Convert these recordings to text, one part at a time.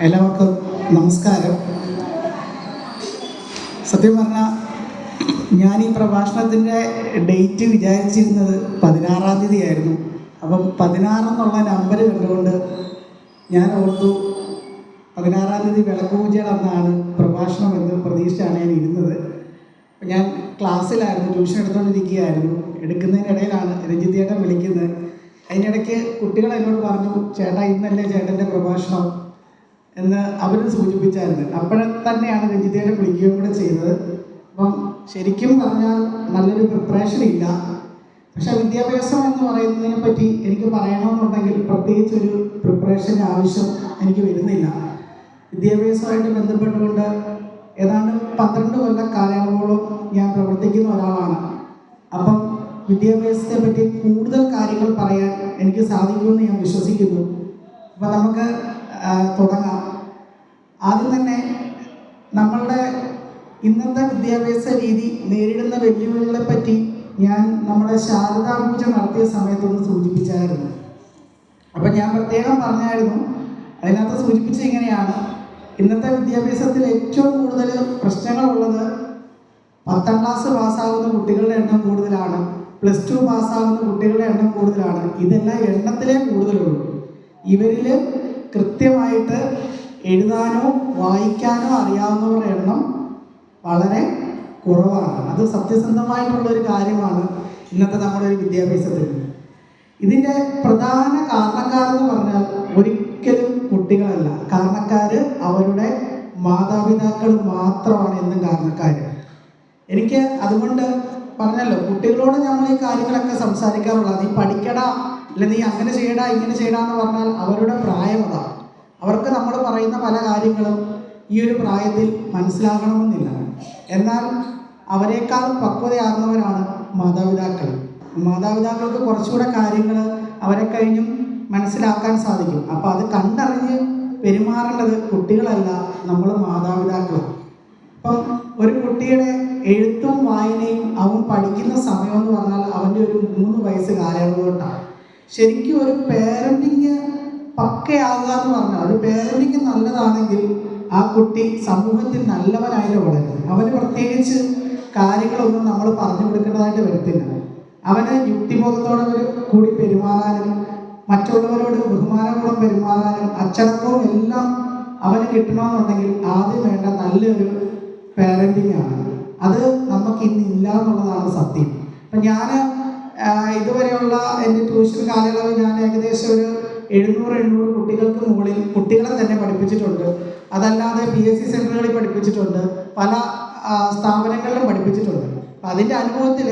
എല്ലാവർക്കും നമസ്കാരം. സത്യം പറഞ്ഞാൽ ഞാൻ ഈ പ്രഭാഷണത്തിൻ്റെ ഡേറ്റ് വിചാരിച്ചിരുന്നത് 16-ാം തീയതി ആയിരുന്നു. അപ്പം 16 എന്നുള്ള നമ്പർ കണ്ടുകൊണ്ട് ഞാൻ ഓർത്തു 16-ാം തീയതി വിളക്കുപൂജയുടെ അന്നാണ് പ്രഭാഷണം എന്ന് പ്രതീക്ഷിച്ചാണ് ഞാൻ ഇരുന്നത്. അപ്പം ഞാൻ ക്ലാസ്സിലായിരുന്നു, ട്യൂഷൻ എടുത്തുകൊണ്ടിരിക്കുകയായിരുന്നു. എടുക്കുന്നതിനിടയിലാണ് രഞ്ജിത്തേട്ടൻ വിളിക്കുന്നത്. അതിനിടയ്ക്ക് കുട്ടികൾ എന്നോട് പറഞ്ഞു, ചേട്ടാ ഇന്നല്ലേ ചേട്ടൻ്റെ പ്രഭാഷണം എന്ന് അവർ സൂചിപ്പിച്ചായിരുന്നു. അപ്പോൾ തന്നെയാണ് രഞ്ജിത്തേട്ടൻ വിളിക്കുകയും കൂടെ ചെയ്തത്. അപ്പം ശരിക്കും പറഞ്ഞാൽ നല്ലൊരു പ്രിപ്പറേഷൻ ഇല്ല. പക്ഷെ വിദ്യാഭ്യാസം എന്ന് പറയുന്നതിനെ പറ്റി എനിക്ക് പറയണമെന്നുണ്ടെങ്കിൽ പ്രത്യേകിച്ചൊരു പ്രിപ്പറേഷൻ്റെ ആവശ്യം എനിക്ക് വരുന്നില്ല. വിദ്യാഭ്യാസമായിട്ട് ബന്ധപ്പെട്ടുകൊണ്ട് ഏതാണ്ട് 12 കൊല്ല കാലയളവോളം ഞാൻ പ്രവർത്തിക്കുന്ന ഒരാളാണ്. അപ്പം വിദ്യാഭ്യാസത്തെ പറ്റി കൂടുതൽ കാര്യങ്ങൾ പറയാൻ എനിക്ക് സാധിക്കുമെന്ന് ഞാൻ വിശ്വസിക്കുന്നു. അപ്പം നമുക്ക് തുടങ്ങാം. ആദ്യം തന്നെ നമ്മളുടെ ഇന്നത്തെ വിദ്യാഭ്യാസ രീതി നേരിടുന്ന വെല്ലുവിളികളെ പറ്റി ഞാൻ നമ്മുടെ ശാരദാ പൂജ നടത്തിയ സമയത്തൊന്ന് സൂചിപ്പിച്ചായിരുന്നു. അപ്പം ഞാൻ പ്രത്യേകം പറഞ്ഞായിരുന്നു, അതിനകത്ത് സൂചിപ്പിച്ചത് ഇങ്ങനെയാണ്: ഇന്നത്തെ വിദ്യാഭ്യാസത്തിൽ ഏറ്റവും കൂടുതൽ പ്രശ്നങ്ങളുള്ളത് 10ാം ക്ലാസ് പാസ്സാകുന്ന കുട്ടികളുടെ എണ്ണം കൂടുതലാണ്, +2 പാസ്സാകുന്ന കുട്ടികളുടെ എണ്ണം കൂടുതലാണ്. ഇതെല്ലാം എണ്ണത്തിലേ കൂടുതലുള്ളൂ. ഇവരിൽ കൃത്യമായിട്ട് എഴുതാനോ വായിക്കാനോ അറിയാവുന്നവരുടെ എണ്ണം വളരെ കുറവാണ്. അത് സത്യസന്ധമായിട്ടുള്ളൊരു കാര്യമാണ് ഇന്നത്തെ നമ്മുടെ ഒരു വിദ്യാഭ്യാസത്തിൽ. ഇതിൻ്റെ പ്രധാന കാരണക്കാരെന്ന് പറഞ്ഞാൽ ഒരിക്കലും കുട്ടികളല്ല. കാരണക്കാർ അവരുടെ മാതാപിതാക്കൾ മാത്രമാണ് എന്നും കാരണക്കാർ. എനിക്ക് അതുകൊണ്ട് പറഞ്ഞല്ലോ, കുട്ടികളോട് നമ്മൾ ഈ കാര്യങ്ങളൊക്കെ സംസാരിക്കാറുള്ളത്, നീ പഠിക്കടാ, അല്ല നീ അങ്ങനെ ചെയ്യടാ ഇങ്ങനെ ചെയ്യടാ എന്ന് പറഞ്ഞാൽ അവരുടെ പ്രായം അതാണ്. അവർക്ക് നമ്മൾ പറയുന്ന പല കാര്യങ്ങളും ഈ ഒരു പ്രായത്തിൽ മനസ്സിലാകണമെന്നില്ല. എന്നാൽ അവരെക്കാൾ പക്വതയാർന്നവരാണ് മാതാപിതാക്കൾ. മാതാപിതാക്കൾക്ക് കുറച്ചുകൂടെ കാര്യങ്ങൾ അവരെ കഴിഞ്ഞും മനസ്സിലാക്കാൻ സാധിക്കും. അപ്പോൾ അത് കണ്ടറിഞ്ഞ് പെരുമാറേണ്ടത് കുട്ടികളല്ല, നമ്മൾ മാതാപിതാക്കൾ. അപ്പം ഒരു കുട്ടിയുടെ എഴുത്തും വായനയും അവൻ പഠിക്കുന്ന സമയമെന്ന് പറഞ്ഞാൽ അവൻ്റെ ഒരു 3 വയസ്സ് കാലയളവ് തൊട്ടാണ്. ശരിക്കും ഒരു പേരൻറ്റിങ് പക്കയാകുക എന്ന് പറഞ്ഞാൽ, ഒരു പേരൻറ്റിങ് നല്ലതാണെങ്കിൽ ആ കുട്ടി സമൂഹത്തിൽ നല്ലവനായിട്ട് വളരും. അവന് പ്രത്യേകിച്ച് കാര്യങ്ങളൊന്നും നമ്മൾ പറഞ്ഞു കൊടുക്കേണ്ടതായിട്ട് വരത്തില്ല. അവന് യുക്തിബോധത്തോടെ കൂടി പെരുമാറാനും മറ്റുള്ളവരോട് ബഹുമാനപൂർവ്വം പെരുമാറാനും അച്ചടക്കവും എല്ലാം അവന് കിട്ടണമെന്നുണ്ടെങ്കിൽ ആദ്യം വേണ്ട നല്ലൊരു പാരൻറ്റിങ് ആണ്. അത് നമുക്ക് ഇന്നില്ല എന്നുള്ളതാണ് സത്യം. അപ്പം ഞാൻ ഇതുവരെയുള്ള എൻ്റെ ട്യൂഷൻ കാലയളവ് ഞാൻ ഏകദേശം ഒരു 700-800 കുട്ടികൾക്ക് മുകളിൽ കുട്ടികളെ തന്നെ പഠിപ്പിച്ചിട്ടുണ്ട്. അതല്ലാതെ PSC സെൻ്ററുകളിൽ പഠിപ്പിച്ചിട്ടുണ്ട്, പല സ്ഥാപനങ്ങളിലും പഠിപ്പിച്ചിട്ടുണ്ട്. അപ്പം അതിൻ്റെ അനുഭവത്തിൽ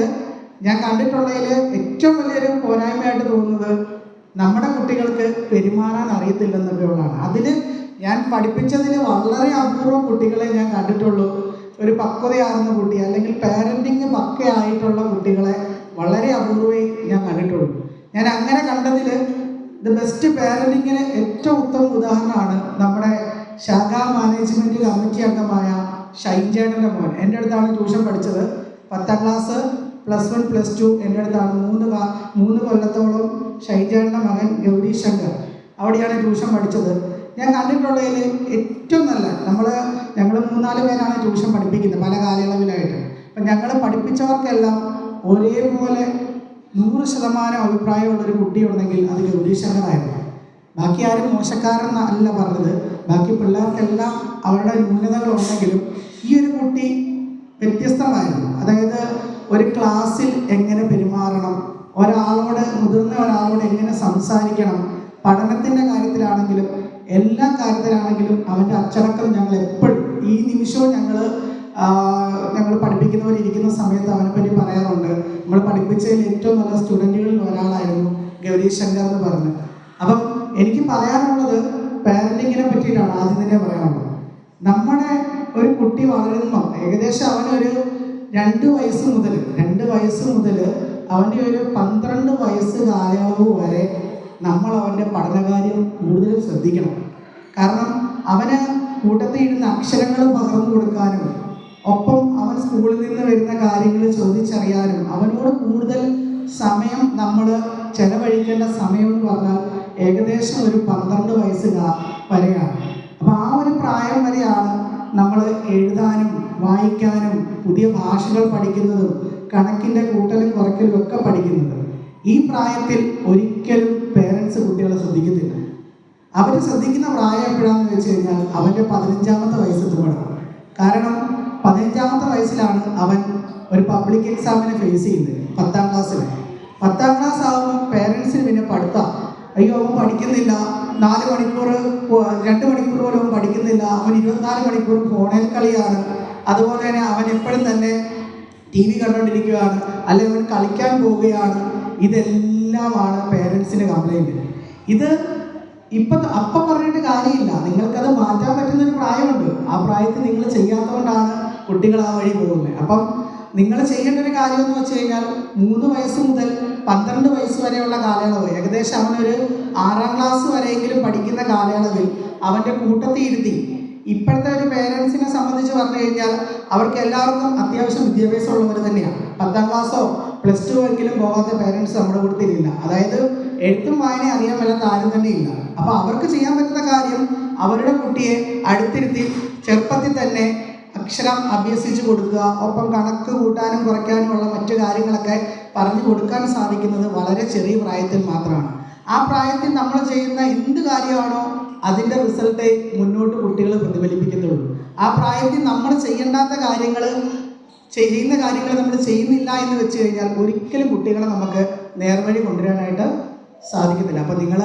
ഞാൻ കണ്ടിട്ടുള്ളതിൽ ഏറ്റവും വലിയൊരു പോരായ്മയായിട്ട് തോന്നുന്നത് നമ്മുടെ കുട്ടികൾക്ക് പെരുമാറാൻ അറിയത്തില്ലെന്നുള്ളതാണ്. അതിൽ ഞാൻ പഠിപ്പിച്ചതിൽ വളരെ അപൂർവം കുട്ടികളെ ഞാൻ കണ്ടിട്ടുള്ളൂ. ഒരു പക്വതയാർന്ന കുട്ടി അല്ലെങ്കിൽ പാരൻറ്റിങ് പക്കയായിട്ടുള്ള കുട്ടികളെ വളരെ അപൂർവമേ ഞാൻ കണ്ടിട്ടുള്ളൂ. ഞാൻ അങ്ങനെ കണ്ടതിൽ ദ ബെസ്റ്റ് പാരൻറ്റിങ്ങിന് ഏറ്റവും ഉത്തമ ഉദാഹരണമാണ് നമ്മുടെ ശാഖാ മാനേജ്മെൻറ്റ് കമ്മിറ്റി അംഗമായ ഷൈൻ ചേട്ടൻ്റെ മോൻ. എൻ്റെ അടുത്താണ് ട്യൂഷൻ പഠിച്ചത്. 10ാം ക്ലാസ് +1 +2 എൻ്റെ അടുത്താണ് 3 കൊല്ലത്തോളം ഷൈൻ ചേട്ടൻ്റെ മകൻ ഗൗരി ശങ്കർ അവിടെയാണ് ട്യൂഷൻ പഠിച്ചത്. ഞാൻ കണ്ടിട്ടുള്ളതിൽ ഏറ്റവും നല്ല ഞങ്ങൾ 3-4 പേരാണ് ട്യൂഷൻ പഠിപ്പിക്കുന്നത് പല കാലയളവിലായിട്ട്. അപ്പം ഞങ്ങൾ പഠിപ്പിച്ചവർക്കെല്ലാം ഒരേപോലെ 100% അഭിപ്രായമുള്ളൊരു കുട്ടിയുണ്ടെങ്കിൽ അത് ഗൗരി ശങ്കറായിരുന്നു. ബാക്കി ആരും മോശക്കാരെന്നല്ല പറഞ്ഞത്. ബാക്കി പിള്ളേർക്കെല്ലാം അവരുടെ ന്യൂനതകളുണ്ടെങ്കിലും ഈ ഒരു കുട്ടി വ്യത്യസ്തമായിരുന്നു. അതായത് ഒരു ക്ലാസ്സിൽ എങ്ങനെ പെരുമാറണം, മുതിർന്ന ഒരാളോട് എങ്ങനെ സംസാരിക്കണം, പഠനത്തിൻ്റെ കാര്യത്തിലാണെങ്കിലും എല്ലാ കാര്യത്തിലാണെങ്കിലും അവൻ്റെ അച്ചടക്കം ഞങ്ങൾ എപ്പോഴും ഈ നിമിഷവും ഞങ്ങൾ പഠിപ്പിക്കുന്നവരിയ്ക്കുന്ന സമയത്ത് അവനെപ്പറ്റി പറയാറുണ്ട്. നമ്മൾ പഠിപ്പിച്ചതിൽ ഏറ്റവും നല്ല സ്റ്റുഡൻറ്റുകളിൽ ഒരാളായിരുന്നു ഗൗരി ശങ്കർ എന്ന് പറഞ്ഞ്. അപ്പം എനിക്ക് പറയാനുള്ളത് പാരൻറ്റിങ്ങിനെ പറ്റിയിട്ടാണ് ആദ്യം തന്നെ പറയാനുള്ളത്. നമ്മുടെ ഒരു കുട്ടി വളരുന്നു, ഏകദേശം അവനൊരു 2 വയസ്സ് മുതൽ അവൻ്റെ ഒരു 12 വയസ്സ് കാലയളവ് വരെ നമ്മൾ അവൻ്റെ പഠനകാര്യം കൂടുതലും ശ്രദ്ധിക്കണം. കാരണം അവന് കൂട്ടത്തിൽ ഇരുന്ന് അക്ഷരങ്ങൾ പകർന്നു കൊടുക്കാനും ഒപ്പം അവൻ സ്കൂളിൽ നിന്ന് വരുന്ന കാര്യങ്ങൾ ചോദിച്ചറിയാനും അവനോട് കൂടുതൽ സമയം നമ്മൾ ചെലവഴിക്കേണ്ട സമയം എന്ന് പറഞ്ഞാൽ ഏകദേശം ഒരു 12 വയസ്സ് വരെയാണ്. അപ്പോൾ ആ ഒരു പ്രായം വരെയാണ് നമ്മൾ എഴുതാനും വായിക്കാനും പുതിയ ഭാഷകൾ പഠിക്കുന്നതും കണക്കിൻ്റെ കൂട്ടലും കുറയ്ക്കലും ഒക്കെ പഠിക്കുന്നത്. ഈ പ്രായത്തിൽ ഒരിക്കലും പേരൻസ് കുട്ടികളെ ശ്രദ്ധിക്കുന്നില്ല. അവർ ശ്രദ്ധിക്കുന്ന പ്രായം എപ്പോഴാണെന്ന് വെച്ച് കഴിഞ്ഞാൽ അവൻ്റെ 15ാമത്തെ വയസ്സെത്തുമ്പോഴാണ്. കാരണം 15ാമത്തെ വയസ്സിലാണ് അവൻ ഒരു പബ്ലിക് എക്സാമിനെ ഫേസ് ചെയ്യുന്നത്. 10ാം ക്ലാസ്സിൽ 10ാം ക്ലാസ് ആകുമ്പോൾ പേരൻസിന് പിന്നെ പഠിത്തം, അയ്യോ അവൻ പഠിക്കുന്നില്ല, 4 മണിക്കൂർ 2 മണിക്കൂർ പോലും അവൻ പഠിക്കുന്നില്ല, അവൻ 24 മണിക്കൂർ ഫോണിൽ കളിയാണ്, അതുപോലെ തന്നെ അവൻ എപ്പോഴും തന്നെ TV കണ്ടുകൊണ്ടിരിക്കുകയാണ്, അല്ലെങ്കിൽ അവൻ കളിക്കാൻ പോവുകയാണ്. ഇതെല്ലാമാണ് പേരൻസിന് കംപ്ലൈൻറ്റ്. ഇത് അപ്പം പറഞ്ഞിട്ട് കാര്യമില്ല. നിങ്ങൾക്കത് മാറ്റാൻ പറ്റുന്നൊരു പ്രായമുണ്ട്. ആ പ്രായത്തിൽ നിങ്ങൾ ചെയ്യാത്തതുകൊണ്ടാണ് കുട്ടികൾ ആ വഴി പോകുന്നത്. അപ്പം നിങ്ങൾ ചെയ്യേണ്ട ഒരു കാര്യം എന്ന് വെച്ച് കഴിഞ്ഞാൽ 3 വയസ്സ് മുതൽ 12 വയസ്സ് വരെയുള്ള കാലയളവ്, ഏകദേശം അവനൊരു 6ാം ക്ലാസ് വരെയെങ്കിലും പഠിക്കുന്ന കാലയളവിൽ അവൻ്റെ കൂട്ടത്തിൽ ഇരുത്തി. ഇപ്പോഴത്തെ ഒരു പേരൻസിനെ സംബന്ധിച്ച് പറഞ്ഞു കഴിഞ്ഞാൽ അവർക്ക് എല്ലാവർക്കും അത്യാവശ്യം വിദ്യാഭ്യാസം ഉള്ളവർ തന്നെയാണ്. 10ാം ക്ലാസ്സോ +2 എങ്കിലും പോകാത്ത പേരൻസ് നമ്മുടെ കൂട്ടത്തിലില്ല. അതായത് എഴുത്തും വായനയും അറിയാൻ മേലാത്ത ആരും തന്നെ ഇല്ല. അപ്പോൾ അവർക്ക് ചെയ്യാൻ പറ്റുന്ന കാര്യം അവരുടെ കുട്ടിയെ അടുത്തിരുത്തി ചെറുപ്പത്തിൽ തന്നെ അക്ഷരം അഭ്യസിച്ച് കൊടുക്കുക. ഒപ്പം കണക്ക് കൂട്ടാനും കുറയ്ക്കാനുമുള്ള മറ്റു കാര്യങ്ങളൊക്കെ പറഞ്ഞു കൊടുക്കാൻ സാധിക്കുന്നത് വളരെ ചെറിയ പ്രായത്തിൽ മാത്രമാണ്. ആ പ്രായത്തിൽ നമ്മൾ ചെയ്യുന്ന എന്ത് കാര്യമാണോ അതിൻ്റെ റിസൾട്ടേ മുന്നോട്ട് കുട്ടികൾ പ്രതിഫലിപ്പിക്കത്തുള്ളൂ. ആ പ്രായത്തിൽ നമ്മൾ ചെയ്യേണ്ടാത്ത കാര്യങ്ങൾ നമ്മൾ ചെയ്യുന്നില്ല എന്ന് വെച്ച് കഴിഞ്ഞാൽ ഒരിക്കലും കുട്ടികളെ നമുക്ക് നേർവഴി കൊണ്ടുവരാനായിട്ട് സാധിക്കത്തില്ല. അപ്പോൾ നിങ്ങൾ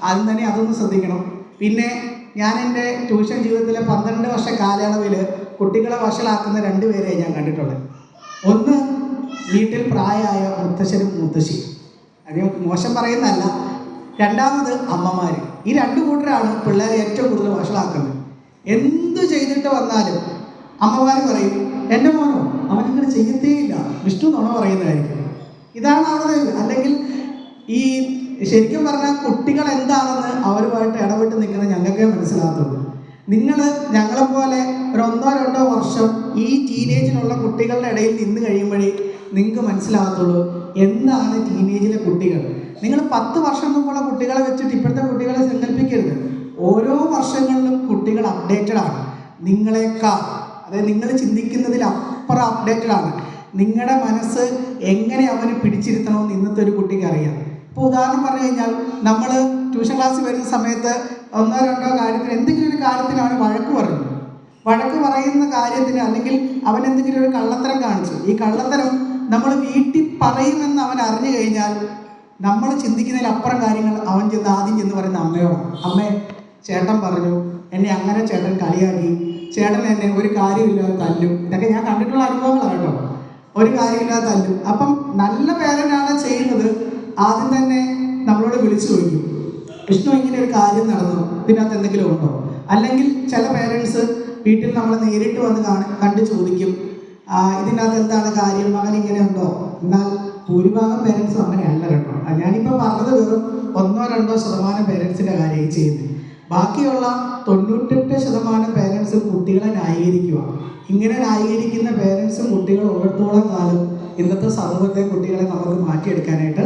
ആദ്യം തന്നെ അതൊന്ന് ശ്രദ്ധിക്കണം. പിന്നെ ഞാൻ എൻ്റെ ട്യൂഷൻ ജീവിതത്തിലെ 12 വർഷ കാലയളവിൽ കുട്ടികളെ വഷളാക്കുന്ന 2 പേരെ ഞാൻ കണ്ടിട്ടുള്ളത്. ഒന്ന് വീട്ടിൽ പ്രായമായ മുത്തശ്ശനും മുത്തശ്ശിയും, അത് മോശം പറയുന്നതല്ല. രണ്ടാമത് അമ്മമാർ. ഈ 2 കൂട്ടരാണ് പിള്ളേരെ ഏറ്റവും കൂടുതൽ വഷളാക്കുന്നത്. എന്ത് ചെയ്തിട്ട് വന്നാലും അമ്മമാർ പറയും എൻ്റെ മോനോ അവനങ്ങനെ ചെയ്യത്തേയില്ല, വിഷ്ണു നുണ പറയുന്നതായിരിക്കും. ഇതാണ് അവിടെ. അല്ലെങ്കിൽ ഈ ശരിക്കും പറഞ്ഞാൽ കുട്ടികൾ എന്താണെന്ന് അവരുമായിട്ട് ഇടപെട്ട് നിൽക്കുന്നത് ഞങ്ങൾക്കേ മനസ്സിലാകത്തുള്ളൂ. നിങ്ങൾ ഞങ്ങളെപ്പോലെ ഒരു 1-2 വർഷം ഈ ടീനേജിലുള്ള കുട്ടികളുടെ ഇടയിൽ നിന്ന് കഴിയുമ്പോഴേ നിങ്ങൾക്ക് മനസ്സിലാകത്തുള്ളൂ എന്താണ് ടീനേജിലെ കുട്ടികൾ. നിങ്ങൾ 10 വർഷം മുമ്പുള്ള കുട്ടികളെ വെച്ചിട്ട് ഇപ്പോഴത്തെ കുട്ടികളെ സങ്കല്പിക്കരുത്. ഓരോ വർഷങ്ങളിലും കുട്ടികൾ അപ്ഡേറ്റഡ് ആണ് നിങ്ങളെക്കാൾ. അതായത് നിങ്ങൾ ചിന്തിക്കുന്നതിൽ അപ്പുറം അപ്ഡേറ്റഡ് ആണ്. നിങ്ങളുടെ മനസ്സ് എങ്ങനെ അവന് പിടിച്ചിരുത്തണമെന്ന് ഇന്നത്തെ ഒരു കുട്ടിക്ക് അറിയാം. ഇപ്പോൾ ഉദാഹരണം പറഞ്ഞു കഴിഞ്ഞാൽ നമ്മൾ ട്യൂഷൻ ക്ലാസ്സിൽ വരുന്ന സമയത്ത് 1-2 കാര്യത്തിന് എന്തെങ്കിലും ഒരു കാര്യത്തിന് അവന് വഴക്ക് പറയുന്ന കാര്യത്തിന്, അല്ലെങ്കിൽ അവൻ എന്തെങ്കിലും ഒരു കള്ളത്തരം കാണിച്ചു, ഈ കള്ളത്തരം നമ്മൾ വീട്ടിൽ പറയുമെന്ന് അവൻ അറിഞ്ഞു കഴിഞ്ഞാൽ നമ്മൾ ചിന്തിക്കുന്നതിൽ അപ്പുറം കാര്യങ്ങൾ അവൻ ആദ്യം ചെന്ന് പറയുന്ന അമ്മയോടാണ്. അമ്മേ, ചേട്ടൻ പറഞ്ഞു, എന്നെ അങ്ങനെ ചേട്ടൻ കളിയാക്കി, ചേട്ടൻ എന്നെ ഒരു കാര്യമില്ലാതെ തല്ലും. ഇതൊക്കെ ഞാൻ കണ്ടിട്ടുള്ള അനുഭവങ്ങളാണ് കേട്ടോ. ഒരു കാര്യമില്ലാതെ തല്ലും. അപ്പം നല്ല പേരൻ്റാണ് ചെയ്യുന്നത്. ആദ്യം തന്നെ നമ്മളോട് വിളിച്ചു ചോദിക്കും, വിഷ്ണു ഇങ്ങനെ ഒരു കാര്യം നടന്നു, ഇതിനകത്ത് എന്തെങ്കിലും ഉണ്ടോ? അല്ലെങ്കിൽ ചില പേരൻസ് വീട്ടിൽ നമ്മൾ നേരിട്ട് വന്ന് കണ്ട് ചോദിക്കും, ഇതിനകത്ത് എന്താണ് കാര്യം, മകൻ ഇങ്ങനെ ഉണ്ടോ? എന്നാൽ ഭൂരിഭാഗം പേരൻസും അങ്ങനെയല്ല കേട്ടോ. ഞാനിപ്പോൾ പറഞ്ഞത് വെറും 1-2% പേരൻസിൻ്റെ കാര്യം ചെയ്യുന്നത്. ബാക്കിയുള്ള 98% പേരൻസും കുട്ടികളെ ന്യായീകരിക്കുക. ഇങ്ങനെ ന്യായീകരിക്കുന്ന പേരൻസും കുട്ടികളും ഉള്ളിടത്തോളം കാലം ഇന്നത്തെ സമൂഹത്തെ കുട്ടികളെ നമുക്ക് മാറ്റിയെടുക്കാനായിട്ട്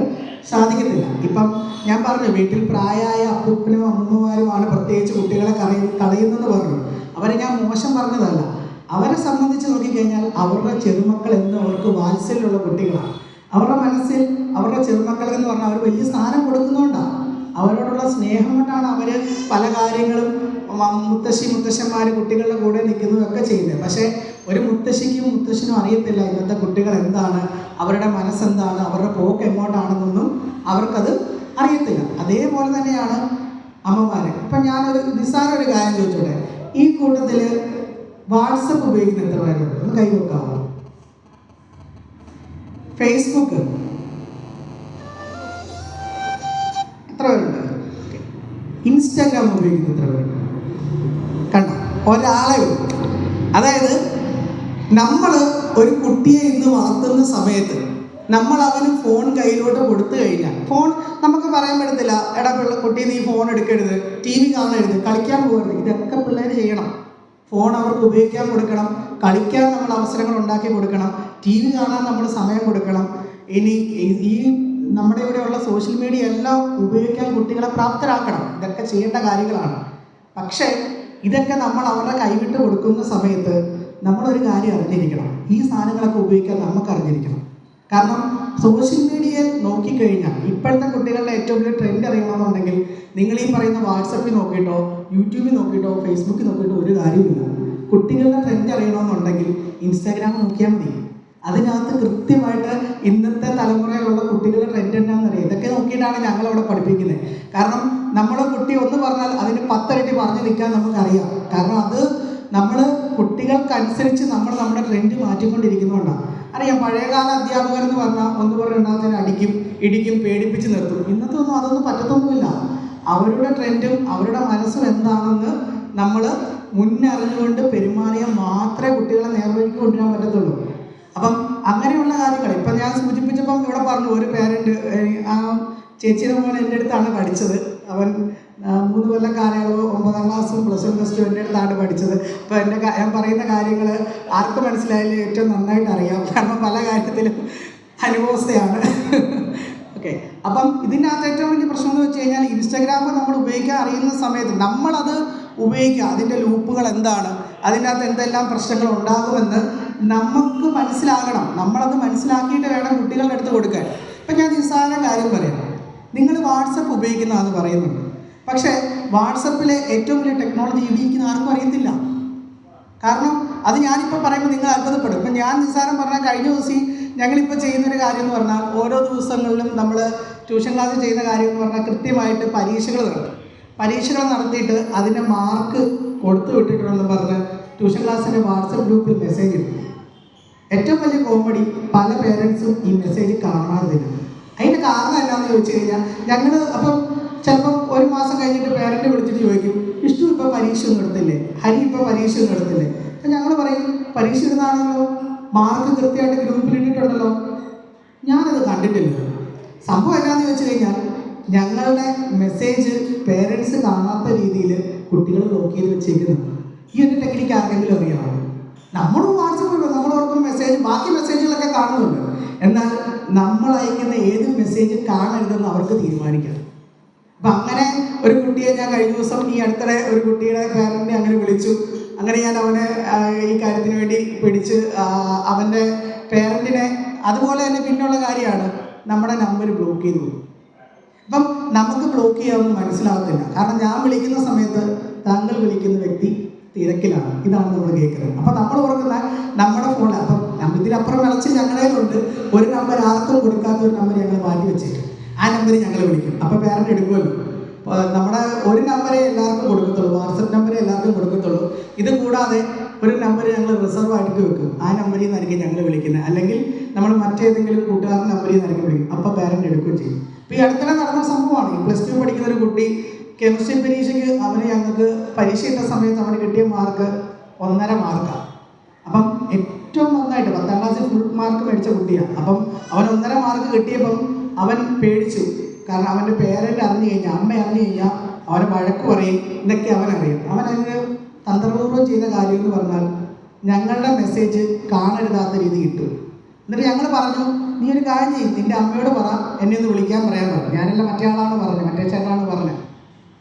സാധിക്കത്തില്ല. ഇപ്പം ഞാൻ പറഞ്ഞു, വീട്ടിൽ പ്രായമായ അപ്പൂപ്പനും അമ്മമാരുമാണ് പ്രത്യേകിച്ച് കുട്ടികളെ കളയുന്നതെന്ന് പറഞ്ഞു. അവരെ ഞാൻ മോശം പറഞ്ഞതല്ല. അവരെ സംബന്ധിച്ച് നോക്കിക്കഴിഞ്ഞാൽ അവരുടെ ചെറുമക്കൾ എന്നും അവർക്ക് വാത്സല്യമുള്ള കുട്ടികളാണ്. അവരുടെ മനസ്സിൽ അവരുടെ ചെറുമക്കൾ എന്ന് പറഞ്ഞാൽ അവർ വലിയ സ്ഥാനം കൊടുക്കുന്നതുകൊണ്ടാണ്. അവരോടുള്ള സ്നേഹം കൊണ്ടാണ് അവർ പല കാര്യങ്ങളും മുത്തശ്ശന്മാർ കുട്ടികളുടെ കൂടെ നിൽക്കുന്നതൊക്കെ ചെയ്യുന്നത്. പക്ഷേ ഒരു മുത്തശ്ശിക്കും മുത്തശ്ശനും അറിയത്തില്ല ഇന്നത്തെ കുട്ടികൾ എന്താണ്, അവരുടെ മനസ്സെന്താണ്, അവരുടെ പോക്ക് എങ്ങോട്ടാണെന്നൊന്നും അവർക്കത് അറിയത്തില്ല. അതേപോലെ തന്നെയാണ് അമ്മമാർ. ഇപ്പം ഞാനൊരു നിസ്സാര ഒരു കാര്യം ചോദിച്ചോട്ടെ, ഈ കൂട്ടത്തിൽ വാട്സപ്പ് ഉപയോഗിക്കുന്ന എത്ര പേരുണ്ട്? ഒന്ന് കൈവെക്കാമോ? ഫേസ്ബുക്ക് എത്ര പേരുണ്ട്? ഇൻസ്റ്റാഗ്രാം ഉപയോഗിക്കുന്ന എത്ര പേരുണ്ട്? കണ്ട ഒരാളെ. അതായത് നമ്മൾ ഒരു കുട്ടിയെ ഇന്ന് വളർത്തുന്ന സമയത്ത് നമ്മൾ അവന് ഫോൺ കയ്യിലോട്ട് കൊടുത്തു കഴിഞ്ഞാൽ, ഫോൺ നമുക്ക് പറയാൻ പറ്റത്തില്ല, എടാ കുട്ടി നീ ഫോൺ എടുക്കരുത്, TV കാണരുത്, കളിക്കാൻ പോകരുത്. ഇതൊക്കെ പിള്ളേർ ചെയ്യണം. ഫോൺ അവർക്ക് ഉപയോഗിക്കാൻ കൊടുക്കണം, കളിക്കാൻ നമ്മൾ അവസരങ്ങൾ ഉണ്ടാക്കി കൊടുക്കണം, TV കാണാൻ നമ്മൾ സമയം കൊടുക്കണം. ഇനി ഈ നമ്മുടെ ഇവിടെയുള്ള സോഷ്യൽ മീഡിയ എല്ലാം ഉപയോഗിക്കാൻ കുട്ടികളെ പ്രാപ്തരാക്കണം. ഇതൊക്കെ ചെയ്യേണ്ട കാര്യങ്ങളാണ്. പക്ഷേ ഇതൊക്കെ നമ്മൾ അവരുടെ കൈവിട്ട് കൊടുക്കുന്ന സമയത്ത് നമ്മളൊരു കാര്യം അറിഞ്ഞിരിക്കണം, ഈ സാധനങ്ങളൊക്കെ ഉപയോഗിക്കാൻ നമുക്ക് അറിഞ്ഞിരിക്കണം. കാരണം സോഷ്യൽ മീഡിയയിൽ നോക്കിക്കഴിഞ്ഞാൽ ഇപ്പോഴത്തെ കുട്ടികളുടെ ഏറ്റവും വലിയ ട്രെൻഡ് അറിയണമെന്നുണ്ടെങ്കിൽ നിങ്ങൾ ഈ പറയുന്ന വാട്സപ്പിൽ നോക്കിയിട്ടോ യൂട്യൂബിൽ നോക്കിയിട്ടോ ഫേസ്ബുക്കിൽ നോക്കിയിട്ടോ ഒരു കാര്യമില്ല. കുട്ടികളുടെ ട്രെൻഡ് അറിയണമെന്നുണ്ടെങ്കിൽ ഇൻസ്റ്റാഗ്രാം നോക്കിയാൽ മതി. അതിനകത്ത് കൃത്യമായിട്ട് ഇന്നത്തെ തലമുറയിലുള്ള കുട്ടികളുടെ ട്രെൻഡ് എന്താണെന്ന് അറിയാം. ഇതൊക്കെ നോക്കിയിട്ടാണ് ഞങ്ങളവിടെ പഠിപ്പിക്കുന്നത്. കാരണം നമ്മളെ കുട്ടി ഒന്ന് പറഞ്ഞാൽ അതിന് 10 ഇരട്ടി പറഞ്ഞു നിൽക്കാൻ നമുക്കറിയാം. കാരണം അത് നമ്മൾ കുട്ടികൾക്കനുസരിച്ച് നമ്മുടെ ട്രെൻഡ് മാറ്റിക്കൊണ്ടിരിക്കുന്നതുകൊണ്ടാണ്. അറിയാം, പഴയകാല അധ്യാപകരെന്ന് പറഞ്ഞാൽ ഒന്ന് പറഞ്ഞിട്ടുണ്ടാകുന്നതിന് അടിക്കും ഇടിക്കും പേടിപ്പിച്ച് നിർത്തും. ഇന്നത്തെ അതൊന്നും പറ്റത്തൊന്നുമില്ല. അവരുടെ ട്രെൻഡും അവരുടെ മനസ്സും എന്താണെന്ന് നമ്മൾ മുന്നറിഞ്ഞുകൊണ്ട് പെരുമാറിയാൽ മാത്രമേ കുട്ടികളെ നേർവഴിക്ക് കൊണ്ടുവരാൻ പറ്റത്തുള്ളൂ. അപ്പം അങ്ങനെയുള്ള കാര്യങ്ങൾ ഇപ്പം ഞാൻ സൂചിപ്പിച്ചപ്പം ഇവിടെ പറഞ്ഞു, ഒരു പേരൻറ്റ് ആ ചേച്ചിയുടെ മോൻ എൻ്റെ അടുത്താണ് പഠിച്ചത്. അവൻ 3 കൊല്ലം കാലയളവ് 9ാം ക്ലാസ്സും +1 +2 എൻ്റെ അടുത്താണ് പഠിച്ചത്. അപ്പോൾ ഞാൻ പറയുന്ന കാര്യങ്ങൾ ആർക്ക് മനസ്സിലായാലും ഏറ്റവും നന്നായിട്ട് അറിയാം. കാരണം പല കാര്യത്തിലും അനുഭവസ്ഥയാണ്. ഓക്കെ, അപ്പം ഇതിനകത്ത് ഏറ്റവും വലിയ പ്രശ്നം എന്ന് വെച്ച് കഴിഞ്ഞാൽ ഇൻസ്റ്റാഗ്രാം നമ്മൾ ഉപയോഗിക്കാൻ അറിയുന്ന സമയത്ത് നമ്മളത് ഉപയോഗിക്കുക. അതിൻ്റെ ലൂപ്പുകൾ എന്താണ്, അതിനകത്ത് എന്തെല്ലാം പ്രശ്നങ്ങൾ ഉണ്ടാകുമെന്ന് നമുക്ക് മനസ്സിലാകണം. നമ്മളത് മനസ്സിലാക്കിയിട്ട് വേണം കുട്ടികളുടെ അടുത്ത് കൊടുക്കാൻ. ഇപ്പം ഞാൻ നിസ്സാര കാര്യം പറയാം. നിങ്ങൾ വാട്സപ്പ് ഉപയോഗിക്കുന്നതാണെന്ന് പറയുന്നുണ്ട്, പക്ഷേ വാട്സപ്പിലെ ഏറ്റവും വലിയ ടെക്നോളജി ഉപയോഗിക്കുന്ന ആർക്കും അറിയത്തില്ല. കാരണം അത് ഞാനിപ്പോൾ പറയുമ്പോൾ നിങ്ങൾ അത്ഭുതപ്പെടും. ഇപ്പം ഞാൻ നിസ്സാരം പറഞ്ഞാൽ കഴിഞ്ഞ ദിവസം ഞങ്ങളിപ്പോൾ ചെയ്യുന്നൊരു കാര്യം എന്ന് പറഞ്ഞാൽ ഓരോ ദിവസങ്ങളിലും നമ്മൾ ട്യൂഷൻ ക്ലാസ് ചെയ്യുന്ന കാര്യം എന്ന് പറഞ്ഞാൽ കൃത്യമായിട്ട് പരീക്ഷകൾ നടത്തിയിട്ട് അതിൻ്റെ മാർക്ക് കൊടുത്തു വിട്ടിട്ടുണ്ടെന്ന് പറഞ്ഞ് ട്യൂഷൻ ക്ലാസ്സിൻ്റെ വാട്സപ്പ് ഗ്രൂപ്പിൽ മെസ്സേജ് ഇടും. ഏറ്റവും വലിയ കോമഡി, പല പേരൻസും ഈ മെസ്സേജ് കാണാറില്ല. അതിൻ്റെ കാരണം എന്താണെന്ന് ചോദിച്ചു കഴിഞ്ഞാൽ ഞങ്ങൾ അപ്പം ചിലപ്പം 1 മാസം കഴിഞ്ഞിട്ട് പേരൻറ്റ് വിളിച്ചിട്ട് ചോദിക്കും, ഇഷ്ടു ഇപ്പോൾ പരീക്ഷ ഒന്നും എടുത്തില്ലേ, ഹരി ഇപ്പോൾ പരീക്ഷ ഒന്നും എടുത്തില്ലേ. അപ്പം ഞങ്ങൾ പറയും, പരീക്ഷ ഇടുന്നതാണല്ലോ, മാർക്ക് കൃത്യമായിട്ട് ഗ്രൂപ്പിലിട്ടിട്ടുണ്ടല്ലോ. ഞാനത് കണ്ടിട്ടില്ല. സംഭവം എന്താണെന്ന് ചോദിച്ചു കഴിഞ്ഞാൽ ഞങ്ങളുടെ മെസ്സേജ് പേരൻസ് കാണാത്ത രീതിയിൽ കുട്ടികൾ ലോക്ക് ചെയ്ത് വെച്ചേക്കുന്നത്. ഈ ഒരു ടെക്നിക്ക് ആർക്കെങ്കിലും അറിയാമോ? നമ്മളും വാട്സപ്പിൽ നമ്മൾ ഓർക്കും മെസ്സേജ്, ബാക്കി മെസ്സേജുകളൊക്കെ കാണുന്നുണ്ട്. എന്നാൽ നമ്മൾ അയക്കുന്ന ഏത് മെസ്സേജ് കാണരുതെന്ന് അവർക്ക് തീരുമാനിക്കാം. അപ്പം അങ്ങനെ ഒരു കുട്ടിയെ ഞാൻ കഴിഞ്ഞ ദിവസം ഈ അടുത്തിടെ ഒരു കുട്ടിയുടെ പേരൻറ്റിനെ അങ്ങനെ വിളിച്ചു. അങ്ങനെ ഞാൻ അവനെ ഈ കാര്യത്തിന് വേണ്ടി പിടിച്ച് അവൻ്റെ പേരൻറ്റിനെ, അതുപോലെ തന്നെ പിന്നെയുള്ള കാര്യമാണ് നമ്മുടെ നമ്പർ ബ്ലോക്ക് ചെയ്തു പോകും. അപ്പം നമുക്ക് ബ്ലോക്ക് ചെയ്യാമെന്ന് മനസ്സിലാകത്തില്ല. കാരണം ഞാൻ വിളിക്കുന്ന സമയത്ത് താങ്കൾ വിളിക്കുന്ന വ്യക്തി തിരക്കിലാണ്, ഇതാണ് നമ്മൾ കേൾക്കുന്നത്. അപ്പം നമ്മൾ ഓർക്കുന്ന നമ്മുടെ ഫോണിൽ അപ്പം ഇതിനപ്പുറം വിളച്ച് ഞങ്ങളേലുണ്ട് ഒരു നമ്പർ ആർക്കും കൊടുക്കാത്ത ഒരു നമ്പർ ഞങ്ങൾ മാറ്റി വെച്ചേക്കും. ആ നമ്പർ ഞങ്ങൾ വിളിക്കും. അപ്പോൾ പേരൻറ്റ് എടുക്കുമല്ലോ. നമ്മുടെ ഒരു നമ്പറേ എല്ലാവർക്കും കൊടുക്കത്തുള്ളൂ, വാട്സപ്പ് നമ്പറേ എല്ലാവർക്കും കൊടുക്കത്തുള്ളൂ. ഇത് കൂടാതെ ഒരു നമ്പർ ഞങ്ങൾ റിസർവ് ആയിട്ട് വെക്കും. ആ നമ്പറിൽ നിന്നായിരിക്കും ഞങ്ങൾ വിളിക്കുന്നത്. അല്ലെങ്കിൽ നമ്മൾ മറ്റേതെങ്കിലും കൂട്ടുകാരുടെ നമ്പറിൽ നിന്നായിരിക്കും വിളിക്കും. അപ്പോൾ പേരൻറ്റ് എടുക്കുകയും ചെയ്യും. ഇപ്പോൾ ഈ അടുത്തിടെ നടന്ന സംഭവമാണ്. ഈ +2 പഠിക്കുന്ന ഒരു കുട്ടി കെമിസ്ട്രി പരീക്ഷയ്ക്ക് ഞങ്ങൾക്ക് പരീക്ഷ ഇട്ട സമയത്ത് അവന് കിട്ടിയ മാർക്ക് 1.5 മാർക്കാണ്. അപ്പം ഏറ്റവും നന്നായിട്ട് 10ാം ക്ലാസ്സിൽ ഫുൾ മാർക്ക് മേടിച്ച കുട്ടിയാണ്. അപ്പം അവൻ 1.5 മാർക്ക് കിട്ടിയപ്പം അവൻ പേടിച്ചു. കാരണം അവൻ്റെ പേരൻ്റ് അറിഞ്ഞു കഴിഞ്ഞാൽ, അമ്മ അറിഞ്ഞു കഴിഞ്ഞാൽ അവന് വഴക്ക് പറയും. ഇതൊക്കെ അവനറിയാം. അവനതിന് തന്ത്രപൂർവ്വം ചെയ്ത കാര്യം എന്ന് പറഞ്ഞാൽ ഞങ്ങളുടെ മെസ്സേജ് കാണരുതാത്ത രീതി കിട്ടും. എന്നിട്ട് ഞങ്ങൾ പറഞ്ഞു, നീ ഒരു കാര്യം ചെയ്യും, നിൻ്റെ അമ്മയോട് പറ, എന്നെ ഒന്ന് വിളിക്കാൻ പറയാൻ പറഞ്ഞു. ഞാനല്ല മറ്റേ ആളാണ് പറഞ്ഞത്, മറ്റേ ചേട്ടനാണ് പറഞ്ഞത്.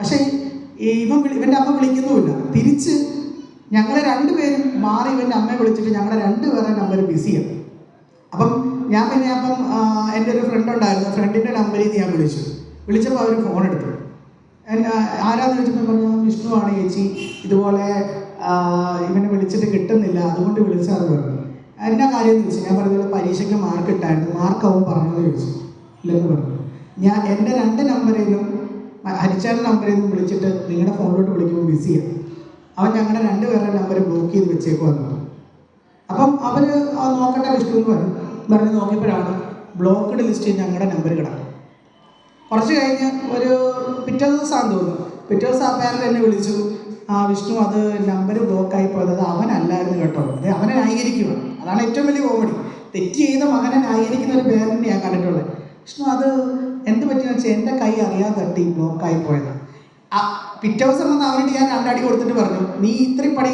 പക്ഷേ ഇവൻ്റെ അമ്മ വിളിക്കുന്നുമില്ല. തിരിച്ച് ഞങ്ങൾ 2 പേരും മാറി ഇവൻ്റെ അമ്മയെ വിളിച്ചിട്ട് ഞങ്ങളുടെ 2 പേരുടെ നമ്പർ ബിസിയാണ്. അപ്പം എൻ്റെ ഒരു ഫ്രണ്ട് ഉണ്ടായിരുന്നു, ഫ്രണ്ടിൻ്റെ നമ്പറിൽ നിന്ന് ഞാൻ വിളിച്ചപ്പോൾ അവർ ഫോൺ എടുത്തു. ആരാന്ന് ചോദിച്ചപ്പോൾ പറഞ്ഞു, വിഷ്ണുവാണ് ചേച്ചി, ഇതുപോലെ ഇവനെ വിളിച്ചിട്ട് കിട്ടുന്നില്ല, അതുകൊണ്ട് വിളിച്ചാന്ന് പറഞ്ഞു. എന്നാ കാര്യം എന്ന് ചോദിച്ചു. ഞാൻ പറഞ്ഞത് പരീക്ഷയ്ക്ക് മാർക്ക് ഇട്ടായിരുന്നു, മാർക്ക് അവൻ പറഞ്ഞതെന്ന് ചോദിച്ചു. ഇല്ലെന്ന് പറഞ്ഞു. ഞാൻ എൻ്റെ 2 നമ്പറിലും ഹരിച്ചാൻ്റെ നമ്പറിൽ നിന്നും വിളിച്ചിട്ട് നിങ്ങളുടെ ഫോണിലോട്ട് വിളിക്കുമ്പോൾ ബിസിയാണ്. അവൻ ഞങ്ങളുടെ 2 പേരുടെ നമ്പർ ബ്ലോക്ക് ചെയ്ത് വെച്ചേക്കുമെന്ന് പറഞ്ഞു. അപ്പം അവർ നോക്കട്ടെ വിഷ്ണു എന്ന് പറഞ്ഞ് നോക്കിയപ്പോഴാണ് ബ്ലോക്ക്ഡ് ലിസ്റ്റിൽ ഞങ്ങളുടെ നമ്പർ കിടക്കും. കുറച്ച് കഴിഞ്ഞ് ഒരു പിറ്റേ ദിവസമാണെന്ന് തോന്നുന്നു. പിറ്റേ ദിവസം ആ പേരൻ്റ് എന്നെ വിളിച്ചു, വിഷ്ണു അത് നമ്പർ ബ്ലോക്കായി പോയത് അത് അവനല്ലായിരുന്നു കേട്ടോ, അത് അവനെ ന്യായീകരിക്കുക. അതാണ് ഏറ്റവും വലിയ കോമഡി. തെറ്റ് ചെയ്ത മകനെ ന്യായീകരിക്കുന്ന ഒരു പേരൻ്റ് ഞാൻ കണ്ടിട്ടുള്ളത്. വിഷ്ണു അത് എന്ത് പറ്റിയെന്ന് വെച്ചാൽ എൻ്റെ കൈ അറിയാതെ തട്ടി ബ്ലോക്കായി പോയത്. പിറ്റേ ദിവസം വന്ന് അവനോട് ഞാൻ 2 അടി കൊടുത്തിട്ട് പറഞ്ഞു, നീ ഇത്രയും പണി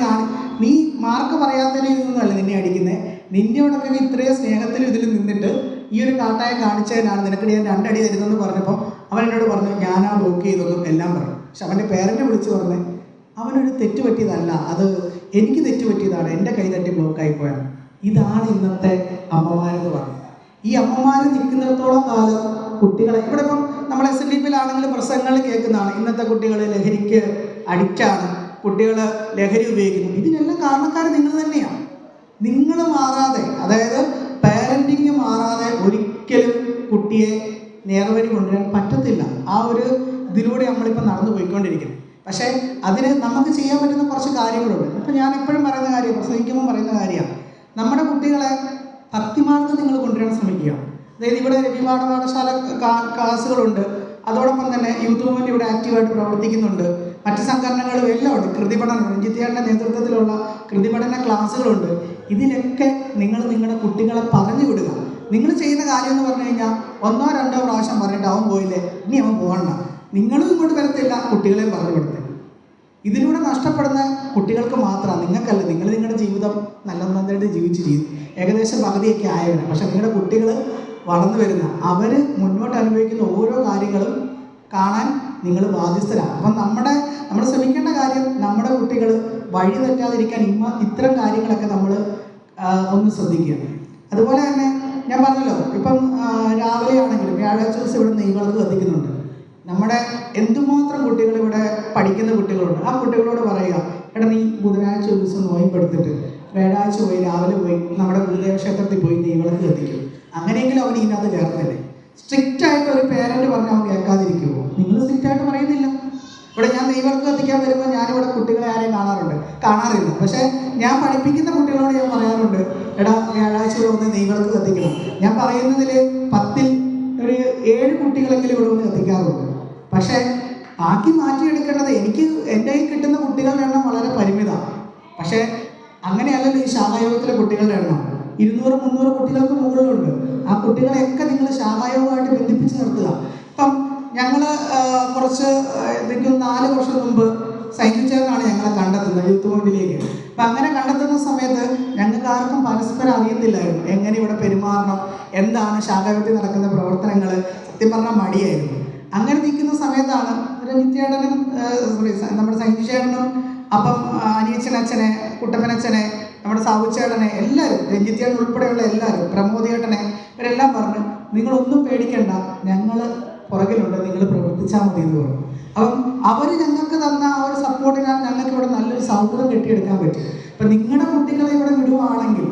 നീ മാർക്ക് പറയാത്തതിനൊന്നുമല്ല നിന്നെ അടിക്കുന്നത്, നിന്നോടൊക്കെ ഇത്രയും സ്നേഹത്തിലും ഇതിൽ നിന്നിട്ട് ഈ ഒരു കാട്ടായം കാണിച്ചതിനാണ് നിനക്ക് ഞാൻ 2 അടി തരുന്നതെന്ന് പറഞ്ഞപ്പോൾ അവൻ എന്നോട് പറഞ്ഞു ഞാനാ ബ്ലോക്ക് ചെയ്തൊന്നും എല്ലാം പറഞ്ഞു. പക്ഷെ അവൻ്റെ പേരൻറ്റ് വിളിച്ച് പറഞ്ഞ് അവനൊരു തെറ്റ് പറ്റിയതല്ല, അത് എനിക്ക് തെറ്റ് പറ്റിയതാണ്, എൻ്റെ കൈ തട്ടി ബ്ലോക്കായി പോയാണ്. ഇതാണ് ഇന്നത്തെ അമ്മമാരെന്ന് പറയുന്നത്. ഈ അമ്മമാർ നിൽക്കുന്നിടത്തോളം കാലം കുട്ടികളെ ഇവിടെ ഇപ്പം നമ്മൾ SNDP-യിലാണെങ്കിലും പ്രസംഗങ്ങൾ കേൾക്കുന്നതാണ്, ഇന്നത്തെ കുട്ടികൾ ലഹരിക്ക് അഡിക്റ്റാണ്, കുട്ടികൾ ലഹരി ഉപയോഗിക്കുന്നു. ഇതിനെല്ലാം കാരണക്കാർ നിങ്ങൾ തന്നെയാണ്. നിങ്ങൾ മാറാതെ, അതായത് പാരൻറ്റിങ് മാറാതെ ഒരിക്കലും കുട്ടിയെ നേർവഴി കൊണ്ടുവരാൻ പറ്റത്തില്ല. ആ ഒരു ഇതിലൂടെ നമ്മളിപ്പോൾ നടന്നു പോയിക്കൊണ്ടിരിക്കുന്നത്. പക്ഷേ അതിന് നമുക്ക് ചെയ്യാൻ പറ്റുന്ന കുറച്ച് കാര്യങ്ങളുണ്ട്. ഇപ്പം ഞാൻ എപ്പോഴും പറയുന്ന കാര്യം, പ്രസംഗിക്കുമ്പോൾ പറയുന്ന കാര്യമാണ്, നമ്മുടെ കുട്ടികളെ ഭക്തിമാർഗം നിങ്ങൾ കൊണ്ടുവരാൻ ശ്രമിക്കുക. അതായത് ഇവിടെ രവിപാഠ പാഠശാല ക്ലാസ്സുകളുണ്ട്, അതോടൊപ്പം തന്നെ യൂത്ത് മൂവ്മെൻറ്റ് ഇവിടെ ആക്റ്റീവായിട്ട് പ്രവർത്തിക്കുന്നുണ്ട്, മറ്റ് സംഘടനകളും എല്ലാം ഉണ്ട്. കൃതിപഠനം, രഞ്ജിത്തിയുടെ നേതൃത്വത്തിലുള്ള കൃതിപഠന ക്ലാസ്സുകളുണ്ട്. ഇതിലൊക്കെ നിങ്ങൾ നിങ്ങളുടെ കുട്ടികളെ പറഞ്ഞു വിടുക. നിങ്ങൾ ചെയ്യുന്ന കാര്യം എന്ന് പറഞ്ഞു കഴിഞ്ഞാൽ 1 or 2 പ്രാവശ്യം പറഞ്ഞിട്ട് അവൻ പോയില്ലേ, ഇനി അവൻ പോകണ്ട, നിങ്ങളും ഇങ്ങോട്ട് വരത്തില്ല, കുട്ടികളെയും പറഞ്ഞു കൊടുത്തില്ല. ഇതിലൂടെ നഷ്ടപ്പെടുന്ന കുട്ടികൾക്ക് മാത്രമാണ്, നിങ്ങൾക്കല്ല. നിങ്ങൾ നിങ്ങളുടെ ജീവിതം നന്നായിട്ട് ജീവിച്ച് ഏകദേശം പകുതിയൊക്കെ ആയവരാണ്. പക്ഷെ നിങ്ങളുടെ കുട്ടികൾ വളർന്നു വരുന്ന, അവർ മുന്നോട്ട് അനുഭവിക്കുന്ന ഓരോ കാര്യങ്ങളും കാണാൻ നിങ്ങൾ ബാധ്യസ്ഥരാണ്. അപ്പം നമ്മൾ ശ്രമിക്കേണ്ട കാര്യം, നമ്മുടെ കുട്ടികൾ വഴി തെറ്റാതിരിക്കാൻ ഇത്തരം കാര്യങ്ങളൊക്കെ നമ്മൾ ഒന്ന് ശ്രദ്ധിക്കുക. അതുപോലെ തന്നെ ഞാൻ പറഞ്ഞല്ലോ, ഇപ്പം രാവിലെ ആണെങ്കിലും വ്യാഴാഴ്ച ദിവസം ഇവിടെ നെയ്വിളക്ക് കത്തിക്കുന്നുണ്ട്. നമ്മുടെ എന്തുമാത്രം കുട്ടികൾ ഇവിടെ പഠിക്കുന്ന കുട്ടികളുണ്ട്. ആ കുട്ടികളോട് പറയുക, എടാ നീ ബുധനാഴ്ച ഒരു ദിവസം നോയമ്പെടുത്തിട്ട് വ്യാഴാഴ്ച പോയി രാവിലെ പോയി നമ്മുടെ ഗുരുദേവ ക്ഷേത്രത്തിൽ പോയി നെയ്വിളക്ക് കത്തിക്കും. അങ്ങനെയെങ്കിലും അവൻ ഇതിനകത്ത് കയറുന്നില്ലേ? സ്ട്രിക്റ്റായിട്ട് ഒരു പേരൻറ്റ് പറഞ്ഞാൽ അവൻ കേൾക്കാതിരിക്കുമോ? നിങ്ങൾ സ്ട്രിക്റ്റായിട്ട് പറയുന്നില്ല. ഇവിടെ ഞാൻ നെയ്വിളക്ക് കത്തിക്കാൻ വരുമ്പോൾ ഞാനിവിടെ കുട്ടികളെ ആരെയും കാണാറില്ല. പക്ഷേ ഞാൻ പഠിപ്പിക്കുന്ന കുട്ടികളോട് ഞാൻ പറയാറുണ്ട്, എടാ വ്യാഴാഴ്ച ഇവിടെ വന്ന് നെയ്വിളക്ക് കത്തിക്കണം. ഞാൻ പറയുന്നതിൽ 10ൽ ഒരു 7 കുട്ടികളെങ്കിലും ഇവിടെ വന്ന് കത്തിക്കാറുണ്ട്. പക്ഷേ ബാക്കി മാറ്റിയെടുക്കേണ്ടത് എനിക്ക് എൻ്റെ കയ്യിൽ കിട്ടുന്ന കുട്ടികളുടെ എണ്ണം വളരെ പരിമിതമാണ്. പക്ഷേ അങ്ങനെയല്ലല്ലോ ഈ ശാഖായോഗത്തിലെ കുട്ടികളുടെ എണ്ണം. 200-300 കുട്ടികൾക്ക് മുകളിലുണ്ട്. ആ കുട്ടികളെയൊക്കെ നിങ്ങൾ ശാഖായോഗമായിട്ട് ബന്ധിപ്പിച്ച് നിർത്തുക. ഇപ്പം ഞങ്ങൾ കുറച്ച് 4 വർഷം മുമ്പ് സൈനിച്ചേർന്നാണ് ഞങ്ങളെ കണ്ടെത്തുന്നത് യൂത്ത് മൂവ്മെൻറ്റിലേക്ക്. അപ്പം അങ്ങനെ കണ്ടെത്തുന്ന സമയത്ത് ഞങ്ങൾക്ക് ആർക്കും പരസ്പരം അറിയത്തില്ലായിരുന്നു എങ്ങനെ ഇവിടെ പെരുമാറണം, എന്താണ് ശാഖായോഗത്തിൽ നടക്കുന്ന പ്രവർത്തനങ്ങൾ. സത്യം പറഞ്ഞാൽ മടിയായിരുന്നു. അങ്ങനെ നിൽക്കുന്ന സമയത്താണ് രഞ്ജിത്തേടനും നമ്മുടെ സൈനിച്ചേടനും, അപ്പം അനിയച്ചനച്ഛനെ, കുട്ടപ്പനച്ഛനെ, നമ്മുടെ സാവുച്ചേടനെ, എല്ലാവരും, രഞ്ജിത്തേടൻ ഉൾപ്പെടെയുള്ള എല്ലാവരും, പ്രമോദേട്ടനെ, ഇവരെല്ലാം പറഞ്ഞു, നിങ്ങളൊന്നും പേടിക്കണ്ട, ഞങ്ങൾ പുറകിലുണ്ട്, നിങ്ങൾ പ്രവർത്തിച്ചാൽ മതി എന്ന് പറഞ്ഞു. അപ്പം അവർ ഞങ്ങൾക്ക് തന്ന ആ ഒരു സപ്പോർട്ടിനാൽ ഞങ്ങൾക്ക് ഇവിടെ നല്ലൊരു സൗഹൃദം കെട്ടിയെടുക്കാൻ പറ്റും. അപ്പം നിങ്ങളുടെ കുട്ടികളെ ഇവിടെ വിടുവാണെങ്കിൽ,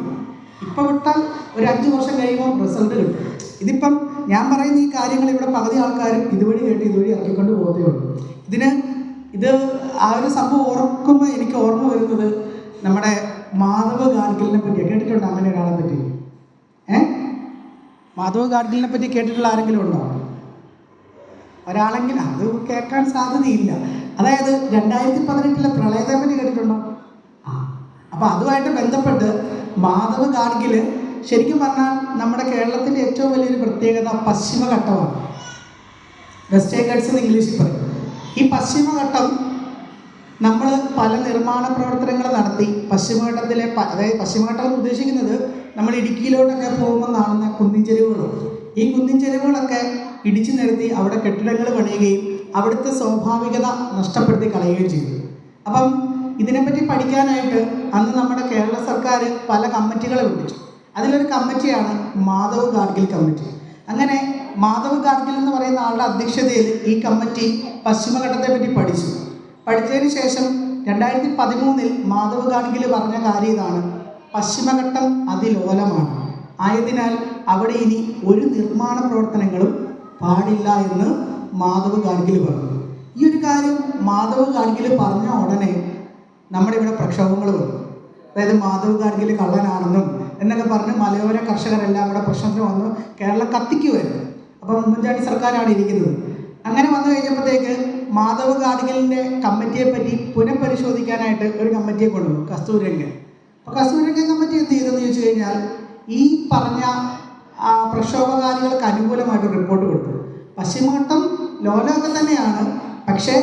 ഇപ്പം വിട്ടാൽ ഒരു 5 വർഷം കഴിയുമ്പോൾ റിസൾട്ട് കിട്ടും. ഇതിപ്പം ഞാൻ പറയുന്ന ഈ കാര്യങ്ങൾ ഇവിടെ പകുതി ആൾക്കാരും ഇതുവഴി കേട്ട് ഇതുവഴി ഇറക്കിക്കൊണ്ട് പോകത്തേ ഉള്ളൂ. ഇത് ആ ഒരു സംഭവം ഓർക്കുമ്പോൾ എനിക്ക് ഓർമ്മ വരുന്നത് നമ്മുടെ മാധവ് ഗാഡ്ഗിലിനെ പറ്റി. കേട്ടിട്ടുണ്ടോ അങ്ങനെ ഒരാളെ പറ്റി? മാധവ് ഗാഡ്ഗിലിനെ പറ്റി കേട്ടിട്ടുള്ള ആരെങ്കിലും ഉണ്ടോ? ഒരാളെങ്കിലും അത് കേൾക്കാൻ സാധ്യതയില്ല. അതായത് 2018 പ്രളയത്തെ പറ്റി കേട്ടിട്ടുണ്ടോ? അപ്പോൾ അതുമായിട്ട് ബന്ധപ്പെട്ട് മാധവ് ഗാഡ്ഗിൽ ശരിക്കും പറഞ്ഞാൽ നമ്മുടെ കേരളത്തിൻ്റെ ഏറ്റവും വലിയൊരു പ്രത്യേകത പശ്ചിമഘട്ടമാണ്. വെസ്റ്റേൺ ഗട്ട്സ് എന്ന് ഇംഗ്ലീഷിൽ പറയും. ഈ പശ്ചിമഘട്ടം നമ്മൾ പല നിർമ്മാണ പ്രവർത്തനങ്ങൾ നടത്തി പശ്ചിമഘട്ടത്തിലെ, അതായത് പശ്ചിമഘട്ടം എന്ന് ഉദ്ദേശിക്കുന്നത് നമ്മൾ ഇടുക്കിയിലോട്ടൊക്കെ പോകുമ്പോൾ കാണുന്ന കുന്നിൻ ചെരുവുകളും, ഈ കുന്നിൻ ചെരുവുകളൊക്കെ ഇടിച്ചു നിരത്തി അവിടെ കെട്ടിടങ്ങൾ പണിയുകയും അവിടുത്തെ സ്വാഭാവികത നഷ്ടപ്പെടുത്തി കളയുകയും ചെയ്തു. അപ്പം ഇതിനെപ്പറ്റി പഠിക്കാനായിട്ട് അന്ന് നമ്മുടെ കേരള സർക്കാർ പല കമ്മിറ്റികളെ വിളിച്ചു. അതിലൊരു കമ്മിറ്റിയാണ് മാധവ് ഗാഡ്ഗിൽ കമ്മിറ്റി. അങ്ങനെ മാധവ് ഗാഡ്ഗിൽ എന്ന് പറയുന്ന ആളുടെ അധ്യക്ഷതയിൽ ഈ കമ്മിറ്റി പശ്ചിമഘട്ടത്തെ പറ്റി പഠിച്ചതിന് ശേഷം 2013 മാധവ് ഗാഡ്ഗിൽ പറഞ്ഞ കാര്യം ഇതാണ്: പശ്ചിമഘട്ടം അതിലോലമാണ്, ആയതിനാൽ അവിടെ ഇനി ഒരു നിർമ്മാണ പ്രവർത്തനങ്ങളും പാടില്ല എന്ന് മാധവ് ഗാഡ്ഗിൽ പറഞ്ഞു. ഈ ഒരു കാര്യം മാധവ് ഗാഡ്ഗിൽ പറഞ്ഞ ഉടനെ നമ്മുടെ ഇവിടെ പ്രക്ഷോഭങ്ങൾ വന്നു. അതായത് മാധവ് ഗാഡ്ഗിൽ കള്ളനാണെന്നും എന്നൊക്കെ പറഞ്ഞ് മലയോര കർഷകരെല്ലാം ഇവിടെ പ്രശ്നത്തിന് വന്നു, കേരളം കത്തിക്കുമായിരുന്നു. അപ്പം ഉമ്മൻചാണ്ടി സർക്കാരാണ് ഇരിക്കുന്നത്. അങ്ങനെ വന്നു കഴിഞ്ഞപ്പോഴത്തേക്ക് മാധവ് ഗാഡ്ഗിലിൻ്റെ കമ്മിറ്റിയെ പറ്റി പുനഃപരിശോധിക്കാനായിട്ട് ഒരു കമ്മിറ്റിയെ കൊണ്ടുപോകും, കസ്തൂരിരംഗൻ. അപ്പോൾ കസ്തൂരിരംഗൻ കമ്മിറ്റി എന്ത് ചെയ്തെന്ന് ചോദിച്ചു കഴിഞ്ഞാൽ ഈ പറഞ്ഞ പ്രക്ഷോഭകാരികൾക്ക് അനുകൂലമായിട്ട് റിപ്പോർട്ട് കൊടുത്തു. പശ്ചിമഘട്ടം ലോലമൊക്കെ തന്നെയാണ്, പക്ഷേ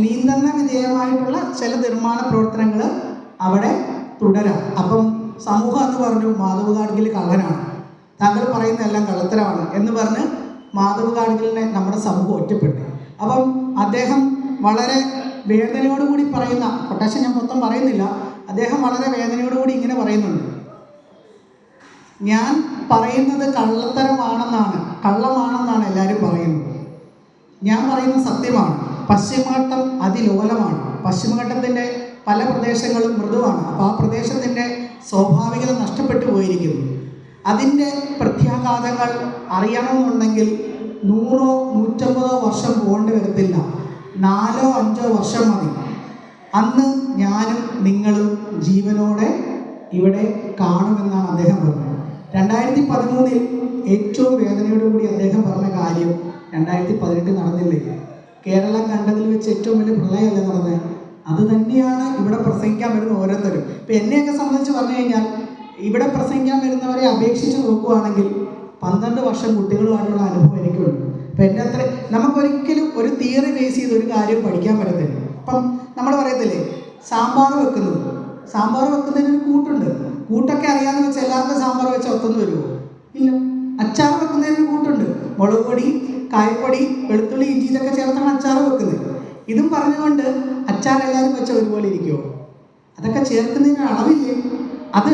നിയന്ത്രണ വിധേയമായിട്ടുള്ള ചില നിർമ്മാണ പ്രവർത്തനങ്ങൾ അവിടെ തുടരാം. അപ്പം സമൂഹം എന്ന് പറഞ്ഞു മാധവ് ഗാഡ്ഗിൽ കള്ളനാണ്, താങ്കൾ പറയുന്നതെല്ലാം കള്ളത്തരമാണ് എന്ന് പറഞ്ഞ് മാധവ് ഗാഡ്ഗിലിനെ നമ്മുടെ സമൂഹം ഒറ്റപ്പെട്ടു. അപ്പം അദ്ദേഹം വളരെ വേദനയോടുകൂടി പറയുന്ന കൊട്ടേഷൻ ഞാൻ മൊത്തം പറയുന്നില്ല, അദ്ദേഹം വളരെ വേദനയോടുകൂടി ഇങ്ങനെ പറയുന്നുണ്ട്: ഞാൻ പറയുന്നത് കള്ളമാണെന്നാണ് എല്ലാവരും പറയുന്നത്. ഞാൻ പറയുന്നത് സത്യമാണ്. പശ്ചിമഘട്ടം അതിലോലമാണ്. പശ്ചിമഘട്ടത്തിൻ്റെ പല പ്രദേശങ്ങളും മൃദുവാണ്. അപ്പോൾ ആ പ്രദേശത്തിൻ്റെ സ്വാഭാവികത നഷ്ടപ്പെട്ടു പോയിരിക്കുന്നു. അതിൻ്റെ പ്രത്യാഘാതങ്ങൾ അറിയണമെന്നുണ്ടെങ്കിൽ 100-150 വർഷം പോകേണ്ടി വരത്തില്ല, 4-5 വർഷം മതി. അന്ന് ഞാനും നിങ്ങളും ജീവനോടെ ഇവിടെ കാണുമെന്നാണ് അദ്ദേഹം പറഞ്ഞത്. 2013 ഏറ്റവും വേദനയോടുകൂടി അദ്ദേഹം പറഞ്ഞ കാര്യം 2018 നടന്നില്ലേ? കേരളം കണ്ടതിൽ വെച്ച് ഏറ്റവും വലിയ പ്രളയമല്ലേ നടന്നത്? അത് തന്നെയാണ് ഇവിടെ പ്രസംഗിക്കാൻ വരുന്ന ഓരോരുത്തരും. ഇപ്പം എന്നെയൊക്കെ സംബന്ധിച്ച് പറഞ്ഞു കഴിഞ്ഞാൽ, ഇവിടെ പ്രസംഗിക്കാൻ വരുന്നവരെ അപേക്ഷിച്ച് നോക്കുകയാണെങ്കിൽ 12 വർഷം കുട്ടികളുമായിട്ടുള്ള അനുഭവം എനിക്കുണ്ട്. അപ്പം എൻ്റെ അത്ര നമുക്കൊരിക്കലും ഒരു തിയറി ബേസ് ചെയ്ത് ഒരു കാര്യം പഠിക്കാൻ പറ്റത്തില്ല. അപ്പം നമ്മൾ പറയത്തില്ലേ, സാമ്പാർ വെക്കുന്നതിന് ഒരു കൂട്ടുണ്ട്. കൂട്ടൊക്കെ അറിയാമെന്ന് വെച്ചാൽ എല്ലാവർക്കും സാമ്പാർ വെച്ചാൽ ഒത്തൊന്നു വരുമോ? ഇല്ല. അച്ചാർ വെക്കുന്നതിന് കൂട്ടുണ്ട്. മുളക് പൊടി, കായപ്പൊടി, വെളുത്തുള്ളി, ഇഞ്ചി ഇതൊക്കെ ചേർത്താണ് അച്ചാർ വെക്കുന്നത്. ഇതും പറഞ്ഞുകൊണ്ട് അച്ചാർ എല്ലാവരും വെച്ചാൽ ഒരുപോലെ ഇരിക്കുമോ? അതൊക്കെ ചേർക്കുന്നതിന് അളവില്ലേ? അത്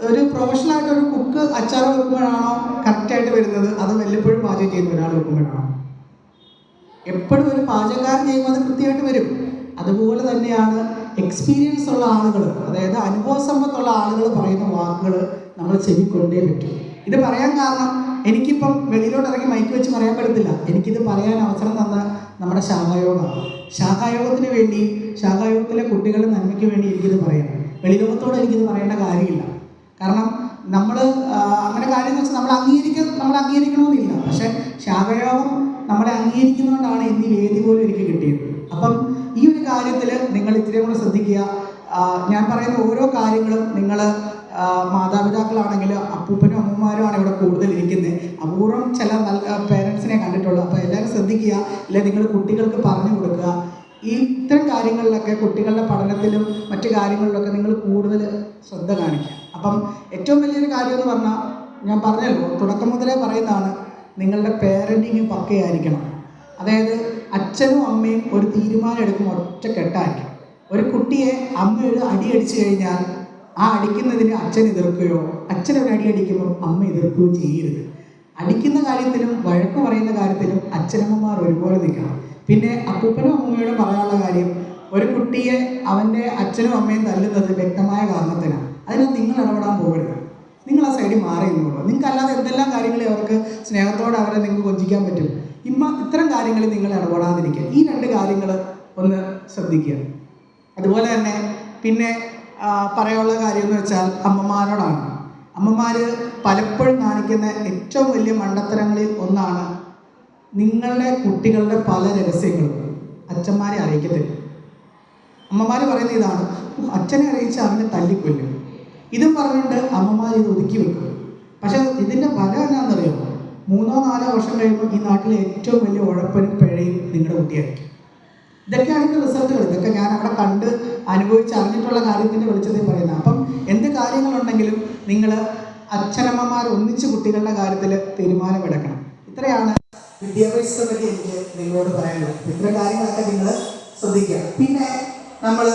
ഒരു പ്രൊഫഷണലായിട്ടൊരു കുക്ക് അച്ചാർ വെക്കുമ്പോഴാണോ കറക്റ്റായിട്ട് വരുന്നത്? അത് വല്ലപ്പോഴും പാചകം ചെയ്യുന്ന ഒരാൾ വെക്കുമ്പോഴാണോ? എപ്പോഴും ഒരു പാചകക്കാരൻ ചെയ്യുമ്പോൾ അത് കൃത്യമായിട്ട് വരും. അതുപോലെ തന്നെയാണ് എക്സ്പീരിയൻസ് ഉള്ള ആളുകൾ, അതായത് അനുഭവസമ്പത്തുള്ള ആളുകൾ പറയുന്ന വാക്കുകൾ നമ്മൾ ചെവിക്കൊണ്ടേ പറ്റും. ഇത് പറയാൻ കാരണം, എനിക്കിപ്പം വെളിയിലോട്ട് ഇറങ്ങി മൈക്ക് വെച്ച് പറയാൻ പറ്റത്തില്ല. എനിക്കിത് പറയാൻ അവസരം തന്ന നമ്മുടെ ശാഖായോഗമാണ്. ശാഖായോഗത്തിന് വേണ്ടി, ശാഖായോഗത്തിലെ കുട്ടികളുടെ നന്മയ്ക്ക് വേണ്ടി എനിക്കിത് പറയാം. വെളിലോകത്തോടെ എനിക്കിത് പറയേണ്ട കാര്യമില്ല. കാരണം നമ്മൾ അങ്ങനെ കാര്യം എന്ന് വെച്ചാൽ നമ്മൾ അംഗീകരിക്കണമെന്നില്ല. പക്ഷേ ശാഖായോഗം നമ്മളെ അംഗീകരിക്കുന്നതുകൊണ്ടാണ് ഇന്ന് വേദി പോലും എനിക്ക് കിട്ടിയത്. അപ്പം ഈ ഒരു കാര്യത്തിൽ നിങ്ങൾ ഇത്രയും കൂടെ ശ്രദ്ധിക്കുക. ഞാൻ പറയുന്ന ഓരോ കാര്യങ്ങളും നിങ്ങൾ മാതാപിതാക്കളാണെങ്കിൽ അപ്പൂപ്പനും അമ്മമാരുമാണ് ഇവിടെ കൂടുതൽ ഇരിക്കുന്നത്. അപൂർവം ചില പേരൻസിനെ കണ്ടിട്ടുള്ളൂ. അപ്പോൾ എല്ലാവരും ശ്രദ്ധിക്കുക. ഇല്ല, നിങ്ങൾ കുട്ടികൾക്ക് പറഞ്ഞു കൊടുക്കുക. ഈ ഇത്തരം കാര്യങ്ങളിലൊക്കെ, കുട്ടികളുടെ പഠനത്തിലും മറ്റു കാര്യങ്ങളിലൊക്കെ നിങ്ങൾ കൂടുതൽ ശ്രദ്ധ കാണിക്കുക. അപ്പം ഏറ്റവും വലിയൊരു കാര്യം എന്ന് പറഞ്ഞാൽ, ഞാൻ പറഞ്ഞല്ലോ, തുടക്കം മുതലേ പറയുന്നതാണ്, നിങ്ങളുടെ പേരൻറ്റിങ് പക്കയായിരിക്കണം. അതായത് അച്ഛനും അമ്മയും ഒരു തീരുമാനം എടുക്കുമ്പോൾ ഒറ്റക്കെട്ടായിരിക്കും. ഒരു കുട്ടിയെ അമ്മ ഒരു അടി അടിച്ചു കഴിഞ്ഞാൽ ആ അടിക്കുന്നതിന് അച്ഛൻ എതിർക്കുകയോ അച്ഛനൊരു അടി അടിക്കുമ്പോൾ അമ്മ എതിർക്കുകയോ ചെയ്യരുത്. അടിക്കുന്ന കാര്യത്തിലും വഴക്ക് പറയുന്ന കാര്യത്തിലും അച്ഛനമ്മമാർ ഒരുപോലെ നിൽക്കണം. പിന്നെ അപ്പൂപ്പനും അമ്മൂമ്മയോടും പറയാനുള്ള കാര്യം, ഒരു കുട്ടിയെ അവൻ്റെ അച്ഛനും അമ്മയും തല്ലുന്നത് വ്യക്തമായ കാരണത്തിനാണ്. അതിന് നിങ്ങൾ ഇടപെടാൻ പോകരുത്. നിങ്ങൾ ആ സൈഡിൽ മാറി നിന്നോളൂ. നിങ്ങൾക്ക് അല്ലാതെ എന്തെല്ലാം കാര്യങ്ങളിൽ അവർക്ക് സ്നേഹത്തോടെ അവരെ നിങ്ങൾക്ക് കൊഞ്ചിക്കാൻ പറ്റും. ഇത്തരം കാര്യങ്ങളിൽ നിങ്ങൾ ഇടപെടാതിരിക്കുക. ഈ 2 കാര്യങ്ങൾ ഒന്ന് ശ്രദ്ധിക്കുക. അതുപോലെ തന്നെ പിന്നെ പറയാനുള്ള കാര്യം എന്ന് വെച്ചാൽ അമ്മമാരോടാണ്. അമ്മമാർ പലപ്പോഴും കാണിക്കുന്ന ഏറ്റവും വലിയ മണ്ടത്തരങ്ങളിൽ ഒന്നാണ്, നിങ്ങളുടെ കുട്ടികളുടെ പല രഹസ്യങ്ങളും അച്ഛന്മാരെ അറിയിക്കത്തില്ല. അമ്മമാർ പറയുന്ന ഇതാണ്, അച്ഛനെ അറിയിച്ച് അവനെ തല്ലിക്കൊല്ലും. ഇതും പറഞ്ഞുകൊണ്ട് അമ്മമാർ ഇത് ഒതുക്കി വെക്കും. പക്ഷേ ഇതിൻ്റെ ഫലം എന്നാണെന്നറിയോ? 3-4 വർഷം കഴിയുമ്പോൾ ഈ നാട്ടിലെ ഏറ്റവും വലിയ ഉഴപ്പനും പിഴയും നിങ്ങളുടെ കുട്ടിയായിരിക്കും. ഇതൊക്കെയാണ് ഇതിൻ്റെ റിസൾട്ടുകൾ. ഇതൊക്കെ ഞാൻ അവിടെ കണ്ട് അനുഭവിച്ച് അറിഞ്ഞിട്ടുള്ള കാര്യത്തിൻ്റെ വെളിച്ചത്തിൽ പറയുന്നത്. അപ്പം എന്ത് കാര്യങ്ങളുണ്ടെങ്കിലും നിങ്ങൾ അച്ഛനമ്മമാർ ഒന്നിച്ച് കുട്ടികളുടെ കാര്യത്തിൽ തീരുമാനമെടുക്കണം. ഇത്രയാണ് വിദ്യാഭ്യാസത്തെ പറ്റി എനിക്ക് നിങ്ങളോട് പറയാനുള്ളത്. ഇത്തരം കാര്യങ്ങളൊക്കെ നിങ്ങൾ ശ്രദ്ധിക്കുക. പിന്നെ നമ്മൾ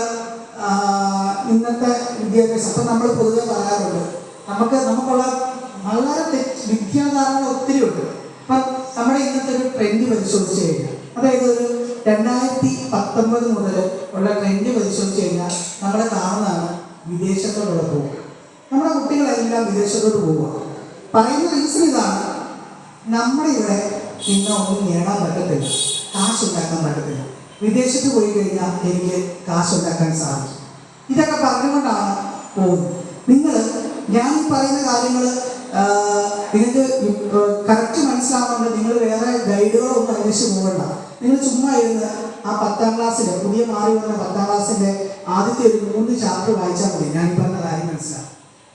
ഇന്നത്തെ വിദ്യാഭ്യാസം, അപ്പം നമ്മൾ പൊതുവെ പറയാറുണ്ട്, നമുക്കുള്ള വളരെ വിദ്യാധാരണ ഒത്തിരി ഉണ്ട്. അപ്പം നമ്മുടെ ഇന്നത്തെ ഒരു ട്രെൻഡ് പരിശോധിച്ച് കഴിഞ്ഞാൽ, അതായത് ഒരു 2019 മുതൽ ഉള്ള ട്രെൻഡ് പരിശോധിച്ച് കഴിഞ്ഞാൽ നമ്മൾ കാണുന്നതാണ് വിദേശത്തോടുള്ള പോവുക. നമ്മുടെ കുട്ടികളെല്ലാം വിദേശത്തോട്ട് പോവുക. പറയുന്ന റീസൺ ഇതാണ്, നമ്മുടെ ഇവിടെ ഇന്ന് ഒന്നും നേടാൻ പറ്റത്തില്ല, കാശുണ്ടാക്കാൻ പറ്റത്തില്ല. വിദേശത്ത് പോയി കഴിഞ്ഞാൽ എനിക്ക് കാശുണ്ടാക്കാൻ സാധിക്കും. ഇതൊക്കെ പറഞ്ഞുകൊണ്ടാണ് പോകുന്നത്. ഞാൻ പറയുന്ന കാര്യങ്ങൾ നിങ്ങൾക്ക് കറക്റ്റ് മനസ്സിലാവുന്നുണ്ട്. നിങ്ങൾ വേറെ ഗൈഡുകളൊന്നും അന്വേഷിച്ച് പോകണ്ട. നിങ്ങൾ ചുമ്മാ ഇരുന്ന് ആ 10ാം ക്ലാസ്സിൽ, പുതിയ മാറി വന്ന 10ാം ക്ലാസ്സിൻ്റെ ആദ്യത്തെ ഒരു 3 ചാപ്റ്റർ വായിച്ചാൽ മതി. ഞാൻ പറഞ്ഞ കാര്യം മനസ്സിലാവും.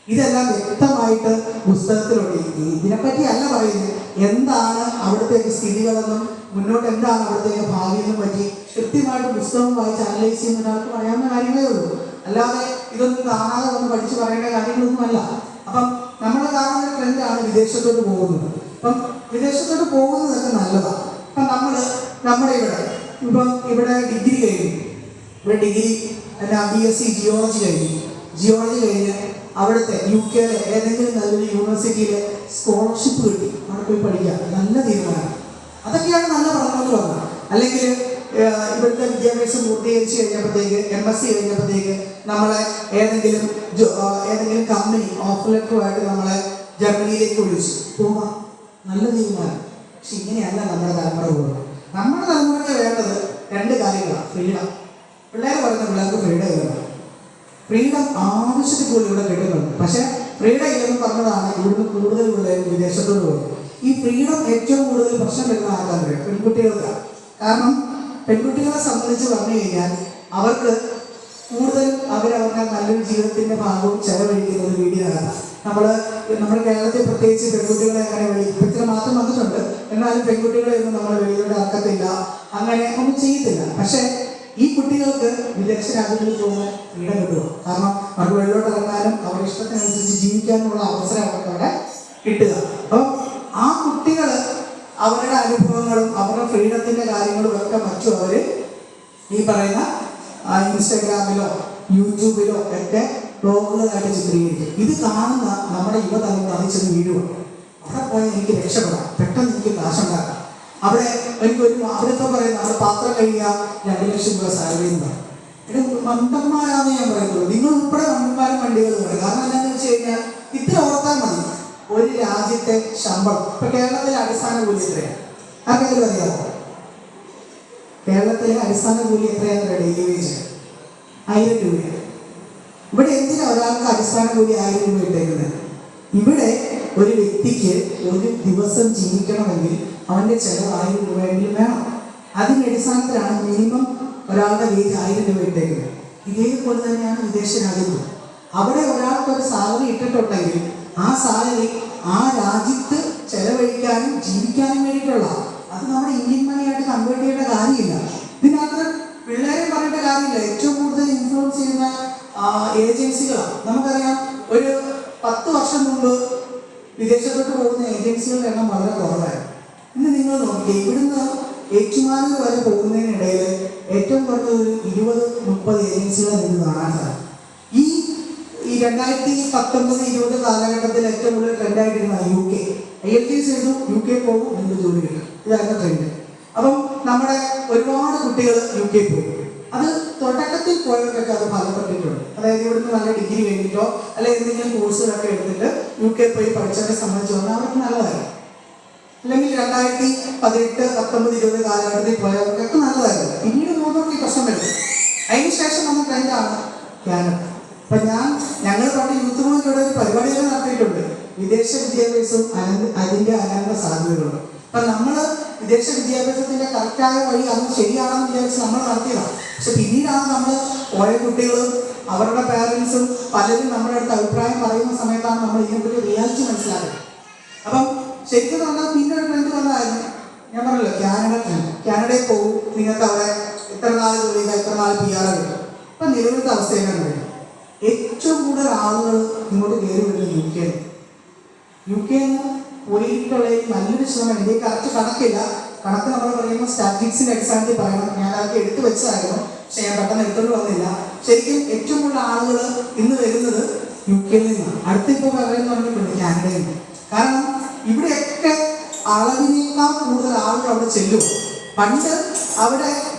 ഇതെല്ലാം വ്യക്തമായിട്ട് പുസ്തകത്തിലുണ്ട്. ഇതിനെപ്പറ്റി അല്ല പറയുന്നത്, എന്താണ് അവിടുത്തെ സ്ഥിതികളെന്നും മുന്നോട്ട് എന്താണ് അവിടുത്തെ ഭാവിയെന്നും പറ്റി കൃത്യമായിട്ട് പുസ്തകം വായിച്ച് അനലൈസ് ചെയ്യുന്ന ഒരാൾക്ക് പറയാവുന്ന കാര്യങ്ങളേ ഉള്ളൂ. അല്ലാതെ ഇതൊന്നും കാണാതെ വന്ന് പഠിച്ച് പറയേണ്ട കാര്യങ്ങളൊന്നുമല്ല. അപ്പം നമ്മൾ കാണുന്ന ഒരു ട്രെൻഡാണ് വിദേശത്തോട്ട് പോകുന്നത്. അപ്പം വിദേശത്തോട്ട് പോകുന്നതൊക്കെ നല്ലതാണ്. അപ്പം നമ്മുടെ ഇവിടെ ഇപ്പം ഇവിടെ ഡിഗ്രി കഴിഞ്ഞു, ഇവിടെ ഡിഗ്രി എന്നാ BSc ജിയോളജി കഴിഞ്ഞ് അവിടുത്തെ UK ഏതെങ്കിലും നല്ലൊരു യൂണിവേഴ്സിറ്റിയിൽ സ്കോളർഷിപ്പ് കിട്ടി, അവിടെ പോയി പഠിക്കുക, നല്ല തീരുമാനം. അതൊക്കെയാണ് നല്ല പഠനമെന്ന് പറഞ്ഞത്. അല്ലെങ്കിൽ ഇവിടുത്തെ വിദ്യാഭ്യാസം പൂർത്തീകരിച്ച് കഴിഞ്ഞപ്പോഴത്തേക്ക് MSc കഴിഞ്ഞപ്പോഴത്തേക്ക് നമ്മളെ ഏതെങ്കിലും കമ്പനി ഓഫർ ലെറ്ററുമായിട്ട് നമ്മളെ ജർമ്മനിയിലേക്ക് വിളിച്ചു പോകാം, നല്ല തീരുമാനം. പക്ഷെ ഇങ്ങനെയല്ല നമ്മുടെ തലമുറ പോകുന്നത്. നമ്മുടെ തലമുറയ്ക്ക് വേണ്ടത് രണ്ട് കാര്യങ്ങളാണ്. ഫ്രീഡം. പിള്ളേർ പറയുന്ന പിള്ളേർക്ക് ഫ്രീഡം ഇല്ല, ഫ്രീഡം ആവശ്യത്തിൽ കൂടുതൽ ഇവിടെ കിട്ടുന്നുണ്ട്. പക്ഷെ ഫ്രീഡം ഇല്ലെന്ന് പറഞ്ഞതാണ് ഇവിടുന്ന് കൂടുതൽ പിള്ളേർ വിദേശത്തോട് പോകുന്നത്. ഈ ഫ്രീഡം ഏറ്റവും കൂടുതൽ പ്രശ്നം വരുന്ന ആൾക്കാർ പെൺകുട്ടികൾക്കാണ്. കാരണം പെൺകുട്ടികളെ സംബന്ധിച്ച് പറഞ്ഞു കഴിഞ്ഞാൽ അവർക്ക് കൂടുതലും അവരവരുടെ നല്ലൊരു ജീവിതത്തിന്റെ ഭാഗവും ചെലവഴിക്കുന്നത് വീടിനകത്താണ്. നമ്മുടെ കേരളത്തിൽ പ്രത്യേകിച്ച് പെൺകുട്ടികളെ അങ്ങനെ ഇപ്പോഴത്തെ മാറ്റം വന്നിട്ടുണ്ട്, എന്നാലും പെൺകുട്ടികളെ ഒന്നും നമ്മൾ വെളിയിലോട്ട് ആക്കത്തില്ല, അങ്ങനെ ഒന്നും ചെയ്യത്തില്ല. പക്ഷെ ഈ കുട്ടികൾക്ക് വിദേശ രാജ്യങ്ങളിൽ പോകുമ്പോൾ ഫ്രീഡം കിട്ടുക. കാരണം അവർക്ക് വെളിയിലോട്ട് ഇറങ്ങാനും അവരുടെ ഇഷ്ടത്തിനനുസരിച്ച് ജീവിക്കാനുള്ള അവസരം അവർക്ക് അവിടെ കിട്ടുക. അപ്പം ആ കുട്ടികൾ അവരുടെ അനുഭവങ്ങളും അവരുടെ ഫ്രീഡത്തിന്റെ കാര്യങ്ങളും ഒക്കെ മറ്റും അവർ ഈ പറയുന്ന ഇൻസ്റ്റാഗ്രാമിലോ യൂട്യൂബിലോ ഒക്കെ ബ്ലോഗുകളായിട്ട് ചിത്രീകരിക്കും. ഇത് കാണുന്ന നമ്മുടെ യുവതലമുറ അത് ചെന്ന് വീഴുവാണ്. അവിടെ പോയാൽ എനിക്ക് രക്ഷപ്പെടാം, പെട്ടെന്ന് എനിക്ക് കാശുണ്ടാക്കാം, അവിടെ അവിടുത്തെ പറയുന്ന അവിടെ പാത്രം കഴിയുക 2 ലക്ഷം രൂപ സാലറി എന്നാണ്. ഇത് മണ്ടന്മാരാന്ന് ഞാൻ പറയുന്നത്. നിങ്ങൾ ഉൾപ്പെടെ മണ്ടന്മാരും വണ്ടികൾ പറയും. കാരണം എന്താണെന്ന് വെച്ച് കഴിഞ്ഞാൽ ഇത്ര ഓർത്താൽ മതി. ഒരു രാജ്യത്തെ ശമ്പളം ഇപ്പൊ കേരളത്തിലെ അടിസ്ഥാന കൂലി എത്രയാണ് ആർക്കെങ്കിലും അറിയാമോ? കേരളത്തിലെ അടിസ്ഥാന കൂലി എത്രയാണ്? ഡെയിലി വേജ് 1000 രൂപയാണ്. ഇവിടെ എന്തിനാ ഒരാൾക്ക് അടിസ്ഥാന കൂലി 1000 രൂപ ഇട്ടേക്കുന്നത്? ഇവിടെ ഒരു വ്യക്തിക്ക് ഒരു ദിവസം ജീവിക്കണമെങ്കിൽ അവന്റെ ചെലവ് 1000 രൂപയെങ്കിലും വേണം. അതിന്റെ അടിസ്ഥാനത്തിലാണ് മിനിമം ഒരാളുടെ വേജ് 1000 രൂപ ഇട്ടേക്കുന്നത്. ഇതേപോലെ തന്നെയാണ് വിദേശ രാജ്യത്ത്. അവിടെ ഒരാൾക്ക് ഒരു സാലറി ഇട്ടിട്ടുണ്ടെങ്കിൽ ആ സാലറി ആ രാജ്യത്ത് ചെലവഴിക്കാനും ജീവിക്കാനും വേണ്ടിയിട്ടുള്ള, അത് നമ്മുടെ ഇന്ത്യൻ മണിയായിട്ട് കൺവേർട്ട് ചെയ്യേണ്ട കാര്യമില്ല. ഇതിനകത്ത് പിള്ളേരെ പറയേണ്ട കാര്യമില്ല. ഏറ്റവും കൂടുതൽ ഇൻഫ്ലുവൻസ് ചെയ്യുന്ന ഏജൻസികളാണ്. നമുക്കറിയാം, ഒരു 10 വർഷം മുമ്പ് വിദേശത്തോട്ട് പോകുന്ന ഏജൻസികളുടെ എണ്ണം വളരെ കുറവായിരുന്നു. ഇന്ന് നിങ്ങൾ നോക്കിയാൽ ഇവിടുന്ന് ഏറ്റുമാനൂർ വരെ പോകുന്നതിനിടയിൽ ഏറ്റവും കുറഞ്ഞത് 20-30 ഏജൻസികളെ നിങ്ങൾക്ക് കാണാൻ സാധിക്കും. ഈ 2019-20 കാലഘട്ടത്തിൽ ഏറ്റവും കൂടുതൽ ട്രെൻഡായിട്ടിരുന്ന UK. IELTS ചെയ്തു, UK പോകും, നിങ്ങൾക്ക് ജോലി കിട്ടും. ഇതായിരുന്നു ട്രെൻഡ്. അപ്പം നമ്മുടെ ഒരുപാട് കുട്ടികൾ UK പോയി. അത് തുടക്കത്തിൽ പോയവർക്കൊക്കെ അത് ഫലപ്പെട്ടിട്ടുണ്ട്. അതായത് ഇവിടുന്ന് നല്ല ഡിഗ്രി കഴിഞ്ഞിട്ടോ അല്ലെങ്കിൽ എന്തെങ്കിലും കോഴ്സുകളൊക്കെ എടുത്തിട്ട് UK പോയി പഠിച്ചവരെ സംബന്ധിച്ച് പറഞ്ഞാൽ അവർക്ക് നല്ലതായിരുന്നു. അല്ലെങ്കിൽ 2018, 19, 20 കാലഘട്ടത്തിൽ പോയവർക്കൊക്കെ നല്ലതായിരുന്നു. പിന്നീട് പോകുന്നവർക്ക് ഈ പ്രശ്നം വരും. അതിനുശേഷം വന്ന ട്രെൻഡാണ് കാനഡ. അപ്പൊ ഞങ്ങൾ പണ്ട് യൂത്ത് മൂവ്മെന്റിലൂടെ ഒരു പരിപാടികൾ നടത്തിയിട്ടുണ്ട്. വിദേശ വിദ്യാഭ്യാസവും അതിന്റെ അനന്ത സാധ്യതകളുണ്ട്. അപ്പൊ നമ്മള് വിദേശ വിദ്യാഭ്യാസത്തിന്റെ കറക്റ്റായ വഴി അന്ന് ശരിയാണെന്ന് വിചാരിച്ച് നമ്മൾ നടത്തിയതാണ്. പക്ഷെ പിന്നീടാണ് നമ്മൾ പോയ കുട്ടികളും അവരുടെ പാരൻസും പലരും നമ്മുടെ അടുത്ത് അഭിപ്രായം പറയുന്ന സമയത്താണ് നമ്മൾ ഇതിനെപ്പറ്റി റിയാലിറ്റി മനസ്സിലാക്കുന്നത്. അപ്പം ശരിക്കും പറഞ്ഞാൽ പിന്നെ ഒരു ട്രെൻഡ് വന്നതായിരുന്നു, ഞാൻ പറഞ്ഞല്ലോ, കാനഡയിൽ പോകും, നിങ്ങൾക്ക് അവിടെ ഇത്ര നാൾ ജോലി ചെയ്താൽ ഇത്ര നാൾ PR കിട്ടും. അപ്പൊ നിലവിലത്തെ അവസ്ഥയിലാണ് പറയുന്നത്. ഏറ്റവും കൂടുതൽ ആളുകൾ ഇങ്ങോട്ട് കയറി വരുന്നത് UK പോയിട്ടുള്ളതിൽ നല്ലൊരു ശ്രമം. ഇതിൽ കറക്റ്റ് കണക്ക് നമ്മൾ പറയുമ്പോൾ സ്റ്റാറ്റിസ്റ്റിക്സിന്റെ അടിസ്ഥാനത്തിൽ പറയണം. ഞാൻ അതൊക്കെ എടുത്തു വെച്ചതായിരുന്നു, പക്ഷെ ഞാൻ പെട്ടെന്ന് എടുത്തുകൊണ്ട് വന്നില്ല. ശരിക്കും ഏറ്റവും കൂടുതൽ ആളുകൾ ഇന്ന് വരുന്നത് UK നിന്നാണ്. അടുത്തിപ്പോൾ പറയുന്ന പറഞ്ഞിട്ടുണ്ട് കാനഡയിൽ നിന്ന്. കാരണം ഇവിടെയൊക്കെ അളവിനേക്കാൾ കൂടുതൽ ആളുകൾ അവിടെ ചെല്ലും. പണ്ട് അവിടെ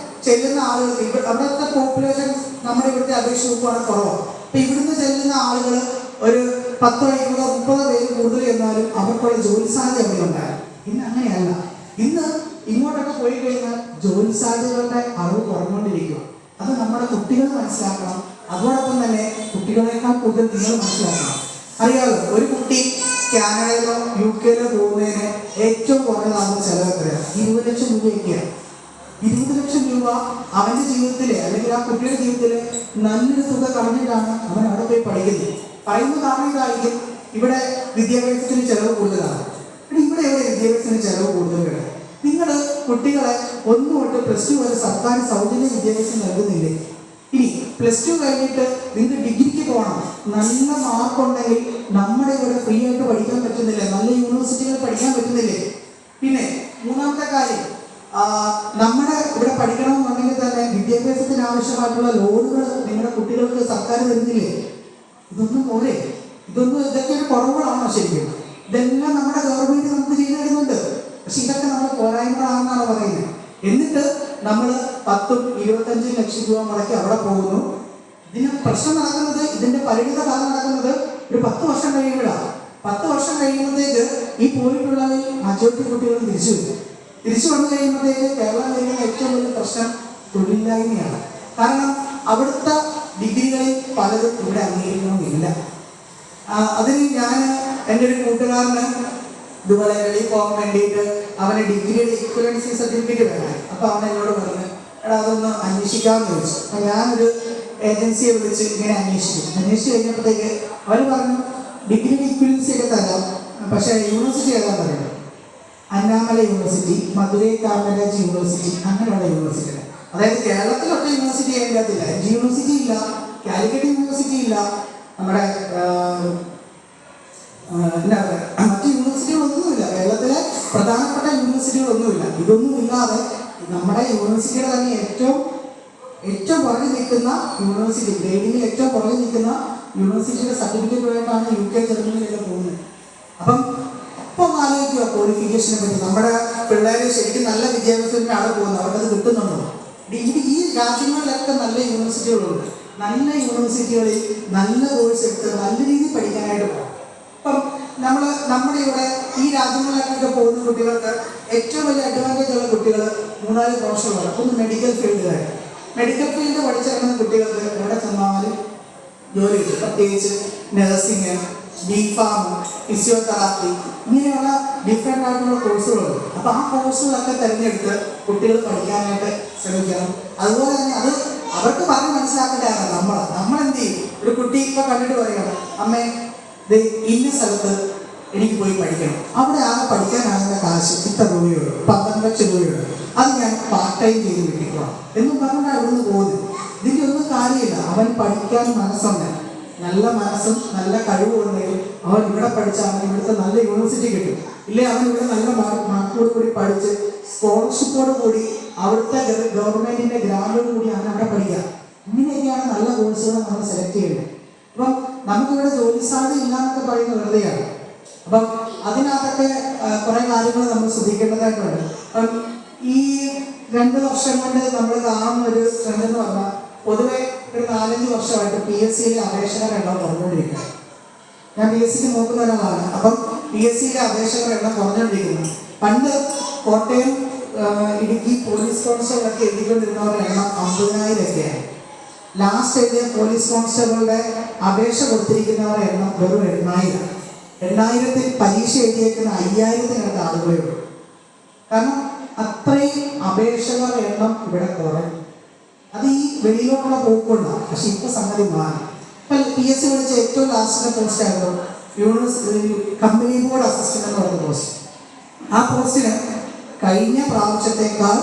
ചെല്ലുന്ന ആളുകൾക്ക് അവിടുത്തെ പോപ്പുലേഷൻ നമ്മുടെ ഇവിടുത്തെ അപേക്ഷിച്ച് നോക്കുവാണെങ്കിൽ കുറവാണ്. അപ്പൊ ഇവിടുന്ന് ചെല്ലുന്ന ആളുകൾ ഒരു 10, 20, 30 പേര് കൂടുതൽ എന്നാലും അവർക്കുള്ള ജോലി സാധ്യത അവിടെ ഉണ്ടായിരുന്നു. ഇന്ന് അങ്ങനെയല്ല. ഇന്ന് ഇങ്ങോട്ടൊക്കെ പോയി കഴിഞ്ഞാൽ ജോലി സാധ്യതകളുടെ അളവ് കുറഞ്ഞുകൊണ്ടിരിക്കുക. അത് നമ്മുടെ കുട്ടികൾ മനസ്സിലാക്കണം. അതോടൊപ്പം തന്നെ കുട്ടികളെക്കാൾ കൂടുതൽ നിങ്ങൾ മനസ്സിലാക്കണം. അറിയാമല്ലോ, ഒരു കുട്ടി കാനഡയിലോ UK പോകുന്നതിന് ഏറ്റവും കുറഞ്ഞതാകുന്ന ചെലവ് എത്രയാണ്? 20 ലക്ഷം രൂപയൊക്കെയാണ്. 20 ലക്ഷം രൂപ അവന്റെ ജീവിതത്തിലെ അല്ലെങ്കിൽ ആ കുട്ടിയുടെ ജീവിതത്തിലെ നല്ലൊരു തുക കളഞ്ഞിട്ടാണ് അവൻ അവിടെ പോയി പഠിക്കുന്നത്. പറയുന്ന കാരണം ഇതായിരിക്കും, ഇവിടെ വിദ്യാഭ്യാസത്തിന് ചെലവ് കൂടുതലാണ്. ഇവിടെ വിദ്യാഭ്യാസത്തിന് ചെലവ് കൂടുതലാണ്. നിങ്ങൾ കുട്ടികളെ 1 തൊട്ട് +2 വരെ സർക്കാർ സൗജന്യ വിദ്യാഭ്യാസം നൽകുന്നില്ലേ? ഇനി +2 കഴിഞ്ഞിട്ട് നിങ്ങൾക്ക് ഡിഗ്രിക്ക് പോകണം, നല്ല മാർക്കുണ്ടെങ്കിൽ നമ്മുടെ ഇവിടെ ഫ്രീ ആയിട്ട് പഠിക്കാൻ പറ്റുന്നില്ലേ? നല്ല യൂണിവേഴ്സിറ്റികൾ പഠിക്കാൻ പറ്റുന്നില്ലേ? പിന്നെ മൂന്നാമത്തെ കാര്യം, നമ്മുടെ ഇവിടെ പഠിക്കണമെന്നുണ്ടെങ്കിൽ തന്നെ വിദ്യാഭ്യാസത്തിന് ആവശ്യമായിട്ടുള്ള ലോണുകൾ നിങ്ങളുടെ കുട്ടികൾക്ക് സർക്കാർ തരുന്നില്ലേ? ഇതൊന്നും പോരെ? ഇതൊക്കെ ഒരു കുറവുകളാണോ ശരിക്കും? ഇതെല്ലാം നമ്മുടെ ഗവൺമെന്റ് നമുക്ക് ചെയ്തു തരുന്നുണ്ട്. പക്ഷെ ഇതൊക്കെ നമ്മുടെ പോരായ്മകളാണെന്നാണ് പറയുന്നത്. എന്നിട്ട് നമ്മൾ 10-25 ലക്ഷം രൂപ മുടക്കി അവിടെ പോകുന്നു. ഇതിന് പ്രശ്നം നടക്കുന്നത്, ഇതിന്റെ പരിണിത കാലം നടക്കുന്നത് ഒരു 10 വർഷം കഴിയുമ്പോഴാണ്. 10 വർഷം കഴിയുമ്പോഴത്തേക്ക് ഈ പോയിട്ടുള്ളവർ മജോറിറ്റി കുട്ടികൾ തിരിച്ചു വരും. തിരിച്ചു വന്നു കഴിയുമ്പോഴത്തേക്ക് കേരളം നേരിടുന്ന ഏറ്റവും വലിയ പ്രശ്നം തൊഴിലില്ലായ്മയാണ്. കാരണം അവിടുത്തെ ഡിഗ്രികളിൽ പലതും ഇവിടെ അംഗീകരിക്കണമെന്നില്ല. അതിന് ഞാൻ എൻ്റെ ഒരു കൂട്ടുകാരന് ഇതുപോലെ വെളിയിൽ പോകാൻ വേണ്ടിയിട്ട് അവന് ഡിഗ്രിയുടെ ഇക്വലൻസി സർട്ടിഫിക്കറ്റ് വേണം. അപ്പോൾ അവൻ എന്നോട് പറഞ്ഞു, എടാ അതൊന്ന് അന്വേഷിക്കാമെന്ന് ചോദിച്ചു. അപ്പം ഞാനൊരു ഏജൻസിയെ വിളിച്ച് ഇങ്ങനെ അന്വേഷിച്ചു കഴിഞ്ഞപ്പോഴത്തേക്ക് അവർ പറഞ്ഞു ഡിഗ്രിയുടെ ഇക്വലൻസി ഒക്കെ തരാം, പക്ഷേ യൂണിവേഴ്സിറ്റി ഏതാ പറയുന്നത്? അന്നാമല യൂണിവേഴ്സിറ്റി, മധുരൈ കാമരാജ് യൂണിവേഴ്സിറ്റി, അങ്ങനെയുള്ള യൂണിവേഴ്സിറ്റികൾ. അതായത് കേരളത്തിലൊക്കെ യൂണിവേഴ്സിറ്റി അതിനകത്തില്ല. എംജി യൂണിവേഴ്സിറ്റി ഇല്ല, കാലിക്കറ്റ് യൂണിവേഴ്സിറ്റി ഇല്ല, നമ്മുടെ എന്താ പറയുക മറ്റ് യൂണിവേഴ്സിറ്റികളൊന്നുമില്ല. കേരളത്തിലെ പ്രധാനപ്പെട്ട യൂണിവേഴ്സിറ്റികളൊന്നുമില്ല. ഇതൊന്നും ഇല്ലാതെ നമ്മുടെ യൂണിവേഴ്സിറ്റിയുടെ തന്നെ ഏറ്റവും പുറകിൽ നിൽക്കുന്ന യൂണിവേഴ്സിറ്റി, ഗ്രേഡിങ്ങിൽ ഏറ്റവും പുറകിൽ നിൽക്കുന്ന യൂണിവേഴ്സിറ്റിയുടെ സർട്ടിഫിക്കറ്റുമായിട്ടാണ് UK, ജർമ്മനിയിലൊക്കെ പോകുന്നത്. അപ്പം ഇപ്പോൾ ഒന്ന് ആലോചിക്കുക ക്വാളിഫിക്കേഷനെ പറ്റി. നമ്മുടെ പിള്ളേർ ശരിക്കും നല്ല വിദ്യാഭ്യാസത്തിനാണ് പോകുന്നത്, അവർക്കത് കിട്ടുന്നുണ്ടോ? ഈ രാജ്യങ്ങളിലൊക്കെ നല്ല യൂണിവേഴ്സിറ്റികളുണ്ട്. നല്ല യൂണിവേഴ്സിറ്റികളിൽ നല്ല കോഴ്സ് എടുത്ത് നല്ല രീതിയിൽ പഠിക്കാനായിട്ട് പോകും. ഇപ്പം നമ്മുടെ ഇവിടെ ഈ രാജ്യങ്ങളിലൊക്കെ പോകുന്ന കുട്ടികൾക്ക് ഏറ്റവും വലിയ അഡ്വാൻറ്റേജ് ഉള്ള കുട്ടികൾ 3-4 പ്രൊഫഷനുകളാണ്. ഒന്ന് മെഡിക്കൽ ഫീൽഡുകാർ. മെഡിക്കൽ ഫീൽഡ് പഠിച്ചിറങ്ങുന്ന കുട്ടികൾക്ക് എവിടെ ചെന്നാലും ജോലി കിട്ടും. പ്രത്യേകിച്ച് നഴ്സിങ്, B.Pharm, ഫിസിയോതെറാപ്പി, ഇങ്ങനെയുള്ള ഡിഫറെൻ്റ് ആയിട്ടുള്ള കോഴ്സുകളുണ്ട്. അപ്പോൾ ആ കോഴ്സുകളൊക്കെ തിരഞ്ഞെടുത്ത് കുട്ടികൾ പഠിക്കാനായിട്ട് ശ്രമിക്കണം. അതുപോലെ തന്നെ അത് അവർക്ക് പറഞ്ഞ് മനസ്സിലാക്കേണ്ടതാണ്. നമ്മളെന്ത് ചെയ്യും? ഒരു കുട്ടി ഇപ്പോൾ കണ്ടിട്ട് പറയുകയാണ്, അമ്മേ ഇന്ന സ്ഥലത്ത് എനിക്ക് പോയി പഠിക്കണം, അവിടെ ആകെ പഠിക്കാനാകുന്ന കാശ് ഇത്ര രൂപയുള്ളൂ, 12 ലക്ഷം രൂപയുള്ളൂ, അത് ഞാൻ പാർട്ട് ടൈം ചെയ്ത് കിട്ടിക്കോളാം എന്നും പറഞ്ഞാൽ അവിടുന്ന് പോകുന്നത്. ഇതിൻ്റെ ഒന്നും കാര്യമില്ല. അവൻ പഠിക്കാൻ മനസ്സുണ്ട്, നല്ല മനസ്സും നല്ല കഴിവും ഉണ്ടെങ്കിൽ അവൻ ഇവിടെ പഠിച്ചാൽ അവൻ ഇവിടുത്തെ നല്ല യൂണിവേഴ്സിറ്റി കിട്ടും. ഇല്ലേ അവൻ ഇവിടെ നല്ല മാർക്കോട് കൂടി പഠിച്ച് സ്കോളർഷിപ്പോട് കൂടി അവിടുത്തെ ഗവൺമെന്റിന്റെ ഗ്രാൻഡോട് കൂടി അവൻ അവിടെ പഠിക്കുക. ഇങ്ങനെയൊക്കെയാണ് നല്ല കോഴ്സുകൾ നമ്മൾ സെലക്ട് ചെയ്യുന്നത്. അപ്പം നമുക്കിവിടെ ജോലി സാധ്യത ഇല്ലാന്നൊക്കെ പറയുന്നത് വെറുതെയാണ്. അപ്പം അതിനകത്തൊക്കെ കുറേ കാര്യങ്ങൾ നമ്മൾ ശ്രദ്ധിക്കേണ്ടതായിട്ടുണ്ട്. അപ്പം ഈ 2 വർഷം കൊണ്ട് നമ്മൾ കാണുന്ന ഒരു ട്രെൻഡ് എന്ന് പറഞ്ഞാൽ പൊതുവെ ഒരു 4-5 വർഷമായിട്ട് PSCയിലെ അപേക്ഷകരുടെ എണ്ണം കുറഞ്ഞുകൊണ്ടിരിക്കുകയാണ്. ഞാൻ PSCക്ക് നോക്കുന്ന ഒരാളാണ്. അപ്പം PSCയിലെ അപേക്ഷകരുടെ എണ്ണം കുറഞ്ഞുകൊണ്ടിരിക്കുന്നു. പണ്ട് കോട്ടയം, ഇടുക്കി പോലീസ് കോൺസ്റ്റബിളൊക്കെ എഴുതിക്കൊണ്ടിരുന്നവരുടെ എണ്ണം 50,000 ഒക്കെയാണ്. ലാസ്റ്റ് എഴുതിയ പോലീസ് കോൺസ്റ്റബിളുടെ അപേക്ഷ കൊടുത്തിരിക്കുന്നവരുടെ എണ്ണം വെറും 8,000. 8,000-ൽ പരീക്ഷ എഴുതിയേക്കുന്ന 5,000-നടുത്ത് ആളുകളേ ഉള്ളൂ. കാരണം അത്രയും അപേക്ഷകരുടെ എണ്ണം ഇവിടെ കുറഞ്ഞു. അത് ഈ വെളിയിലോട്ടുള്ള പോക്കുണ്ടാകും. പക്ഷെ ഇപ്പോൾ സംഗതി മാറി. ഇപ്പം PSC വിളിച്ച ഏറ്റവും ലാസ്റ്റിലെ പോസ്റ്റ് ആയിരുന്നു കമ്പനി ബോർഡ് അസിസ്റ്റന്റ് എന്ന് പറയുന്ന പോസ്റ്റ്. ആ പോസ്റ്റിന് കഴിഞ്ഞ പ്രാവശ്യത്തേക്കാൾ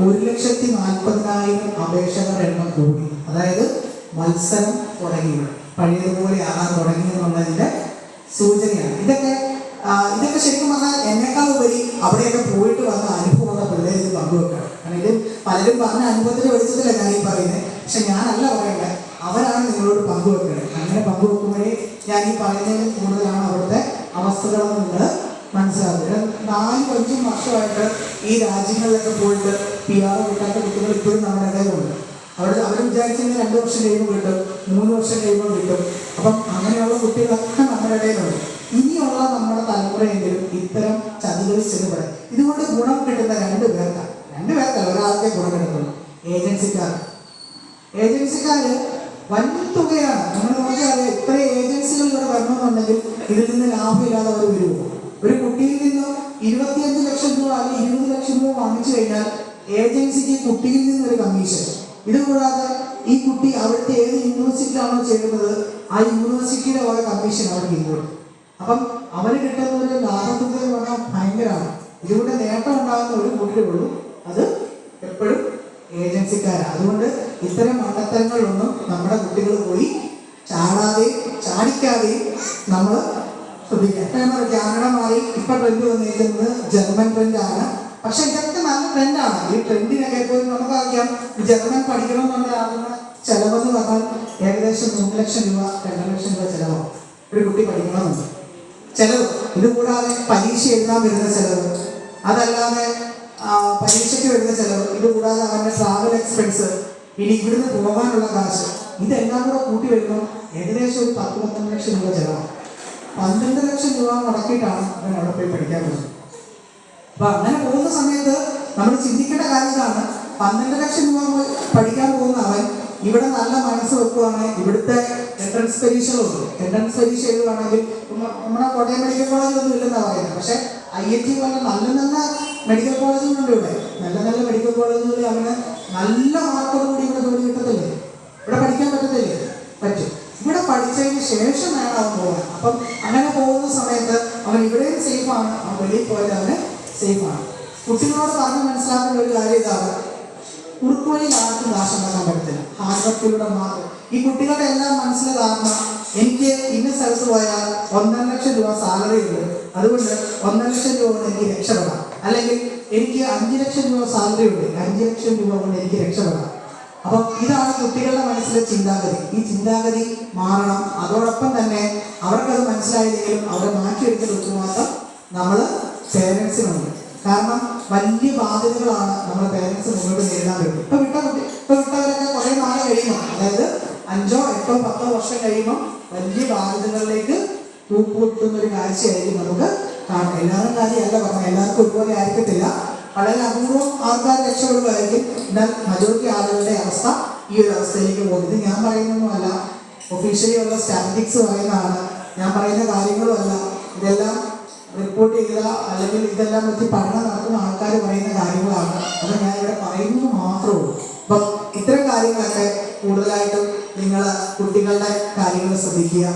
1,40,40,000 അപേക്ഷകരുടെ എണ്ണം കൂടി. അതായത് മത്സരം തുടങ്ങി, പഴയതുപോലെ ആകാൻ തുടങ്ങി എന്നുള്ളതിൻ്റെ സൂചനയാണ്. ഇതൊക്കെ ശരിക്കും പറഞ്ഞാൽ എന്നെക്കാൾ ഉപരി അവിടെയൊക്കെ പോയിട്ട് വന്ന അനുഭവമുള്ള പിള്ളേർ ഇത് പങ്കുവെക്കണം. കാരണം ഇത് പലരും പറഞ്ഞ അനുഭവത്തിൻ്റെ വെളിച്ചത്തില്ല ഞാൻ ഈ പറയുന്നത്. പക്ഷെ ഞാനല്ല പറയേണ്ടത്, അവരാണ് നിങ്ങളോട് പങ്കുവെക്കുന്നത്. അങ്ങനെ പങ്കുവെക്കുമ്പോഴേ ഞാൻ ഈ പറയുന്നതിന് കൂടുതലാണ് അവിടുത്തെ അവസ്ഥകളെന്ന് നിങ്ങൾ മനസ്സിലാക്കുക. 4-5 വർഷമായിട്ട് ഈ രാജ്യങ്ങളിലൊക്കെ പോയിട്ട് PR കിട്ടാത്ത കുട്ടികൾ ഇപ്പോഴും നമ്മുടെ ഇടയിലുണ്ട്. അവർ വിചാരിച്ചിരുന്ന 2 വർഷം കഴിയുമ്പോൾ കിട്ടും, 3 വർഷം കഴിയുമ്പോൾ കിട്ടും. അപ്പം അങ്ങനെയുള്ള കുട്ടികളൊക്കെ നമ്മുടെ ഇടയിലുണ്ട്. ഇനിയുള്ള നമ്മുടെ തലമുറയെങ്കിലും ഇത്തരം ചതികളിൽ ചെറുപെടും. ഇതുകൊണ്ട് ഗുണം കിട്ടുന്ന 2 പേർക്കല്ല, ഒരാൾക്കേ ഗുണം കിട്ടുന്നുള്ളൂ. ഏജൻസിക്കാർ വൻ തുകയാണ്. നമ്മൾ നോക്കിയാൽ ഇത്ര ഏജൻസികൾ ഇവിടെ വരണമെന്നുണ്ടെങ്കിൽ ഇതിൽ നിന്ന് ലാഭമില്ലാതെ അവർ വരുമോ? ഒരു കുട്ടിയിൽ നിന്ന് 25 ലക്ഷം രൂപ അല്ലെങ്കിൽ 20 ലക്ഷം രൂപ വാങ്ങിച്ചു കഴിഞ്ഞാൽ ഏജൻസിക്ക് കുട്ടിയിൽ നിന്നൊരു കമ്മീഷൻ. ഇതുകൂടാതെ ഈ കുട്ടി അവിടുത്തെ ഏത് യൂണിവേഴ്സിറ്റിയിലാണോ ചേരുന്നത് ആ യൂണിവേഴ്സിറ്റിയുടെ വക കമ്മീഷൻ അവർക്ക് ഇങ്ങോട്ട്. അപ്പം അവർ കിട്ടുന്ന ഒരു ലാഭത്തുക എന്ന് പറഞ്ഞാൽ ഭയങ്കരമാണ്. ഇതിലൂടെ നേട്ടം ഉണ്ടാകുന്ന ഒരു കൂട്ടരേ ഉള്ളൂ, അത് എപ്പോഴും ഏജൻസിക്കാരാണ്. അതുകൊണ്ട് ഇത്തരം മണ്ടത്തരങ്ങളിലൊന്നും നമ്മുടെ കുട്ടികൾ പോയി ചാടിക്കാതെയും നമ്മൾ ശ്രദ്ധിക്കാം. കാനഡ മാറി ഇപ്പം ട്രെൻഡ് വന്നിരിക്കുന്നത് ജർമ്മൻ ട്രെൻഡാണ്. പക്ഷെ ഇതൊക്കെ നല്ല ട്രെൻഡാണ്. ഈ ട്രെൻഡിനൊക്കെ ഇപ്പോൾ നമുക്കറിയാം, ജർമ്മൻ പഠിക്കണമെന്നുള്ള ചിലവെന്ന് പറഞ്ഞാൽ ഏകദേശം 3 ലക്ഷം രൂപ 2 ലക്ഷം രൂപ ചിലവാണ് ഒരു കുട്ടി പഠിക്കണമെന്നുണ്ട്. ചിലവ് ഇത് കൂടാതെ പരീക്ഷ എഴുതാൻ വരുന്ന ചിലവ്, അതല്ലാതെ പരീക്ഷയ്ക്ക് വരുന്ന ചിലവ്, ഇത് കൂടാതെ അവൻ്റെ ട്രാവൽ എക്സ്പെൻസ്, ഇനി ഇവിടുന്ന് പോകാനുള്ള കാശ്, ഇതെല്ലാം കൂടെ കൂട്ടി വരുമ്പോൾ ഏകദേശം ഒരു 10-12 ലക്ഷം രൂപ ചിലവാണ്. 12 ലക്ഷം രൂപ മുടക്കിയിട്ടാണ് അവൻ അവിടെ പോയി പഠിക്കാൻ പോകുന്നത്. അപ്പൊ അങ്ങനെ പോകുന്ന സമയത്ത് നമ്മൾ ചിന്തിക്കേണ്ട കാര്യം ഇതാണ്, 12 ലക്ഷം രൂപ പഠിക്കാൻ പോകുന്ന അവൻ ഇവിടെ നല്ല മനസ്സ് വെക്കുവാണെങ്കിൽ ഇവിടുത്തെ എൻട്രൻസ് പരീക്ഷകളുണ്ട്. എൻട്രൻസ് പരീക്ഷ എഴുതുവാണെങ്കിൽ നമ്മുടെ കോട്ടയം മെഡിക്കൽ കോളേജിലൊന്നും ഇല്ലെന്നാണ് പറയുന്നത്. പക്ഷെ IIT പോലെ നല്ല നല്ല മെഡിക്കൽ കോളേജുകളുണ്ട് ഇവിടെ. നല്ല നല്ല മെഡിക്കൽ കോളേജുകളിൽ അവന് നല്ല മാർക്കോടുകൂടി ഇവിടെ ജോലി കിട്ടത്തില്ലേ? ഇവിടെ പഠിക്കാൻ പറ്റത്തില്ലേ? പറ്റും. ഇവിടെ പഠിച്ചതിന് ശേഷം വേണം അവൻ പോകാൻ. അപ്പം അങ്ങനെ പോകുന്ന സമയത്ത് അവൻ ഇവിടെയും സേഫാണ്, അവൻ വെളിയിൽ പോയാൽ അവന് സേഫാണ്. കുട്ടികളോട് പറഞ്ഞ് മനസ്സിലാക്കേണ്ട ഒരു കാര്യം ഇതാണ്, കുറുക്കുവഴിയിൽ ആർക്കും കാശ് ഉണ്ടാക്കാൻ പറ്റത്തില്ല, ഹാർഡ് വർക്കിലൂടെ മാത്രം. ഈ കുട്ടികളുടെ എല്ലാം മനസ്സിലെ ധാരണ, എനിക്ക് ഇന്ന സ്ഥലത്ത് പോയാൽ 1.5 ലക്ഷം രൂപ സാലറി ഉണ്ട്, അതുകൊണ്ട് 1.5 ലക്ഷം രൂപ കൊണ്ട് എനിക്ക് രക്ഷപ്പെടാം. അല്ലെങ്കിൽ എനിക്ക് 5 ലക്ഷം രൂപ സാലറി ഉണ്ട്, 5 ലക്ഷം രൂപ കൊണ്ട് എനിക്ക് രക്ഷപ്പെടാം. അപ്പം ഇതാണ് കുട്ടികളുടെ മനസ്സിലെ ചിന്താഗതി. ഈ ചിന്താഗതി മാറണം. അതോടൊപ്പം തന്നെ അവർക്കത് മനസ്സിലായില്ലെങ്കിലും അവരെ മാറ്റിയെടുക്കുന്ന ഉത്തരവാദിത്തം നമ്മൾ പേരൻസിനുണ്ട്. കാരണം വലിയ ബാധ്യതകളാണ് നമ്മുടെ പേരൻസ് മുന്നോട്ട് നേരിടാൻ പറ്റും. ഇപ്പൊ വിട്ടവരൊക്കെ കുറെ നാളെ കഴിയുമ്പോൾ, അതായത് 5, 8, 10 വർഷം കഴിയുമ്പോൾ വലിയ ബാധ്യതകളിലേക്ക് കൂപ്പുകുത്തുന്ന ഒരു കാഴ്ചയായിരിക്കും നമുക്ക് കാണാം. എല്ലാവരും കാര്യമല്ല പറഞ്ഞാൽ, എല്ലാവർക്കും ഒരുപോലെ ആയിരിക്കത്തില്ല. വളരെ അപൂർവം ആൾക്കാർ രക്ഷപ്പെടുമായിരിക്കും. എന്നാൽ മജോറിറ്റി ആളുകളുടെ അവസ്ഥ ഈ ഒരു അവസ്ഥയിലേക്ക് പോകുന്നത്. ഞാൻ പറയുന്നൊന്നുമല്ല, ഒഫീഷ്യലി ഉള്ള സ്റ്റാറ്റിസ്റ്റിക്സ് പറയുന്നതാണ്, ഞാൻ പറയുന്ന കാര്യങ്ങളുമല്ല. ഇതെല്ലാം റിപ്പോർട്ട് ചെയ്ത അല്ലെങ്കിൽ ഇതെല്ലാം പറ്റി പഠനം നടത്തുന്ന ആൾക്കാർ പറയുന്ന കാര്യങ്ങളാണ്. അത് ഞാൻ ഇവിടെ പറയുന്നത് മാത്രമേ ഉള്ളൂ. അപ്പം ഇത്തരം കാര്യങ്ങളൊക്കെ കൂടുതലായിട്ടും നിങ്ങൾ കുട്ടികളുടെ കാര്യങ്ങൾ ശ്രദ്ധിക്കുക.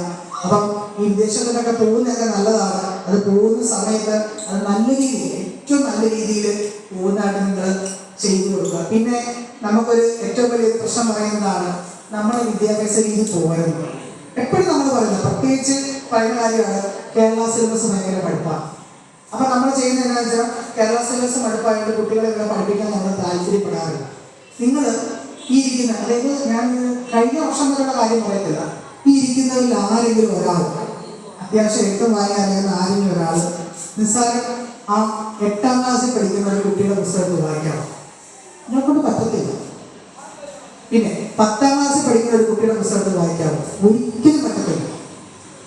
അപ്പം ഈ വിദേശങ്ങളിലൊക്കെ പോകുന്നതൊക്കെ നല്ലതാണ്. അത് പോകുന്ന സമയത്ത് അത് നല്ല രീതിയിൽ, ഏറ്റവും നല്ല രീതിയിൽ പോകുന്നതായിട്ട് നിങ്ങൾ ചെയ്തു കൊടുക്കുക. പിന്നെ നമുക്കൊരു ഏറ്റവും വലിയ പ്രശ്നം പറയുന്നതാണ്, നമ്മുടെ വിദ്യാഭ്യാസ രീതി പോകരുത്. എപ്പോഴും നമ്മൾ പറയുന്നത്, പ്രത്യേകിച്ച് പറയുന്ന കാര്യമാണ്, കേരള സിലബസ് ഭയങ്കര പഠിപ്പാണ്. അപ്പം നമ്മൾ ചെയ്യുന്നത് എന്താണെന്ന് വെച്ചാൽ, കേരള സിലബസ് പഠിപ്പായിട്ട് കുട്ടികളെ ഇവിടെ പഠിപ്പിക്കാൻ നമ്മൾ താല്പര്യപ്പെടാറില്ല. നിങ്ങൾ ഈ ഇരിക്കുന്ന, അതായത് ഞാൻ കഴിഞ്ഞ വർഷം വരെയുള്ള കാര്യം പറയത്തില്ല, ഈ ഇരിക്കുന്നതിൽ ആരെങ്കിലും ഒരാൾ, അത്യാവശ്യം എഴുത്തും വായന അറിയുന്ന ആരെങ്കിലും ഒരാൾ നിസ്സാരം ആ 8ാം ക്ലാസ്സിൽ പഠിക്കുന്ന ഒരു കുട്ടിയുടെ പുസ്തകത്തിൽ വായിക്കണം. ഞങ്ങൾക്കൊണ്ട് പറ്റത്തില്ല. പിന്നെ 10ാം ക്ലാസ്സിൽ പഠിക്കുന്ന ഒരു കുട്ടിയുടെ പുസ്തകത്തിൽ വായിക്കാമോ? ഒരിക്കലും പറ്റത്തില്ല.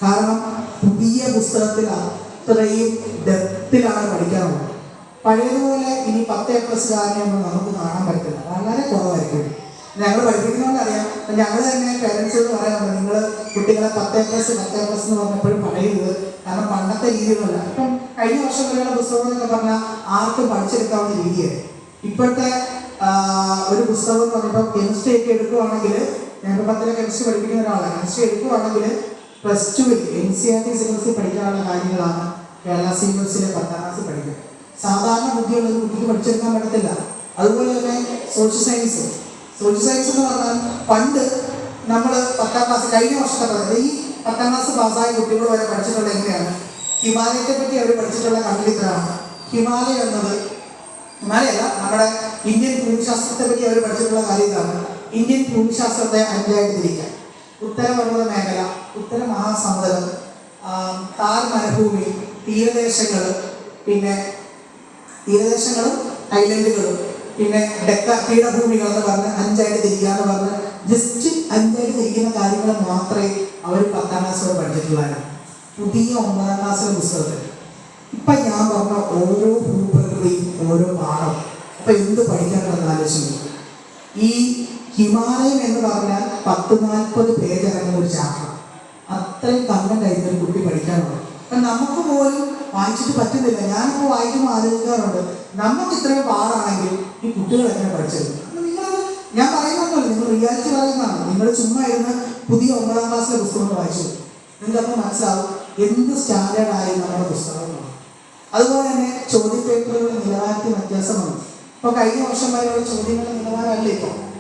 കാരണം പുതിയ പുസ്തകത്തിൽ അത്രയും ഡെപ്തിലാണ് പഠിക്കാറുള്ളത്. പഴയതുപോലെ ഇനി 10A+ കാര്യമൊന്നും നമുക്ക് കാണാൻ പറ്റില്ല, വളരെ കുറവായിരിക്കും. ഞങ്ങൾ പഠിപ്പിക്കുന്നതുകൊണ്ട് അറിയാം. ഞങ്ങൾ തന്നെ പേരൻസ് പറയാറുണ്ട്, നിങ്ങൾ കുട്ടികളെ 10A+ എന്ന് പറഞ്ഞപ്പോഴും പറയരുത്. കാരണം പണ്ടത്തെ രീതികളല്ല. ഇപ്പം കഴിഞ്ഞ വർഷം വരെയുള്ള പുസ്തകം എന്നൊക്കെ പറഞ്ഞാൽ ആർക്കും പഠിച്ചെടുക്കാവുന്ന രീതിയാണ്. ഇപ്പോഴത്തെ ഒരു പുസ്തകം എന്ന് പറഞ്ഞപ്പോൾ കെമിസ്ട്രി ഒക്കെ എടുക്കുവാണെങ്കിൽ, ഞങ്ങൾ 10ലെ കെമിസ്ട്രി പഠിപ്പിക്കുന്ന ഒരാളാണ്, കെമിസ്ട്രി എടുക്കുവാണെങ്കിൽ +2 NCERT സിലബസിൽ പഠിക്കാനുള്ള കാര്യങ്ങളാണ് കേരള സിലബസിലെ 10ാം ക്ലാസ്സിൽ പഠിക്കുന്നത്. സാധാരണ ബുദ്ധിയുള്ള ഒരു കുട്ടിക്ക് പഠിച്ചെടുക്കാൻ പറ്റത്തില്ല. അതുപോലെ തന്നെ സോഷ്യൽ സയൻസ് എന്ന് പറഞ്ഞാൽ, പണ്ട് നമ്മൾ 10ാം ക്ലാസ് കഴിഞ്ഞ വർഷത്തെ പറഞ്ഞത്, ഈ 10ാം ക്ലാസ് പാസ്സായ കുട്ടികൾ വരെ പഠിച്ചിട്ടുള്ളത് എങ്ങനെയാണ്? ഹിമാലയത്തെ പറ്റി അവർ പഠിച്ചിട്ടുള്ള കണ്ടുപിടുത്തമാണ്. ഹിമാലയം എന്നത്, ഹിമാലയല്ല, നമ്മുടെ ഇന്ത്യൻ ഭൂമിശാസ്ത്രത്തെ പറ്റി അവർ പഠിച്ചിട്ടുള്ള കാര്യം ഇതാണ്. ഇന്ത്യൻ ഭൂമിശാസ്ത്രത്തെ 5ആയിട്ട് തിരിക്കാം. ഉത്തരപർവ്വത മേഖല, ഉത്തര മഹാസമുദ്രം, താർ മരുഭൂമി, തീരദേശങ്ങൾ, പിന്നെ തീരദേശങ്ങളും ഐലൻഡുകളും, പിന്നെ പീഠഭൂമികൾ എന്ന് പറഞ്ഞ് 5ആയിട്ട് തിരിക്കുക എന്ന് പറഞ്ഞ് ജസ്റ്റ് 5ആയിട്ട് തിരിക്കുന്ന കാര്യങ്ങൾ മാത്രമേ അവർ 10ാം ക്ലാസ് വരെ പഠിച്ചിട്ടുള്ളതാണ്. പുതിയ 9ാം ക്ലാസ്സിലെ പുസ്തകത്തിൽ ഇപ്പം ഞാൻ പറഞ്ഞ ഓരോ ഭൂപ്രകൃതിയും ഓരോ പാഠം, അപ്പം എന്ത് പഠിക്കാനുണ്ടെന്ന് ആലോചിച്ചു. ഈ ഹിമാലയം എന്ന് പറഞ്ഞാൽ 10-40 പേജ് ഇറങ്ങുന്ന ഒരു ചാപ്റ്റർ. അത്രയും കണ്ടന്റ് ആയിരുന്നു ഒരു കുട്ടി പഠിക്കാനുള്ളത്. അപ്പം നമുക്ക് പോലും വായിച്ചിട്ട് പറ്റുന്നില്ല. ഞാനിപ്പോൾ വായിക്കുമ്പോൾ ആലോചിക്കാറുണ്ട്, നമുക്ക് ഇത്രയും പാടാണെങ്കിൽ ഈ കുട്ടികൾ എങ്ങനെ പഠിച്ചെടുക്കും? നിങ്ങളത് ഞാൻ പറയുന്നതല്ല, നിങ്ങൾ റിയാലിറ്റി പറയുന്നതാണ്. നിങ്ങൾ ചുമ്മാ ഇരുന്ന് പുതിയ 9ാം ക്ലാസ്സിലെ പുസ്തകം വായിച്ചു, നിങ്ങൾക്കപ്പോൾ മനസ്സിലാവും എന്ത് സ്റ്റാൻഡേർഡായി നമ്മുടെ പുസ്തകങ്ങളാണ്. അതുപോലെ തന്നെ ചോദ്യപേപ്പറുകളുടെ നിലവാരത്തിൽ വ്യത്യാസമാണ്. ഇപ്പോൾ കഴിഞ്ഞ വർഷം വരെയുള്ള ചോദ്യങ്ങളുടെ നിലവാരമല്ല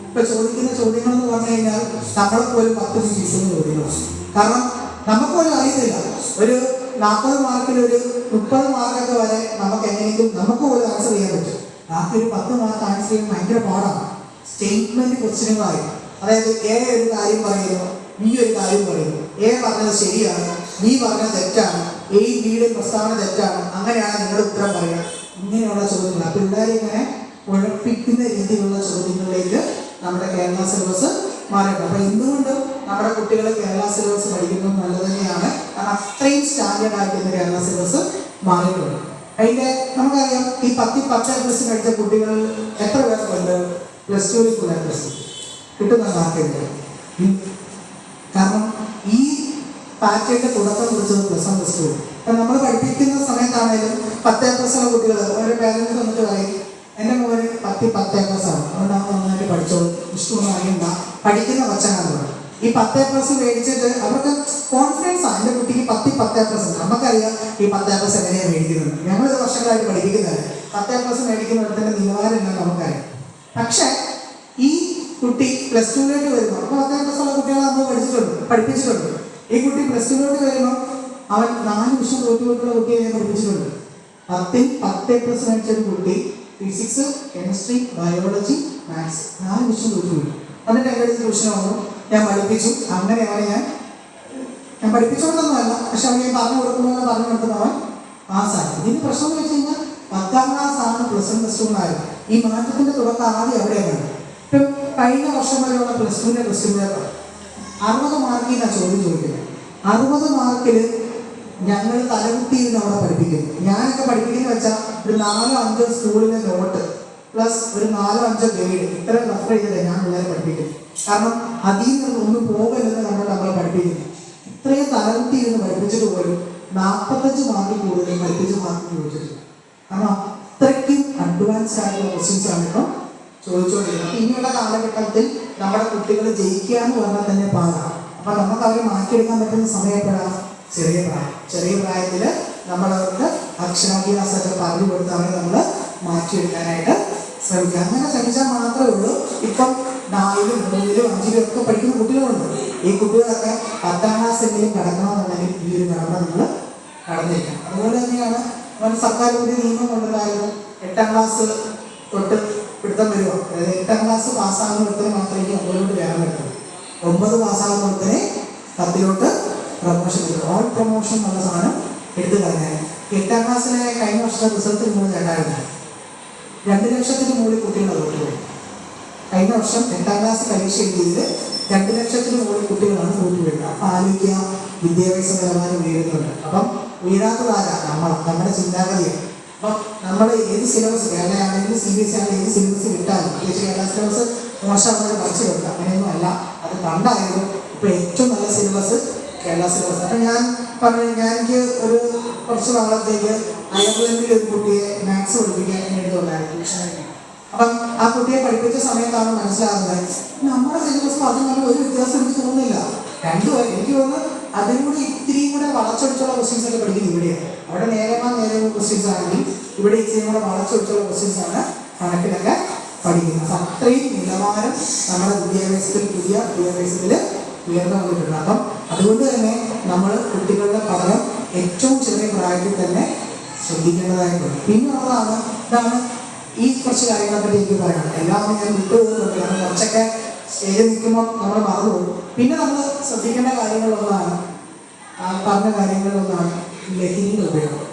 ഇപ്പോൾ ചോദിക്കുന്ന ചോദ്യങ്ങൾ എന്ന് പറഞ്ഞു കഴിഞ്ഞാൽ നമ്മളെപ്പോലും 10 ഫീസുന്ന ചോദ്യങ്ങളാണ്. കാരണം നമുക്ക് പോലും അറിയത്തില്ല. ഒരു 40 മാർക്കിൽ ഒരു 30 മാർക്കൊക്കെ വരെ നമുക്ക് എങ്ങനെയെങ്കിലും നമുക്ക് പോലും ആൻസർ ചെയ്യാൻ പറ്റും. ബാക്കി ഒരു 10 മാർക്ക് ആൻസർ ചെയ്യാൻ ഭയങ്കര പാടാണ്. സ്റ്റേറ്റ്മെന്റ് ക്വസ്റ്റ്യനുകളായി, അതായത് എ ഒരു കാര്യം പറയുന്നു, ബി ഒരു കാര്യം പറയുന്നു, എ പറഞ്ഞത് ശരിയാണ്, ബി പറഞ്ഞത് തെറ്റാണ്, എ ബിയുടെ പ്രസ്താവന തെറ്റാണ്, അങ്ങനെയാണ് നിങ്ങളുടെ ഉത്തരം പറയുക. ഇങ്ങനെയുള്ള ചോദ്യങ്ങൾ പിള്ളേരെ ഇങ്ങനെ ഉഴപ്പിക്കുന്ന രീതിയിലുള്ള ചോദ്യങ്ങളിലേക്ക് നമ്മുടെ കേരള സിലബസ് മാറിയിട്ടുണ്ട്. അപ്പോൾ എന്തുകൊണ്ടും നമ്മുടെ കുട്ടികൾ കേരള സിലബസ് പഠിക്കുന്നത് നല്ലത് തന്നെയാണ്. കാരണം അത്രയും സ്റ്റാൻഡേർഡ് ആയിട്ട് ഇന്ന് കേരള സിലബസ് മാറിയിട്ടുണ്ട്. അതിൻ്റെ നമുക്കറിയാം, ഈ 10+ പഠിച്ച കുട്ടികൾ എത്ര പേർക്കുണ്ട് +2 ഫുൾ A+ കിട്ടുന്ന മാർക്കുണ്ട്. കാരണം ഈ പാറ്റേണിന്റെ തുടക്കം കുറിച്ചത് +1 +2. അപ്പം നമ്മൾ പഠിപ്പിക്കുന്ന സമയത്താണേലും 10+ ഉള്ള കുട്ടികൾ ഒരു പേരൻസ് വന്നിട്ട് പറയും, എൻ്റെ മോന് 10+ ആണ്, അതുകൊണ്ട് അവൻ നന്നായിട്ട് പഠിച്ചോളൂ, ഇഷ്ടമൊന്നും അറിയണ്ട, പഠിക്കുന്ന കൊച്ചനാണ്. ഈ 10+ മേടിച്ചിട്ട് അവർക്ക് കോൺഫിഡൻസ് ആണ്, എൻ്റെ കുട്ടിക്ക് 10+ ഉണ്ട്. നമുക്കറിയാം ഈ 10+ എങ്ങനെയാണ് മേടിക്കുന്നത്. ഞങ്ങളിത് വർഷങ്ങളായിട്ട് പഠിപ്പിക്കുന്നത് 10+ മേടിക്കുന്നിടത്തിൻ്റെ നിലവാരം എന്നാണ് നമുക്കറിയാം. പക്ഷേ ഈ കുട്ടി +2 വരുമ്പോൾ, അപ്പോൾ 10+ ഉള്ള കുട്ടികളെ നമ്മൾ പഠിപ്പിച്ചിട്ടുണ്ട്. ഈ കുട്ടി +2 വരുമ്പോൾ അവൻ 4 വിഷയം തോറ്റുപോയിട്ടുള്ള കുട്ടിയെ ഞാൻ പഠിപ്പിച്ചിട്ടുണ്ട്. 10+ മേടിച്ചൊരു കുട്ടി ഫിസിക്സ്, കെമിസ്ട്രി, ബയോളജി, മാത്സ് 4 വിഷയം തോറ്റുപോയി. എന്നിട്ട് എൻ്റെ അടുത്ത് ട്യൂഷൻ വന്നു, ഞാൻ പഠിപ്പിച്ചു. അങ്ങനെയാണ് ഞാൻ പഠിപ്പിച്ചുകൊണ്ടൊന്നുമല്ല, പക്ഷെ അവൻ ഞാൻ പറഞ്ഞു കൊടുക്കുമ്പോൾ പറഞ്ഞു കൊടുക്കുന്നവൻ പാസ്സായി. ഇതിന് പ്രശ്നം എന്ന് വെച്ച് കഴിഞ്ഞാൽ 10ാം ക്ലാസ് ആണ് +1 +2 ആയത്. ഈ മാറ്റത്തിൻ്റെ തുടക്കം ആദ്യം അവിടെയാണ്. ഇപ്പം കഴിഞ്ഞ വർഷം വരെയുള്ള +2ന്റെ ക്വസ്റ്റ്യൻ പേപ്പർ 60 മാർക്കിൽ നിന്നാണ് ചോദ്യം ചോദിക്കുന്നത്. 60 മാർക്കിൽ ഞങ്ങൾ തലകുത്തിയിരുന്ന് അവിടെ പഠിപ്പിക്കുന്നു. ഞാനൊക്കെ പഠിപ്പിക്കുന്നത് വെച്ചാൽ ഒരു 4-5 സ്കൂളിലെ നോട്ട് പ്ലസ് ഒരു 4-5 ഗൈഡ് ഇത്ര റെഫർ ചെയ്തല്ലേ ഞാൻ പിള്ളേരെ പഠിപ്പിക്കുന്നു. കാരണം അതിൽ നിന്ന് ഒന്നും പോകല്ലെന്ന് കണ്ടിട്ട് നമ്മളെ പഠിപ്പിക്കുന്നു. ഇത്രയും തലകുത്തിയിരുന്ന് പഠിപ്പിച്ചിട്ട് പോലും 45 മാർക്കിൽ കൂടുതൽ 35 മാർക്ക് ചോദിച്ചിട്ടില്ല. കാരണം അത്രയ്ക്കും അഡ്വാൻസ്ഡ് ആയിട്ടുള്ള ക്വസ്റ്റ്യൻസ് ആണ് ഇപ്പം ചോദിച്ചുകൊണ്ടിരിക്കുന്നത്. ഇനിയുള്ള കാലഘട്ടത്തിൽ നമ്മുടെ കുട്ടികൾ ജയിക്കുക എന്ന് പറഞ്ഞാൽ തന്നെ പാടാണ്. അപ്പം നമുക്ക് അവരെ മാറ്റിയെടുക്കാൻ പറ്റുന്ന സമയപ്പെടാം ചെറിയ പ്രായത്തിൽ നമ്മളവർക്ക് അക്ഷരാഭ്യാസമൊക്കെ പറഞ്ഞു കൊടുത്ത് അവരെ നമ്മൾ മാറ്റിയെടുക്കാനായിട്ട് ശ്രമിക്കുക. അങ്ങനെ ശ്രമിച്ചാൽ മാത്രമേ ഉള്ളൂ. ഇപ്പം 4ലും 3ലും 5ലും ഒക്കെ പഠിക്കുന്ന കുട്ടികളുണ്ട്. ഈ കുട്ടികളൊക്കെ 10ാം ക്ലാസ്സെങ്കിലും കടക്കണമെന്നുണ്ടെങ്കിൽ ഈ ഒരു കടമ നമ്മൾ കടന്നിരിക്കണം. അതുപോലെ തന്നെയാണ് സർക്കാർ ഒരു നിയമം കൊണ്ടുവരായിരുന്നു, 8ാം ക്ലാസ് തൊട്ട് പിടുത്തം വരുമോ, അതായത് 8ാം ക്ലാസ് പാസ്സാകുന്നവർക്ക് മാത്രമേ 9ലോട്ട് കയറാൻ പറ്റുള്ളൂ. 9 പാസ്സാകുന്നവർക്കിനെ 10ലോട്ട് പ്രൊമോഷൻ കിട്ടും. ഓൾ പ്രൊമോഷൻ എന്നുള്ള സാധനം എടുത്തു കളഞ്ഞാൽ 8ാം ക്ലാസ്സിലെ കഴിഞ്ഞ വർഷത്തെ റിസൾട്ടിന് മുകളിൽ 2 ലക്ഷത്തിന് മുകളിൽ കുട്ടികൾ തോറ്റുപോയി. കഴിഞ്ഞ വർഷം 8ാം ക്ലാസ് പരീക്ഷ എഴുതിയതിൽ 2 ലക്ഷത്തിന് മുകളിൽ കുട്ടികളാണ് തോറ്റുപോയത്. അപ്പം ആലോചിക്കുക, വിദ്യാഭ്യാസ നിലവാരം ഉയരുന്നുണ്ട്. അപ്പം ഉയരാത്തതാരാ? നമ്മുടെ ചിന്താഗതിയാണ്. അപ്പം നമ്മൾ ഏത് സിലബസ്, കേരള ആണെങ്കിലും CBSE ആണെങ്കിലും ഏത് സിലബസ് വിട്ടാലും, പ്രത്യേകിച്ച് കേരള സിലബസ് മോശമാണെന്ന് പഠിച്ചു കൊടുക്കുക, അങ്ങനെയൊന്നും അല്ല. അത് പണ്ടായിരുന്നു. ഇപ്പോൾ ഏറ്റവും നല്ല സിലബസ് കേരള സിലബസ്. അപ്പം ഞാൻ എനിക്ക് ഒരു കുറച്ച് നാളത്തേക്ക് അയർലൻഡിൽ ഒരു കുട്ടിയെ മാത്സ് പഠിപ്പിക്കാൻ എടുത്തുകൊണ്ടായിരുന്നു ട്യൂഷനായിട്ട്. അപ്പം ആ കുട്ടിയെ പഠിപ്പിച്ച സമയത്താണ് മനസ്സിലാകുന്നത് നമ്മുടെ സിലബസും അതും തമ്മിൽ ഒരു വ്യത്യാസം എനിക്ക് തോന്നുന്നില്ല. എനിക്ക് തോന്നുന്നു അതിലൂടെ ഇത്തിരിയും കൂടെ വളച്ചൊടിച്ചുള്ള ക്വസ്റ്റ്യൻസ് ഒക്കെ പഠിക്കുന്നത് ഇവിടെയാണ്. അവിടെ നേരെ ക്വസ്റ്റ്യൻസ് ആണെങ്കിൽ ഇവിടെ ഇത്തിരിയും കൂടെ വളച്ചൊടിച്ചുള്ള ക്വസ്റ്റ്യൻസ് ആണ് കണക്കിലൊക്കെ പഠിക്കുന്നത്. അപ്പം അത്രയും നിലവാരം നമ്മുടെ പുതിയ വിദ്യാഭ്യാസത്തിൽ ഉയർന്നു വന്നിട്ടുണ്ട്. അപ്പം അതുകൊണ്ട് തന്നെ നമ്മൾ കുട്ടികളുടെ പഠനം ഏറ്റവും ചെറിയ പ്രായത്തിൽ തന്നെ ശ്രദ്ധിക്കേണ്ടതായിട്ടുണ്ട്. പിന്നെ ഇതാണ് ഈ കുറച്ച് കാര്യങ്ങളെ പറ്റി എനിക്ക് പറയണം. എല്ലാം ഞാൻ വിട്ടുപോകുന്നുണ്ട്, കാരണം കുറച്ചൊക്കെ സ്റ്റേജിൽ നിൽക്കുമ്പോൾ നമ്മൾ മറന്നുപോകും. പിന്നെ നമ്മൾ ശ്രദ്ധിക്കേണ്ട കാര്യങ്ങളൊന്നാണ്, പറഞ്ഞ കാര്യങ്ങളിലൊന്നാണ് ലഹരിയുടെ ഉപയോഗം.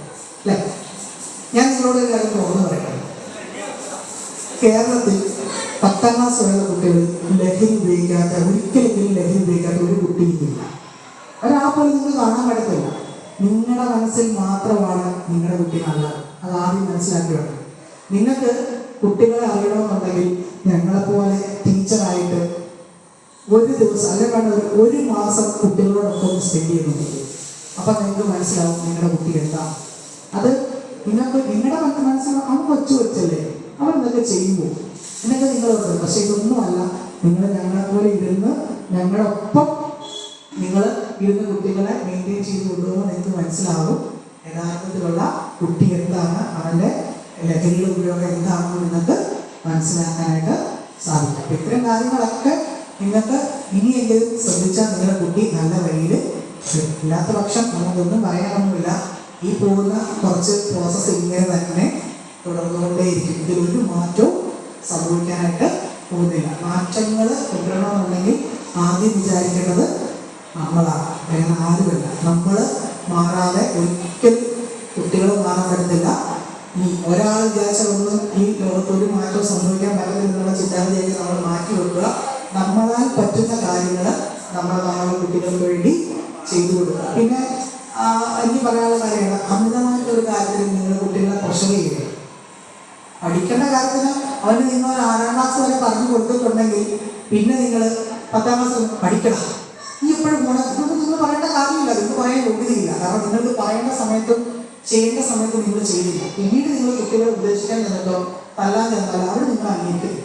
അല്ലേ? ഞാൻ നിങ്ങളോട് ഒരു കാര്യം തുറന്നു പറയണം. കേരളത്തിൽ 10ാം ക്ലാസ് വരെയുള്ള കുട്ടികൾ ഒരിക്കലെങ്കിലും ലഹരി ഉപയോഗിക്കാത്ത ഒരു കുട്ടിയില്ല. ഒരാളെപ്പോലെ നിങ്ങൾ കാണാൻ പറ്റത്തില്ല. നിങ്ങളുടെ മനസ്സിൽ മാത്രമാണ് നിങ്ങളുടെ കുട്ടി നല്ലത്. അത് ആദ്യം മനസ്സിലാക്കി വേണം. നിങ്ങൾക്ക് കുട്ടികളെ അറിയണമെന്നുണ്ടെങ്കിൽ ഞങ്ങളെപ്പോലെ ടീച്ചറായിട്ട് ഒരു ദിവസം അല്ലെങ്കിൽ ഒരു മാസം കുട്ടികളോടൊപ്പം സ്പെൻഡ് ചെയ്യുന്നുണ്ട്. അപ്പം നിങ്ങൾക്ക് മനസ്സിലാവും നിങ്ങളുടെ കുട്ടി എന്താ. അത് നിങ്ങളുടെ മനസ്സിലാവും. അവൻ കൊച്ചല്ലേ, അവൻ എന്തൊക്കെ ചെയ്യുമ്പോൾ എന്നൊക്കെ നിങ്ങളുണ്ട്. പക്ഷെ ഇതൊന്നുമല്ല. നിങ്ങൾ ഞങ്ങളെപ്പോലെ ഞങ്ങളൊപ്പം ഇരുന്ന് കുട്ടികളെ മെയിൻറ്റെയിൻ ചെയ്ത് കൊണ്ടുപോകുമ്പോൾ നിങ്ങൾക്ക് മനസ്സിലാവും യഥാർത്ഥത്തിലുള്ള കുട്ടി എന്താണ്, അവൻ്റെ ലഹരിയുടെ ഉപയോഗം എന്താണെന്ന് നിങ്ങൾക്ക് മനസ്സിലാക്കാനായിട്ട് സാധിക്കും. അപ്പം ഇത്തരം കാര്യങ്ങളൊക്കെ നിങ്ങൾക്ക് ഇനിയെങ്കിലും ശ്രദ്ധിച്ചാൽ നിങ്ങളുടെ കുട്ടി നല്ല വഴിയിൽ ഇല്ലാത്ത പക്ഷം നമുക്കൊന്നും പറയാനൊന്നുമില്ല. ഈ പോകുന്ന കുറച്ച് പ്രോസസ്സ് ഇങ്ങനെ തന്നെ തുടർന്നുകൊണ്ടേയിരിക്കും. ഇതിലൊരു മാറ്റവും സംഭവിക്കാനായിട്ട് പോകുന്നില്ല. മാറ്റങ്ങൾ കൊണ്ടുവരണമെന്നുണ്ടെങ്കിൽ ആദ്യം വിചാരിക്കേണ്ടത് നമ്മളാണ്, വേറെ ആരുമല്ല. നമ്മൾ മാറാതെ ഒരിക്കലും കുട്ടികൾ മാറാൻ പറ്റത്തില്ല. ഈ ഒരാൾ വിചാരിച്ചതൊന്നും ഈ ലോകത്തൊരു മാറ്റവും സംഭവിക്കാൻ പറ്റത്തില്ലെന്നുള്ള ചിന്താഗതിയൊക്കെ നമ്മൾ മാറ്റി വെക്കുക. നമ്മളാൽ പറ്റുന്ന കാര്യങ്ങൾ നമ്മളുടെ കുട്ടികൾക്ക് വേണ്ടി ചെയ്തു കൊടുക്കുക. പിന്നെ എനിക്ക് പറയാനുള്ള കാര്യമാണ്, അമിതമായിട്ടൊരു കാര്യത്തിൽ നിങ്ങൾ കുട്ടികളെ പ്രഷർ ചെയ്യുക. പഠിക്കേണ്ട കാര്യത്തിന് അവന് നിങ്ങൾ 6ാം ക്ലാസ് വരെ പറഞ്ഞു കൊടുത്തിട്ടുണ്ടെങ്കിൽ പിന്നെ നിങ്ങൾ 10ാം ക്ലാസ് പഠിക്കണം. ഈ എപ്പോഴും നിങ്ങൾ പറയേണ്ട കാര്യമില്ല, നിങ്ങൾക്ക് പറയാൻ യോഗ്യതയില്ല. കാരണം നിങ്ങൾക്ക് പറയേണ്ട സമയത്തും ചെയ്യേണ്ട സമയത്തും നിങ്ങൾ ചെയ്തില്ല. പിന്നീട് നിങ്ങൾ കുട്ടികളെ ഉപദേശിക്കാൻ ചെന്നിട്ടോ തല്ലാൻ ചെന്നാൽ അവർ നിങ്ങൾ അംഗീകരിക്കില്ല.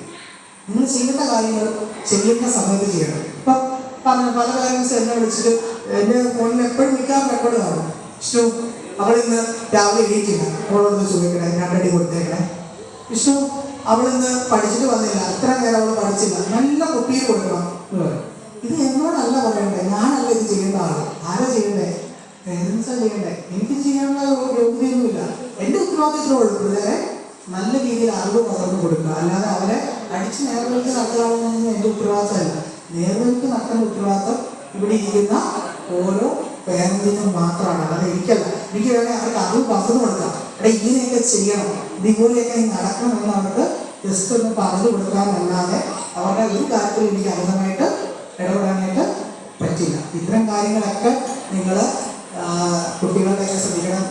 നിങ്ങൾ ചെയ്യേണ്ട കാര്യങ്ങൾ ചെയ്യേണ്ട സമയത്ത് ചെയ്യണം. ഇപ്പം പറഞ്ഞു പല കാര്യങ്ങളും എന്നെ വിളിച്ചിട്ട് എൻ്റെ ഫോണിൽ എപ്പോഴും മിക്കാറും റെക്കോർഡ് കാണും. വിഷ്ണു അവളിന്ന് രാവിലെ എണീറ്റില്ല, അവളോട് ചോദിക്കണേ, 2 അടി കൊടുത്തേക്കണേ. വിഷ്ണു അവളിന്ന് പഠിച്ചിട്ട് വന്നില്ല, അത്ര നേരം അവൾ പഠിച്ചില്ല, നല്ല കുട്ടിയെ കൊടുക്കണം. ഇത് എന്നോടല്ല പറയണ്ടേ, ഞാനല്ല ഇത് ചെയ്യേണ്ട ആള്. ആരാ ചെയ്യണ്ടേ? പേരൻസാ ചെയ്യണ്ടേ. എനിക്ക് ചെയ്യാനുള്ള യോഗ്യതയൊന്നുമില്ല. എൻ്റെ ഉത്തരവാദിത്തത്തിനുള്ളൂ പിള്ളേരെ നല്ല രീതിയിൽ അറിവ് പകർന്നു കൊടുക്കുക. അല്ലാതെ അവരെ അടിച്ച് നേർവഴിക്ക് നടത്താവുന്നതൊന്നും എൻ്റെ ഉത്തരവാദിത്തമല്ല. നേർവഴിക്ക് നടത്തേണ്ട ഉത്തരവാദിത്തം ഇവിടെ ഇരിക്കുന്ന ഓരോ പേരൻറ്റിനും മാത്രമാണ്, അല്ലാതെ എനിക്കല്ല. എനിക്ക് വേണമെങ്കിൽ അവർക്ക് അറിവ് പകർന്നു കൊടുക്കാം. എടാ ഇങ്ങനെയൊക്കെ ചെയ്യണം, ഇതുപോലെയൊക്കെ നടക്കണം എന്ന് അവർക്ക് ജസ്റ്റ് ഒന്ന് പറഞ്ഞു കൊടുക്കാനല്ലാതെ അവരുടെ ഒരു കാര്യത്തിലും എനിക്ക് അമിതമായിട്ട് ഇടപെടാനായിട്ട് പറ്റില്ല. ഇത്തരം കാര്യങ്ങളൊക്കെ നിങ്ങൾ കുട്ടികളുടെയൊക്കെ ശ്രദ്ധിക്കണം.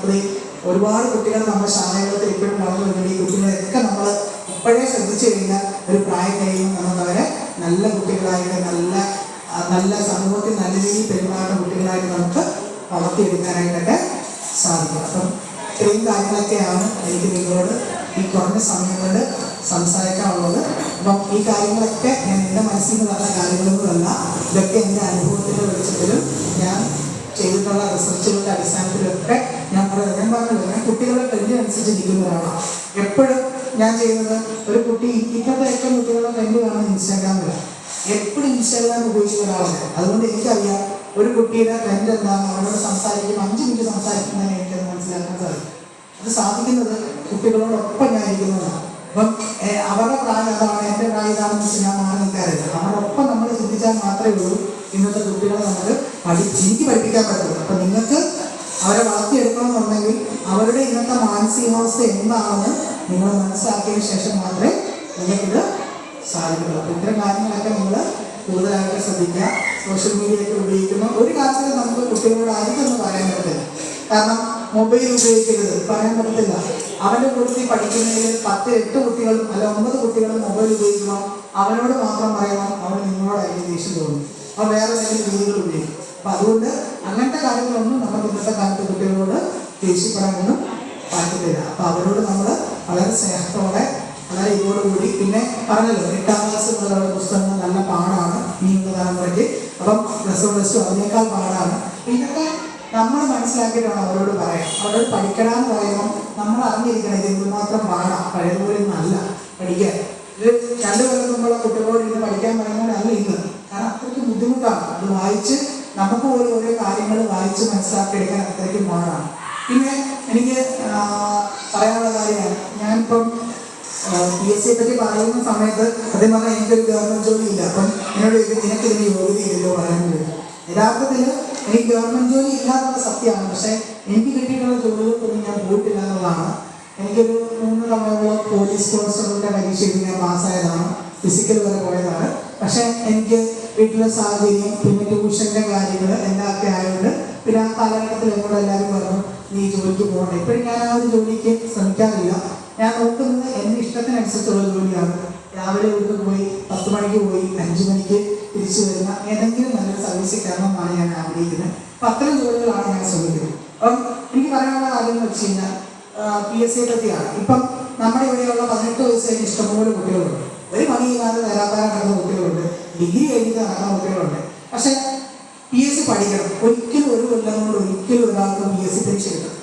ഒരുപാട് കുട്ടികൾ നമ്മുടെ ശാലകളിൽ ഇപ്പോഴും വളർന്നു വരുന്നുണ്ട്. ഈ കുട്ടികളെയൊക്കെ നമ്മൾ ഇപ്പോഴേ ശ്രദ്ധിച്ചു കഴിഞ്ഞാൽ ഒരു പ്രായം കഴിയുമ്പോൾ നമുക്കവരെ നല്ല കുട്ടികളായിട്ട് നല്ല സമൂഹത്തിൽ നല്ല രീതിയിൽ പെരുമാറുന്ന കുട്ടികളായിട്ട് നമുക്ക് വളർത്തിയെടുക്കാനായിട്ടൊക്കെ സാധിക്കും. അപ്പം ഇത്രയും കാര്യങ്ങളൊക്കെയാണ് എനിക്ക് നിങ്ങളോട് ഈ കുറഞ്ഞ സമയം കൊണ്ട് സംസാരിക്കാനുള്ളത്. അപ്പം ഈ കാര്യങ്ങളൊക്കെ ഞാൻ എൻ്റെ മനസ്സിൽ നിന്ന് പറഞ്ഞ കാര്യങ്ങളൊന്നുമല്ല, ഇതൊക്കെ എൻ്റെ അനുഭവത്തിൻ്റെ വെളിച്ചത്തിലും ഞാൻ ചെയ്തിട്ടുള്ള റിസർച്ചുകളുടെ അടിസ്ഥാനത്തിലൊക്കെ ഞാൻ പറഞ്ഞല്ലോ. ഞാൻ കുട്ടികളുടെ ട്രെൻഡ് അനുസരിച്ച് ഇരിക്കുന്ന ഒരാളാണ്. എപ്പോഴും ഞാൻ ചെയ്യുന്നത്, ഒരു കുട്ടി ഇപ്പോഴത്തെ ഏറ്റവും കുട്ടികളുടെ ട്രെൻഡ് കാണുന്നത് ഇൻസ്റ്റാഗ്രാമിലാണ്. എപ്പോഴും ഇൻസ്റ്റാഗ്രാം ഉപയോഗിക്കുന്ന ഒരാളാണ്. അതുകൊണ്ട് എനിക്കറിയാം ഒരു കുട്ടിയുടെ ട്രെൻഡ് എന്താണ്. അവരോട് സംസാരിക്കും, 5 മിനിറ്റ് സംസാരിക്കുന്നതിന് എനിക്കത് മനസ്സിലാക്കാൻ സാധിക്കും. അത് സാധിക്കുന്നത് കുട്ടികളോടൊപ്പം ഞാൻ ഇരിക്കുന്നതാണ്. അപ്പം അവരുടെ പ്രായം അതാണ്, എൻ്റെ പ്രായം ഇതാണെന്ന് വെച്ചാൽ ഞാൻ മാറി നിൽക്കാറില്ല. അവരോടൊപ്പം നമ്മൾ ചിന്തിച്ചാൽ മാത്രമേ ഉള്ളൂ ഇന്നത്തെ കുട്ടികളെ നമുക്ക് എനിക്ക് പഠിപ്പിക്കാൻ പറ്റുള്ളൂ. അപ്പം നിങ്ങൾക്ക് അവരെ വളർത്തിയെടുക്കണമെന്നുണ്ടെങ്കിൽ അവരുടെ ഇന്നത്തെ മാനസികാവസ്ഥ എന്താണെന്ന് നിങ്ങൾ മനസ്സിലാക്കിയതിന് ശേഷം മാത്രമേ നിങ്ങൾക്കിത് സാധിക്കുള്ളൂ. അപ്പം ഇത്തരം കാര്യങ്ങളൊക്കെ നിങ്ങൾ കൂടുതലായിട്ട് ശ്രദ്ധിക്കുക. സോഷ്യൽ മീഡിയയൊക്കെ ഉപയോഗിക്കുന്ന ഒരു കാര്യത്തിൽ നമുക്ക് കുട്ടികളോട് ആയിരിക്കൊന്നും പറയാൻ പറ്റില്ല. കാരണം മൊബൈൽ ഉപയോഗിക്കരുത് പറയാൻ പറ്റത്തില്ല. അവൻ്റെ കൂട്ടത്തിൽ പഠിക്കുന്നതിൽ 8 കുട്ടികളും അല്ല 9 കുട്ടികളും മൊബൈൽ ഉപയോഗിക്കണം. അവനോട് മാത്രം പറയണം, അവന് നിങ്ങളോടായിരിക്കും ദേഷ്യം തോന്നും. അപ്പോൾ വേറെ എന്തെങ്കിലും രീതികൾ ഉപയോഗിക്കും. അപ്പം അതുകൊണ്ട് അങ്ങനത്തെ കാര്യങ്ങളൊന്നും നമുക്ക് ഇന്നത്തെ കാലത്ത് കുട്ടികളോട് ദേഷ്യപ്പെടാനൊന്നും പറ്റത്തില്ല. അപ്പം അവരോട് നമ്മൾ വളരെ സ്നേഹത്തോടെ വളരെ ഇതോടുകൂടി, പിന്നെ പറഞ്ഞല്ലോ 8ാം ക്ലാസ് മുതലുള്ള പുസ്തകങ്ങൾ നല്ല പാടാണ് ഇനിയുള്ള തലമുറയ്ക്ക്. അപ്പം +1 അതിനേക്കാൾ പാടാണ്. ഇതൊക്കെ നമ്മൾ മനസ്സിലാക്കിയിട്ട് വേണം അവരോട് പറയാം. അവരോട് പഠിക്കണമെന്ന് പറയുമ്പോൾ നമ്മൾ അറിഞ്ഞിരിക്കണം ഇത് എന്തുമാത്രം പാടാം. പഴയതുപോലെ ഒന്നും അല്ല പഠിക്കാൻ. ഇത് 2 കൊല്ലം മുമ്പുള്ള കുട്ടികളോട് ഇന്ന് പഠിക്കാൻ പറയുന്നതല്ല ഇന്ന്. കാരണം അത്രയ്ക്ക് ബുദ്ധിമുട്ടാണ്. അത് വായിച്ച് നമുക്ക് പോലും ഓരോ കാര്യങ്ങൾ വായിച്ച് മനസ്സിലാക്കിയെടുക്കാൻ അത്രയ്ക്കും പാടാണ്. പിന്നെ എനിക്ക് പറയാനുള്ള കാര്യമാണ്, ഞാനിപ്പം PSC പറ്റി പറയുന്ന സമയത്ത് സത്യം പറഞ്ഞാൽ എനിക്കൊരു ഗവൺമെൻറ് ജോലി ഇല്ല. അപ്പം എന്നോട് നിനക്കിതിന് യോഗ്യതയില്ലല്ലോ പറയാൻ വേണ്ടി. യഥാർത്ഥത്തിൽ എനിക്ക് ഗവൺമെൻറ് ജോലി ഇല്ലാന്നുള്ള സത്യമാണ്. പക്ഷേ എനിക്ക് കിട്ടിയിട്ടുള്ള ജോലികൾക്കൊന്നും ഞാൻ പോയിട്ടില്ല എന്നുള്ളതാണ്. എനിക്കൊരു 3 തവണയോളം പോലീസ് കോൺസ്റ്റബിളിൻ്റെ പരീക്ഷ എഴുതി ഞാൻ പാസ്സായതാണ്. ഫിസിക്കൽ വരെ പോയതാണ്. പക്ഷേ എനിക്ക് വീട്ടിലെ സാഹചര്യം, പിന്നെ ട്യൂഷൻ്റെ കാര്യങ്ങൾ എല്ലാമൊക്കെ ആയതുകൊണ്ട് പിന്നെ ആ കാലഘട്ടത്തിൽ എന്നോട് എല്ലാവരും പറഞ്ഞു നീ ജോലിക്ക് പോകണ്ട. ഇപ്പോഴും ഞാൻ ആ ഒരു ജോലിക്ക് ശ്രമിക്കാറില്ല. ഞാൻ നോക്കുന്നത് എൻ്റെ ഇഷ്ടത്തിനനുസരിച്ചുള്ള ജോലിയാണ്. രാവിലെ ഇവിടുന്ന് പോയി 10 മണിക്ക് പോയി 5 മണിക്ക് തിരിച്ചു വരുന്ന ഏതെങ്കിലും നല്ലൊരു സർവീസിൽ കയറണമെന്നാണ് ഞാൻ ആഗ്രഹിക്കുന്നത്. അപ്പം അത്തരം ജോലികളാണ് ഞാൻ ശ്രമിക്കുന്നത്. അപ്പം എനിക്ക് പറയാനുള്ള കാര്യം എന്ന് വെച്ച് കഴിഞ്ഞാൽ PSC പറ്റിയാണ്. ഇപ്പം നമ്മുടെ ഇവിടെയുള്ള 18 വയസ്സ് കഴിഞ്ഞ് ഇഷ്ടംപോലെ കുട്ടികളുണ്ട്. ഒരു പണിയില്ലാതെ നേരാപ്പാൻ നടക്കുന്ന കുട്ടികളുണ്ട്, ഡിഗ്രി കഴിഞ്ഞിട്ട് നടക്കുന്ന കുട്ടികളുണ്ട്. പക്ഷേ PSC പഠിക്കണം. ഒരിക്കലും ഒരു കൊല്ലം കൊണ്ട് ഒരിക്കലും ഒരാൾക്ക് PSC പരീക്ഷ കിട്ടും.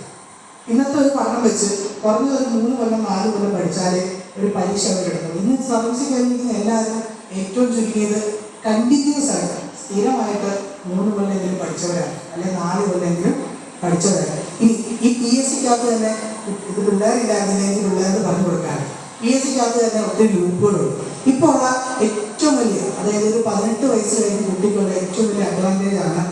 ഇന്നത്തെ ഒരു പഠനം വെച്ച് കുറഞ്ഞ ഒരു 3 കൊല്ലം 4 കൊല്ലം പഠിച്ചാലേ ഒരു പരീക്ഷ അവർ കിട്ടും. ഇന്ന് സർവീസ് കഴിഞ്ഞിരിക്കുന്ന എല്ലാവരും ഏറ്റവും ചുരുങ്ങിയത് കണ്ടിന്യൂസ് ആയിട്ട് സ്ഥിരമായിട്ട് 3 കൊല്ലെങ്കിലും പഠിച്ചവരാണ്, അല്ലെങ്കിൽ 4 കൊല്ലെങ്കിലും പഠിച്ചവരാണ്. ഈ PSCക്കകത്ത് തന്നെ ഇത് പിള്ളേരില്ലായിരുന്നില്ലെങ്കിൽ പിള്ളേർക്ക് പറഞ്ഞു കൊടുക്കാൻ. PSCക്കകത്ത് തന്നെ ഒത്തിരി ഗ്രൂപ്പുകളുണ്ട്. ഇപ്പോൾ ഉള്ള ഏറ്റവും വലിയ, അതായത് ഒരു 18 വയസ്സ് കഴിഞ്ഞ കുട്ടിക്കുള്ള ഏറ്റവും വലിയ അഡ്വാൻറ്റേജ് ആണ്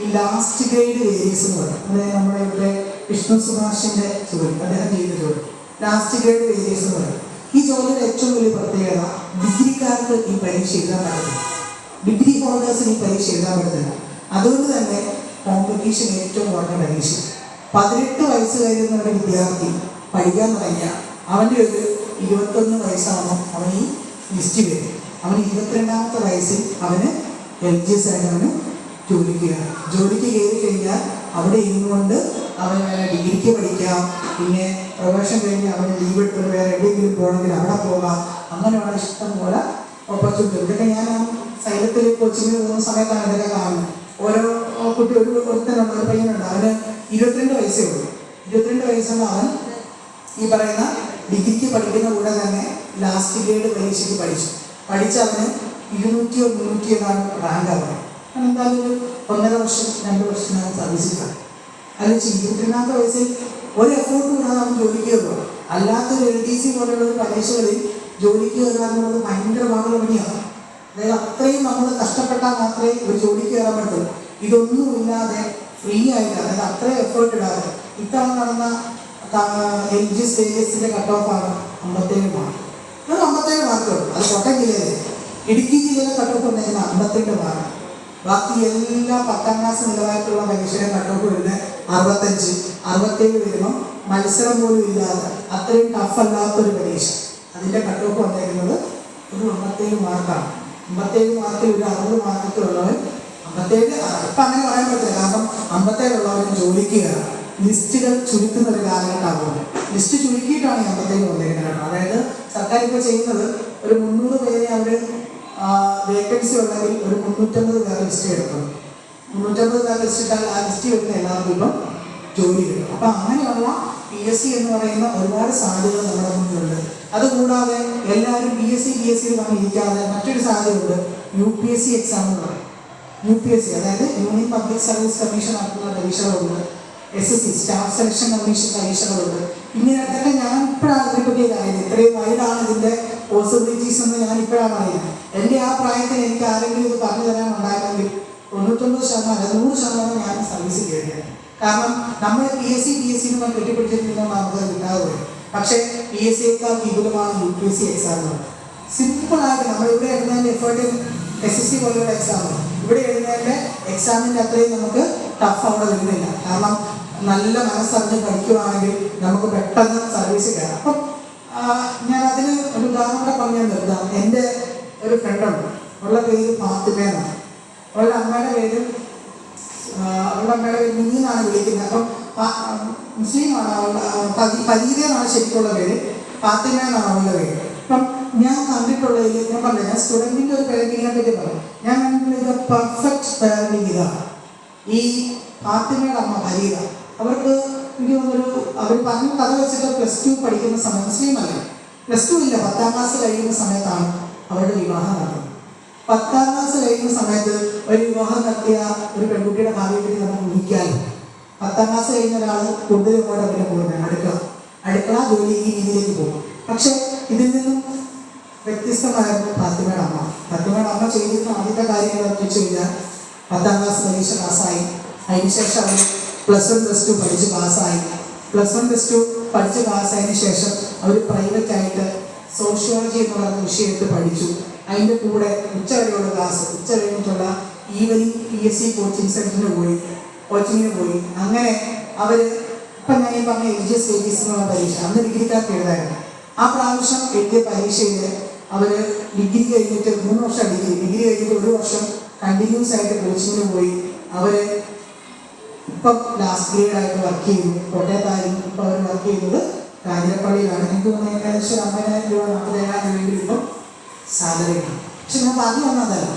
ഈ ലാസ്റ്റ് ഗ്രേഡ് വേരിയസ് എന്ന് പറയുന്നത്. അതായത് നമ്മുടെ ഇവിടെ വിഷ്ണു സുഭാഷിൻ്റെ ജോലി, അദ്ദേഹം ചെയ്ത ജോലി ലാസ്റ്റ് ഗ്രേഡ് വേരിയസ് എന്ന് പറയുന്നത്. ഈ ജോലിയുടെ ഏറ്റവും വലിയ പ്രത്യേകത, ഡിഗ്രിക്കാർക്ക് ഈ പരീക്ഷ എഴുതാൻ പറ്റില്ല, ഡിഗ്രി ഹോൾഡേഴ്സിന് ഈ പരീക്ഷ എഴുതാൻ പറ്റില്ല. അതുകൊണ്ട് തന്നെ കോമ്പറ്റീഷൻ ഏറ്റവും കുറഞ്ഞ പരീക്ഷ. 18 വയസ്സ് കഴിയുന്ന ഒരു വിദ്യാർത്ഥി പഠിക്കാൻ തുടങ്ങിയാൽ അവൻ്റെ ഒരു 21 വയസ്സാകുമ്പോൾ അവൻ ഈ ലിസ്റ്റ് വരും. അവന് 22ാമത്തെ വയസ്സിൽ അവന് LGS ആയിട്ട് അവന് ജോലിക്ക് കയറി കഴിഞ്ഞാൽ അവിടെ ഇരുന്നുകൊണ്ട് അവൻ ഡിഗ്രിക്ക് പഠിക്കാം. പിന്നെ പ്രൊഫഷൻ കഴിഞ്ഞ് അവന് ലീവ് എടുത്തിട്ട് വേറെ എവിടെയെങ്കിലും പോകണമെങ്കിൽ അവിടെ പോകാം. അങ്ങനെയുള്ള ഇഷ്ടം പോലെ ഓപ്പർച്യൂണിറ്റി. ഇതൊക്കെ ഞാൻ സൈലത്തിൽ കോച്ചിങ്ങിന് പോകുന്ന സമയത്താണ് ഇതൊക്കെ കാണുന്നത്. ഓരോ കുട്ടി ഒരുത്തനുണ്ട്, ഒരു പയ്യനുണ്ട്, അവന് 22 വയസ്സേ ഉള്ളൂ. 22 വയസ്സുള്ള അവൻ ഈ പറയുന്ന ഡിഗ്രിക്ക് പഠിക്കുന്ന കൂടെ തന്നെ ലാസ്റ്റ് ഗ്രേഡ് പരീക്ഷയ്ക്ക് പഠിച്ച് അവന് 200 300 റാങ്ക് ആവണം. അവൻ എന്തായാലും ഒരു 1.5 വർഷം 2 വർഷം അവൻ സർവീസിലാണ്. അത് 22ാമത്തെ വയസ്സിൽ ഒരു എഫോർട്ട് കൂടാതെ അവൻ ജോലിക്ക് കയറുക. അല്ലാത്തൊരു LDC പോലെയുള്ള ഒരു പരീക്ഷകളിൽ ജോലിക്ക് കയറുക എന്നുള്ളത് ഭയങ്കര പാടുള്ള പണിയാണ്. അതായത് അത്രയും നമ്മൾ കഷ്ടപ്പെട്ടാൽ മാത്രമേ ഒരു ജോലിക്ക് കയറാൻ പറ്റുള്ളൂ. ഇതൊന്നുമില്ലാതെ ഫ്രീ ആയിട്ട്, അതായത് അത്രയും എഫേർട്ട് ഇടാതെ. ഇത്തവണ നടന്ന LGS AGSന്റെ കട്ട് ഓഫ് ആണ് 57 മാർക്ക്. അത് 57 മാർക്കുള്ളൂ. അത് കോട്ടയം ജില്ലയിലെ, ഇടുക്കി ജില്ലയിലെ കട്ട് ഓഫ് ഉണ്ടെങ്കിൽ 52 മാർക്ക്. ബാക്കി എല്ലാ 10ാം ക്ലാസ് നിലവാരത്തിലുള്ള പരീക്ഷയുടെ കട്ട് ഓഫ് വരുന്നത് 65 67 വരുമ്പോൾ മത്സരം പോലും ഇല്ലാതെ അത്രയും ടഫ് അല്ലാത്തൊരു പരീക്ഷ, അതിൻ്റെ കട്ട് ഓഫ് വന്നിരിക്കുന്നത് ഒരു 57 മാർക്കാണ്. 57 മാർക്കിൽ ഒരു 60 മാർക്കൊക്കെയുള്ളവൻ 57, ഇപ്പം അങ്ങനെ പറയാൻ പറ്റില്ല, കാരണം 57 ഉള്ളവന് ജോലിക്ക് കയറാം. ലിസ്റ്റുകൾ ചുരുക്കുന്ന ഒരു കാലഘട്ടമാകുന്നത്. ലിസ്റ്റ് ചുരുക്കിയിട്ടാണ് 57 വന്നിരിക്കുന്നത് കേട്ടോ. അതായത് സർക്കാർ ഇപ്പോൾ ചെയ്യുന്നത് ഒരു 300 പേരെ അവർ വേക്കൻസി ഉണ്ടെങ്കിൽ ഒരു 350 പേരെ ലിസ്റ്റ് എടുക്കണം. 350 പേരെ ലിസ്റ്റ് ഇട്ടാൽ ആ ലിസ്റ്റ് വരുന്ന എല്ലാവർക്കും ഇപ്പം ജോലി കിട്ടും. അപ്പം അങ്ങനെയുള്ള PSC എന്ന് പറയുന്ന ഒരുപാട് സാധ്യതകൾ നമ്മുടെ മുന്നിലുണ്ട്. അതുകൂടാതെ എല്ലാവരും PSC പറഞ്ഞിരിക്കാതെ മറ്റൊരു സാധ്യതയുണ്ട്, UPSC എക്സാം എന്ന് പറയും. UPSC അതായത് യൂണിയൻ പബ്ലിക് സർവീസ് കമ്മീഷൻ നടത്തുന്ന പരീക്ഷകളുണ്ട്, SSC സ്റ്റാഫ് സെലക്ഷൻ കമ്മീഷൻ പരീക്ഷകളുണ്ട്. ഇങ്ങനെയൊക്കെ ഞാൻ ഇപ്പോഴാണ് ഇതിനെപ്പറ്റി അറിയുന്നത്. ഇത്രയും വൈഡാണ് ഇതിൻ്റെ പോസിബിലിറ്റീസ് എന്ന് ഞാൻ ഇപ്പോഴാണ് അറിയുന്നത്. എൻ്റെ ആ പ്രായത്തിൽ എനിക്ക് ആരെങ്കിലും ഇത് പറഞ്ഞു തരാനുണ്ടായിരുന്നെങ്കിൽ 99% 100% ഞാൻ സർവീസ് കയറിയത്. കാരണം നമ്മൾ PSC എന്ന് കെട്ടിപ്പിടിച്ചിരിക്കുന്നതുകൊണ്ട് നമുക്ക് കിട്ടാതെ പോയി. പക്ഷേ PSCയേക്കാൾ വിപുലമാണ് UPSC എക്സാം. സിമ്പിളായിട്ട് നമ്മളിവിടെ എഴുതുന്നതിൻ്റെ എഫേർട്ട് SSC പോലെയുള്ള എക്സാമാണ്. ഇവിടെ എഴുതുന്നതിൻ്റെ എക്സാമിൻ്റെ അത്രയും നമുക്ക് ടഫ് അവിടെ വരുന്നില്ല. കാരണം നല്ല മനസ്സറിഞ്ഞ് പഠിക്കുകയാണെങ്കിൽ നമുക്ക് പെട്ടെന്ന് സർവീസ് കയറാം. അപ്പം ഞാൻ അതിന് ഒരു ഉദാഹരണം പറഞ്ഞാൽ നിർത്താം. എൻ്റെ ഒരു ഫ്രണ്ടുണ്ട്, അവളുടെ പേര് ഫാത്തിമയെന്നാണ്. അവളുടെ അമ്മയുടെ പേര് മിനി എന്നാണ് വിളിക്കുന്നത്. അപ്പം മുസ്ലിമാണ് ഫരീദ എന്നാണ് ശരിക്കുള്ള പേര്, ഫാത്തിമ എന്നാണ് അവളുടെ പേര്. അപ്പം ഞാൻ കണ്ടിട്ടുള്ളതിൽ ഞാൻ പറഞ്ഞില്ല, ഞാൻ സ്റ്റുഡൻറ്റിൻ്റെ ഒരു പേരൻറ്റിങ്ങിനെ പറ്റി പറഞ്ഞു. ഞാൻ കണ്ടിട്ടുള്ള ഇത് പെർഫെക്റ്റ് പേരൻറ്റിങ് ഇതാണ്. ഈ ഫാത്തിമയുടെ അമ്മ ഫരീദ, അവർക്ക് എനിക്ക് തോന്നുന്നൊരു അവർ പറഞ്ഞ കഥ വെച്ചിട്ട് +2 പഠിക്കുന്ന സമയം, മുസ്ലിം അല്ല, +2 ഇല്ല, 10ാം ക്ലാസ് കഴിയുന്ന സമയത്താണ് അവരുടെ വിവാഹം നടന്നത്. 10ാം ക്ലാസ് കഴിയുന്ന സമയത്ത് ഒരു വിവാഹം നടത്തിയ ഒരു പെൺകുട്ടിയുടെ ഭാവിയെ പറ്റി നമുക്ക് ഊഹിക്കാനും. 10ാം ക്ലാസ് കഴിഞ്ഞ ഒരാൾ കൂടുതൽ ഇങ്ങോട്ട് പിന്നെ പോകുന്നത് അടുക്കള ജോലി ഈ രീതിയിലേക്ക് പോകും. പക്ഷെ ഇതിൽ നിന്നും വ്യത്യസ്തമായിരുന്നു ഫാത്തിമയുടെ അമ്മ. ഫാത്തിമയുടെ അമ്മ ചെയ്തിരുന്ന ആദ്യത്തെ കാര്യങ്ങൾ വെച്ച് കഴിഞ്ഞാൽ 10ാം ക്ലാസ് പരീക്ഷ പാസ്സായി. അതിനുശേഷം അവർ +1 +2 പഠിച്ച് പാസ്സായി. +1 +2 പഠിച്ച് പാസ്സായതിനു ശേഷം അവർ പ്രൈവറ്റായിട്ട് സോഷ്യോളജി എന്ന് പറയുന്ന വിഷയത്തിൽ പഠിച്ചു. അതിൻ്റെ കൂടെ ഉച്ചവരെയുള്ള ക്ലാസ്, ഉച്ച കഴിഞ്ഞിട്ടുള്ള ഈവനിങ് PSC കോച്ചിങ്ങിന് പോയി. അങ്ങനെ അവർ ഇപ്പം ഞാൻ ഈ പറഞ്ഞ LGS AGS എന്നുള്ള പരീക്ഷ അന്ന് ഡിഗ്രിക്കാർക്ക് എഴുതായിരുന്നു. ആ പ്രാവശ്യം എഴുതിയ പരീക്ഷയിൽ അവർ ഡിഗ്രി കഴിഞ്ഞിട്ട് 3 വർഷം ഡിഗ്രി കഴിഞ്ഞിട്ട് 1 വർഷം കണ്ടിന്യൂസ് ആയിട്ട് കോച്ചിങ്ങിന് പോയി. അവർ ഇപ്പം ലാസ്റ്റ് ഗ്രേഡായിട്ട് വർക്ക് ചെയ്യുന്നു. കോട്ടയത്തായിരുന്നു. ഇപ്പോൾ അവർ വർക്ക് ചെയ്യുന്നത് കാഞ്ഞിരപ്പള്ളിയിലാണ്. എനിക്ക് തോന്നുന്നു ഏകദേശം 50,000 രൂപ 47,000 രൂപയെങ്കിലും ഇപ്പം സാലറിയാണ്. പക്ഷെ ഞാൻ പറഞ്ഞു വന്നതല്ല,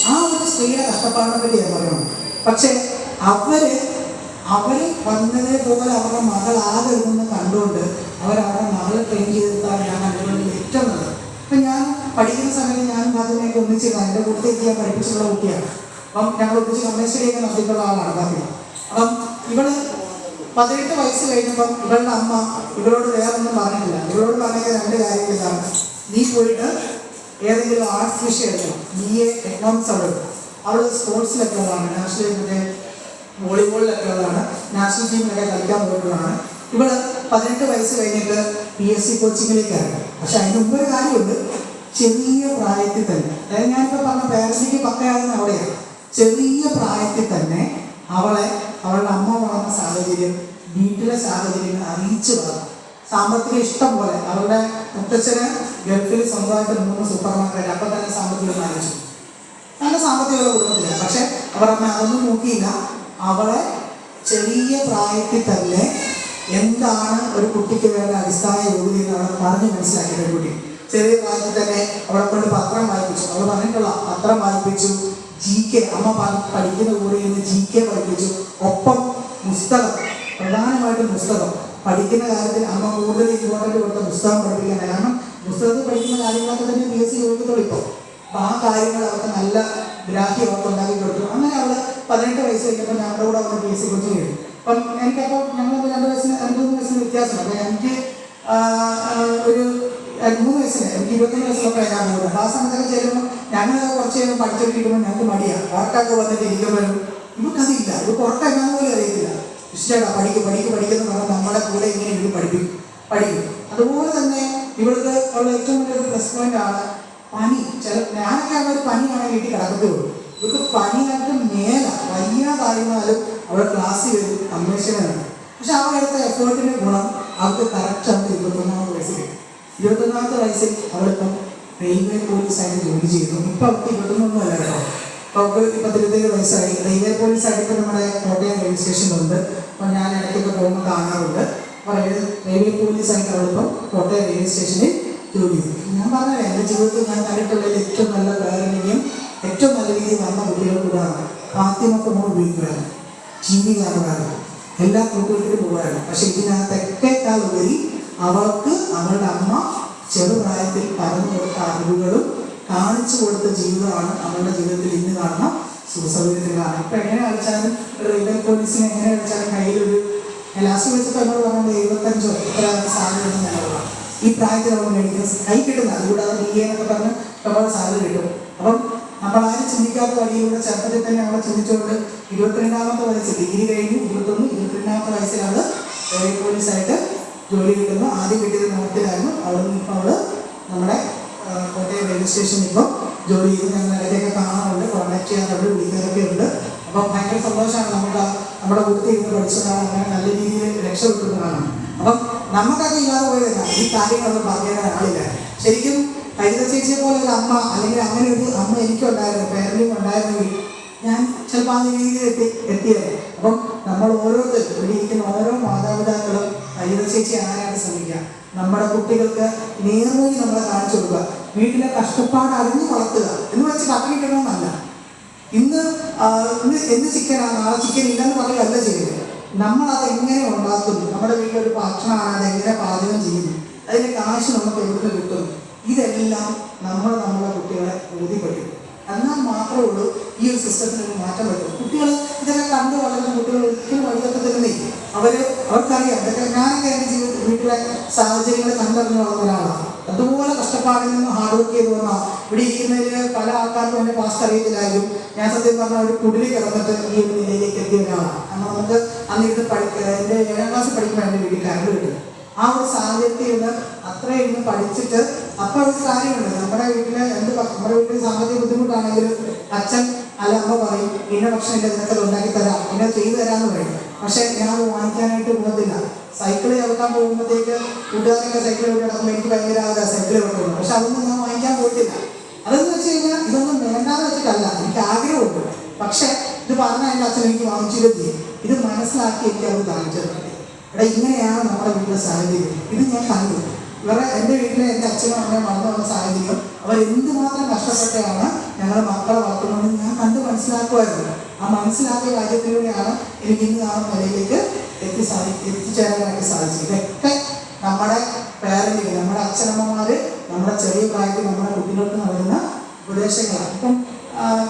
ആ ഒരു സ്ത്രീയുടെ കഷ്ടപ്പാടിനെ പറ്റി ഞാൻ പറയുന്നത്. പക്ഷേ അവർ വന്നതേപോലെ അവരുടെ മകളാകരുതെന്ന് കണ്ടുകൊണ്ട് അവരവരുടെ മകളെ ട്രെയിൻ ചെയ്തെടുത്താണ് ഞാൻ കണ്ടുകൊണ്ടിൽ ഏറ്റവും നല്ലത്. അപ്പം ഞാൻ പഠിക്കുന്ന സമയത്ത് ഞാനും ഫാത്തിമയൊക്കെ ഒന്നിച്ചിരുന്നു. എൻ്റെ കൂട്ടത്തേക്ക് ഞാൻ പഠിപ്പിച്ചിട്ടുള്ള കുട്ടിയാണ്. അപ്പം ഞങ്ങൾ ഒന്നിച്ച് കമ്മേശ്വരിയൊക്കെ നടത്തിയിട്ടുള്ള ആളാണ് ഫാത്തിമ. അപ്പം ഇവള് 18 വയസ്സ് കഴിഞ്ഞപ്പം ഇവളുടെ അമ്മ ഇവളോട് വേറൊന്നും പറഞ്ഞിട്ടില്ല. ഇവളോട് പറഞ്ഞ 2 കാര്യങ്ങളിലാണ്. നീ പോയിട്ട് ഏതെങ്കിലും ആർട്സ് വിഷയം എടുക്കണം. BA എക്കണോമിക്സ് അവൾ സ്പോർട്സിലൊക്കെ ഉള്ളതാണ്, നാഷണൽ മറ്റേ വോളിബോളിലൊക്കെ ഉള്ളതാണ്, നാഷണൽ ടീമിലൊക്കെ കളിക്കാൻ പോയിട്ടുള്ളതാണ്. ഇവള് 18 വയസ്സ് കഴിഞ്ഞിട്ട് PSC കോച്ചിങ്ങിലേക്ക് ഇറങ്ങി. പക്ഷെ അതിന് മുമ്പൊരു കാര്യമുണ്ട്, ചെറിയ പ്രായത്തിൽ തന്നെ, അതായത് ഞാനിപ്പോൾ പറഞ്ഞ പേരൻറ്റിക്ക് പക്കയാകുന്ന അവിടെയാണ്. ചെറിയ പ്രായത്തിൽ തന്നെ അവളുടെ അമ്മ വളർന്ന സാഹചര്യം, വീട്ടിലെ സാഹചര്യങ്ങൾ അറിയിച്ചു പറഞ്ഞു. സാമ്പത്തിക ഇഷ്ടം പോലെ, അവളുടെ മുത്തച്ഛന് ഗൾഫിൽ സ്വന്തമായിട്ട് 3 സൂപ്പർ മാർക്കറ്റ്, അപ്പം തന്നെ സാമ്പത്തികം അറിയിച്ചു. നല്ല സാമ്പത്തികമുള്ള കുടുംബത്തിലാണ്. പക്ഷെ അവർ അമ്മ അതൊന്നും നോക്കിയില്ല. അവളെ ചെറിയ പ്രായത്തിൽ തന്നെ എന്താണ് ഒരു കുട്ടിക്ക് വേണ്ട അടിസ്ഥാന യോഗ്യത എന്ന് അവളെ പറഞ്ഞ് മനസ്സിലാക്കിയ കുട്ടി. ചെറിയ പ്രായത്തിൽ തന്നെ അവളെ കൊണ്ട് പത്രം വായിപ്പിച്ചു. അവൾ പറഞ്ഞിട്ടുള്ള പത്രം വായിപ്പിച്ചു, GK അമ്മ പഠിക്കുന്ന കൂടെ നിന്ന് GK പഠിപ്പിച്ചു. ഒപ്പം പുസ്തകം, പ്രധാനമായിട്ടും പുസ്തകം പഠിക്കുന്ന കാര്യത്തിൽ അമ്മ കൂടുതൽ ഇമ്പോർട്ടൻ്റ് കൊടുത്ത പുസ്തകം പഠിപ്പിക്കാനാണ്. കാരണം പുസ്തകത്തിൽ പഠിക്കുന്ന കാര്യങ്ങളൊക്കെ തന്നെ PSC യോഗ്യതയുള്ളൂ ഇപ്പോൾ. അപ്പം ആ കാര്യങ്ങൾ അവർക്ക് നല്ല ഗ്രാഹ്യം അവർക്ക് ഉണ്ടാക്കി കൊടുത്തു. അങ്ങനെ അവൾ 18 വയസ്സ് കഴിഞ്ഞപ്പോൾ ഞങ്ങളുടെ കൂടെ അവരുടെ PSC കോച്ചിങ് ചെയ്തു. അപ്പം എനിക്കപ്പോൾ ഞങ്ങൾ 2 വയസ്സിന് വ്യത്യാസമുണ്ട്. അപ്പോൾ എനിക്ക് ഒരു 3 വയസ്സിന്, എനിക്ക് 21 വയസ്സിലൊക്കെ ഞാൻ പോകുന്നത്. അപ്പോൾ ആ സമയത്തൊക്കെ ചെല്ലുമ്പോൾ ഞങ്ങൾ കുറച്ച് നേരം പഠിച്ചെടുക്കുമ്പോൾ ഞങ്ങൾക്ക് മടിയാണ്. ഉറക്കൊക്കെ വന്നിട്ട് ഇരിക്കുമ്പോഴും ഇവൾക്കതില്ല, ഇവർക്ക് ഉറക്കം എന്നാന്ന് പോലും അറിയത്തില്ല. ഇഷ്ടമാണ് പഠിക്കുന്ന പറഞ്ഞാൽ നമ്മുടെ കൂടെ ഇങ്ങനെ ഇവർ പഠിക്കും. അതുപോലെ തന്നെ ഇവൾക്ക് അവളുടെ ഏറ്റവും വലിയൊരു പ്ലസ് പോയിന്റ് ആണ് പനി. ഞാനൊക്കെ അവൾ പനിയാണ് വീട്ടിൽ കിടക്കത്തുള്ളൂ. ഇവർക്ക് പനിയായിട്ട് വയ്യാതായിരുന്നാലും അവൾ ക്ലാസ്സിൽ വരും, കമ്മീഷനാണ്. പക്ഷെ അവളെടുത്ത എഫേർട്ടിൻ്റെ ഗുണം അവൾക്ക് കറക്റ്റ് അവൾക്ക് 21 വയസ്സിൽ. 21 വയസ്സിൽ അവളിപ്പം റെയിൽവേ പോലീസായിട്ട് ജോലി ചെയ്യുന്നു. ഇപ്പം അവൾക്ക് 21 അല്ല കേട്ടോ. അപ്പോൾ അവൾക്ക് 27 വയസ്സായി. റെയിൽവേ പോലീസായിട്ട് ഇപ്പോൾ നമ്മുടെ കോട്ടയം റെയിൽവേ സ്റ്റേഷനിലുണ്ട്. അപ്പം ഞാൻ ഇടയ്ക്കൊക്കെ പോകുമ്പോൾ കാണാറുണ്ട്. അപ്പോൾ റെയിൽവേ പോലീസായിട്ട് അവളിപ്പം കോട്ടയം റെയിൽവേ സ്റ്റേഷനിൽ ജോലി ചെയ്തു. ഞാൻ പറഞ്ഞത് എൻ്റെ ജീവിതത്തിൽ ഞാൻ കണ്ടിട്ടുള്ളതിൽ ഏറ്റവും നല്ല പേരൻറ്റിങ്ങും ഏറ്റവും നല്ല രീതിയിൽ വന്ന കുട്ടികൾ കൂടാണ്. ആദ്യമൊക്കെ നമ്മൾ ഉപയോഗിക്കുകയാണ്, TV കാണുകയാണ്, എല്ലാ കൂട്ടുകെട്ടിലും പോവുകയാണ്. പക്ഷെ ഇതിനകത്തൊക്കെക്കാൾ ഉപരി അവൾക്ക് അവളുടെ അമ്മ ചെറുപ്രായത്തിൽ പറഞ്ഞു കൊടുത്ത അറിവുകളും കാണിച്ചു കൊടുത്ത ജീവിതമാണ് അവളുടെ ജീവിതത്തിൽ ഇന്ന് കാണുന്ന സുഖസൗകര്യത്തിലാണ്. ഇപ്പം എങ്ങനെ കളിച്ചാലും റെയിൽവേ പോലീസിനെ എങ്ങനെ കളിച്ചാലും കയ്യിലൊരു ലാസ്റ്റ് വെച്ചപ്പോൾ എന്നോട് പറഞ്ഞത് 75 ഇത്ര സാലറി എന്നുള്ളതാണ്. ഈ പ്രായത്തിൽ നമ്മൾ മേടിക്കുന്ന കൈ കിട്ടുന്നത്. അതുകൂടാതെ DA എന്നൊക്കെ പറഞ്ഞ് ഒരുപാട് സാലറി കിട്ടും. അപ്പം നമ്മളാരും ചിന്തിക്കാത്ത വഴിയിലൂടെ ചെറുപ്പത്തിൽ തന്നെ അവളെ ചിന്തിച്ചുകൊണ്ട് 22ാമത്തെ വയസ്സിൽ ഡിഗ്രി കഴിഞ്ഞു. 22ാമത്തെ വയസ്സിൽ അവൾ റെയിൽവേ പോലീസായിട്ട് ജോലി കിട്ടുന്നു. ആദ്യം കിട്ടിയത് നോർത്തിലായിരുന്നു. അവിടെ നിന്ന് ഇപ്പോൾ അവൾ നമ്മുടെ കോട്ടയം റെയിൽവേ സ്റ്റേഷനിൽ ഇപ്പോൾ ജോലി ചെയ്ത് ഞങ്ങൾ ഇടയ്ക്കൊക്കെ കാണാറുണ്ട്, കോൺടാക്ട് ചെയ്യാറുണ്ട്, വിളിക്കാറൊക്കെ ഉണ്ട്. അപ്പം ഭയങ്കര സന്തോഷമാണ് നമ്മുടെ കുട്ടി ഇരുന്ന് പഠിച്ചതാണ് അങ്ങനെ നല്ല രീതിയിൽ രക്ഷപ്പെട്ടിരുന്നതാണ്. അപ്പം നമുക്കൊക്കെ ഇല്ലാതെ പോയതല്ല, ഈ കാര്യങ്ങളൊന്നും പറയാൻ ആളില്ല. ശരിക്കും ഹരിത ചേച്ചിയെ പോലെ ഒരു അമ്മ, അല്ലെങ്കിൽ അങ്ങനെ ഒരു അമ്മ എനിക്കുണ്ടായിരുന്നു, പേരൻറ്റും ഉണ്ടായിരുന്നെങ്കിൽ ഞാൻ ചിലപ്പോൾ ആ രീതിയിൽ എത്തിയത്. അപ്പം നമ്മൾ ഓരോരുത്തരും ഇവിടെ ഇരിക്കുന്ന ഓരോ മാതാപിതാക്കളും ഹരിത ചേച്ചി ആരാണ് ശ്രമിക്കുക. നമ്മുടെ കുട്ടികൾക്ക് നേർവഴി നമ്മളെ കാണിച്ചു കൊടുക്കുക. വീട്ടിലെ കഷ്ടപ്പാട് അറിഞ്ഞ് വളർത്തുക എന്ന് വെച്ച് പട്ടിണിക്കണമെന്നല്ല. ഇന്ന് എന്ത് ചിക്കനാണ്, നാളെ ചിക്കൻ ഇല്ലെന്ന് പറയുകയല്ല ചെയ്യുന്നത്. നമ്മളത് എങ്ങനെ ഉണ്ടാക്കുന്നു, നമ്മുടെ വീട്ടിലൊരു ഭക്ഷണമാണ് അതെങ്ങനെ പാചകം ചെയ്യുന്നു, അതിൻ്റെ കാശ് നമുക്ക് എവിടെ കിട്ടുന്നു, ഇതെല്ലാം നമ്മുടെ കുട്ടികളെ ബോധ്യപ്പെടുത്തും. എന്നാൽ മാത്രമേ ഉള്ളൂ ഈ ഒരു സിസ്റ്റത്തിന് മാറ്റം പറ്റും. കുട്ടികൾ ഇതൊക്കെ കണ്ടു വളരുന്ന കുട്ടികൾ ഒരിക്കലും വഴിതെറ്റത്തില്ലേ. അവർക്കറിയാം ഇതൊക്കെ. ഞാനൊക്കെ എൻ്റെ വീട്ടിലെ സാഹചര്യങ്ങൾ കണ്ടറിഞ്ഞ് വളർന്ന ഒരാളാണ്. അതുപോലെ കഷ്ടപ്പാടിൽ നിന്ന് ഹാർഡ് വർക്ക് ചെയ്ത് വന്നാൽ ഇവിടെ ഇരിക്കുന്നതിൽ പല ആൾക്കാർക്കും എൻ്റെ പാസ്റ്റ് അറിയത്തില്ലായാലും ഞാൻ സത്യം പറഞ്ഞാൽ ഒരു കുടിലിൽ കിടന്നിട്ട് ഈ ഒരു നിലയിലേക്ക് എത്തിയ ഒരാളാണ്. കാരണം നമുക്ക് അന്നിരുന്ന് എൻ്റെ 7ാം ക്ലാസ്സിൽ പഠിക്കുമ്പോൾ എൻ്റെ വീട്ടിൽ കറണ്ട് കിട്ടും. ആ ഒരു സാഹചര്യത്തിൽ നിന്ന് അത്രയും ഇരുന്ന് പഠിച്ചിട്ട് അപ്പോൾ ഒരു കാര്യമുണ്ട്, നമ്മുടെ വീട്ടിൽ നമ്മുടെ വീട്ടിൽ സാമ്പത്തിക ബുദ്ധിമുട്ടാണെങ്കിലും അച്ഛൻ അല്ല അമ്മ പറയും ഇന്ന ഭക്ഷണം ഇല്ല, നിനക്കത് ഉണ്ടാക്കി തരാം, ഇന്നെ ചെയ്തു തരാമെന്ന് പറയും. പക്ഷെ ഞാനത് വാങ്ങിക്കാനായിട്ട് പോകത്തില്ല. സൈക്കിള് ചവിട്ടാൻ പോകുമ്പോഴത്തേക്ക് കൂട്ടുകാരൊക്കെ സൈക്കിൾ കൊണ്ട് കിടക്കുമ്പോൾ എനിക്ക് ഭയങ്കര സൈക്കിൾ കൊണ്ടുപോകും. പക്ഷെ അതൊന്നും ഞാൻ വാങ്ങിക്കാൻ പോയിട്ടില്ല. അതെന്ന് വെച്ച് കഴിഞ്ഞാൽ ഇതൊന്നും വേണ്ടാന്ന് വെച്ചിട്ടല്ല, എനിക്ക് ആഗ്രഹമുണ്ട്. പക്ഷെ ഇത് പറഞ്ഞാൽ എൻ്റെ അച്ഛൻ എനിക്ക് വാങ്ങിച്ചിരുത്തി ഇത് മനസ്സിലാക്കി എനിക്ക് അത് കാണിച്ചിട്ടുണ്ട്. എടാ ഇങ്ങനെയാണ് നമ്മുടെ വീട്ടിലെ സാഹചര്യം. ഇത് ഞാൻ കണ്ടു. എൻ്റെ വീട്ടിലെ എൻ്റെ അച്ഛനും അമ്മയും വളർന്നു വന്ന സാഹചര്യം അവരെന്തുമാത്രം കഷ്ടപ്പെട്ടാണ് ഞങ്ങളുടെ മക്കളെ വളർത്തുന്നതെന്ന് ഞാൻ കണ്ട് മനസ്സിലാക്കുമായിരുന്നു. ആ മനസ്സിലാക്കിയ കാര്യത്തിലൂടെയാണ് എനിക്ക് ഇന്ന് കാണുന്ന നിലയിലേക്ക് എത്തിച്ചേരാനായിട്ട് സാധിച്ചത്. ഇതൊക്കെ നമ്മുടെ പേരൻറ്റിങ്, നമ്മുടെ അച്ഛനമ്മമാർ നമ്മുടെ ചെറിയ പ്രായത്തിൽ നമ്മുടെ കുട്ടികൾക്ക് നൽകുന്ന ഉപദേശങ്ങളാണ്. ഇപ്പം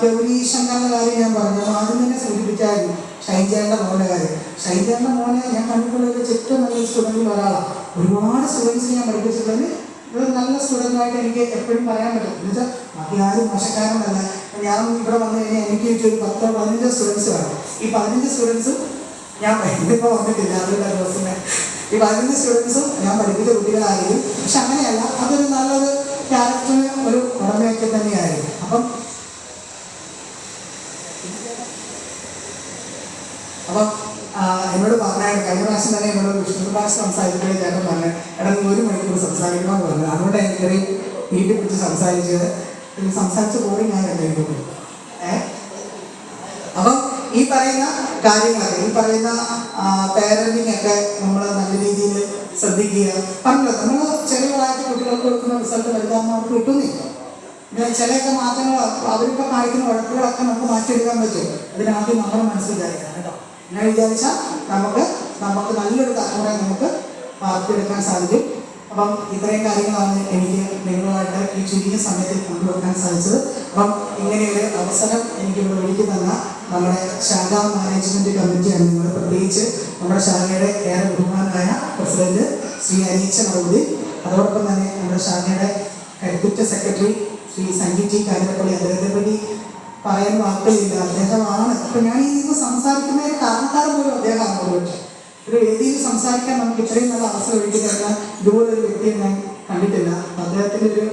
ഗൗരി ശങ്കറിൻ്റെ കാര്യം ഞാൻ പറഞ്ഞു, ആദ്യം തന്നെ സൂചിപ്പിച്ചായിരുന്നു ഷൈൻചേട്ടൻ്റെ മോൻ്റെ കാര്യം. ഷൈൻചേട്ടൻ്റെ മോനെ ഞാൻ കണ്ടിട്ടുള്ളതിൽ ഏറ്റവും നല്ല സ്റ്റുഡൻറ്റിൽ ഒരാളാണ്. ഒരുപാട് സ്റ്റുഡൻസിന് ഞാൻ പഠിപ്പിച്ചിട്ടുള്ളത് ഒരു നല്ല സ്റ്റുഡൻ്റായിട്ട് എനിക്ക് എപ്പോഴും പറയാൻ പറ്റും. എന്ന് വെച്ചാൽ ബാക്കി ആരും മോശക്കാരനല്ല. ഞാൻ ഇവിടെ വന്നു കഴിഞ്ഞാൽ എനിക്ക് ഒരു 10-15 സ്റ്റുഡൻസ് വേണം. ഈ 15 സ്റ്റുഡൻസും ഞാൻ ഇപ്പോൾ വന്നിട്ടില്ല, അവരുടെ ദിവസം ഈ 15 സ്റ്റുഡൻസും ഞാൻ പഠിപ്പിച്ച കുട്ടികളായിരിക്കും. പക്ഷെ അങ്ങനെയല്ല, അതൊരു നല്ലൊരു ക്യാരക്ടറിന് ഒരു ഉടമയൊക്കെ തന്നെയായിരിക്കും. അപ്പം എന്നോട് പറഞ്ഞാൽ കഴിഞ്ഞ പ്രാവശ്യം തന്നെ എന്നോട് വിഷ്ണു ഭാഷ സംസാരിച്ചപ്പോഴേ ചേട്ടൻ പറഞ്ഞു, എടാ നീ 1 മണിക്കൂർ സംസാരിക്കണമെന്ന് പറഞ്ഞു. അതുകൊണ്ട് എനിക്കറി വീട്ടിൽ പിടിച്ച് സംസാരിച്ചത് സംസാരിച്ച ബോറിങ് ഞാൻ എന്തെങ്കിലും. അപ്പം ഈ പറയുന്ന കാര്യങ്ങളൊക്കെ, ഈ പറയുന്ന പേരൻറ്റിങ് ഒക്കെ നമ്മൾ നല്ല രീതിയിൽ ശ്രദ്ധിക്കുക. പറഞ്ഞല്ലോ, നമ്മൾ ചെറിയ പ്രായത്തിൽ കുട്ടികൾക്ക് കൊടുക്കുന്ന റിസൾട്ട് വലുതാകുമ്പോൾ അവർക്ക് കിട്ടുന്നില്ല. ചിലയൊക്കെ മാറ്റങ്ങൾ അവരിപ്പോൾ കാണിക്കുന്ന വഴക്കുകളൊക്കെ നമുക്ക് മാറ്റിയെടുക്കാൻ പറ്റും. അതിനാദ്യം നമ്മൾ മനസ്സിലാക്കണം കേട്ടോ. അങ്ങനെ വിചാരിച്ചാൽ നമുക്ക് നല്ലൊരു തലമുറ നമുക്ക് വളർത്തിയെടുക്കാൻ സാധിക്കും. അപ്പം ഇത്രയും കാര്യങ്ങളാണ് എനിക്ക് നിങ്ങളുമായിട്ട് ഈ ചുരുങ്ങിയ സമയത്തിൽ കൊണ്ടുവെക്കാൻ സാധിച്ചത്. അപ്പം ഇങ്ങനെയൊരു അവസരം എനിക്കിവിടെ ഒരുക്കി തന്ന നമ്മുടെ ശാഖാ മാനേജ്മെൻറ്റ് കമ്മിറ്റിയാണ് നിങ്ങൾ, പ്രത്യേകിച്ച് നമ്മുടെ ശാഖയുടെ ഏറെ ബഹുമാനായ പ്രസിഡന്റ് ശ്രീ അനീച്ച നവൂദി, അതോടൊപ്പം തന്നെ നമ്മുടെ ശാഖയുടെ കരുത്തുറ്റ സെക്രട്ടറി ശ്രീ സംഗീത് കാഞ്ഞിരപ്പള്ളി. അദ്ദേഹത്തെ പറ്റി പറയാൻ വാക്കുകളില്ല, അദ്ദേഹമാണ്. അപ്പം ഞാൻ ഈ നിന്ന് സംസാരിക്കുന്നതിന് കാരണക്കാരൻ പോലും അദ്ദേഹമാണ്. ഒരുപക്ഷെ ഒരു വേദിയിൽ സംസാരിക്കാൻ നമുക്ക് ഇത്രയും നല്ല അവസരം ഒരുക്കി തരുന്ന ഇതുപോലൊരു വ്യക്തിയെ ഞാൻ കണ്ടിട്ടില്ല. അദ്ദേഹത്തിൻ്റെ ഒരു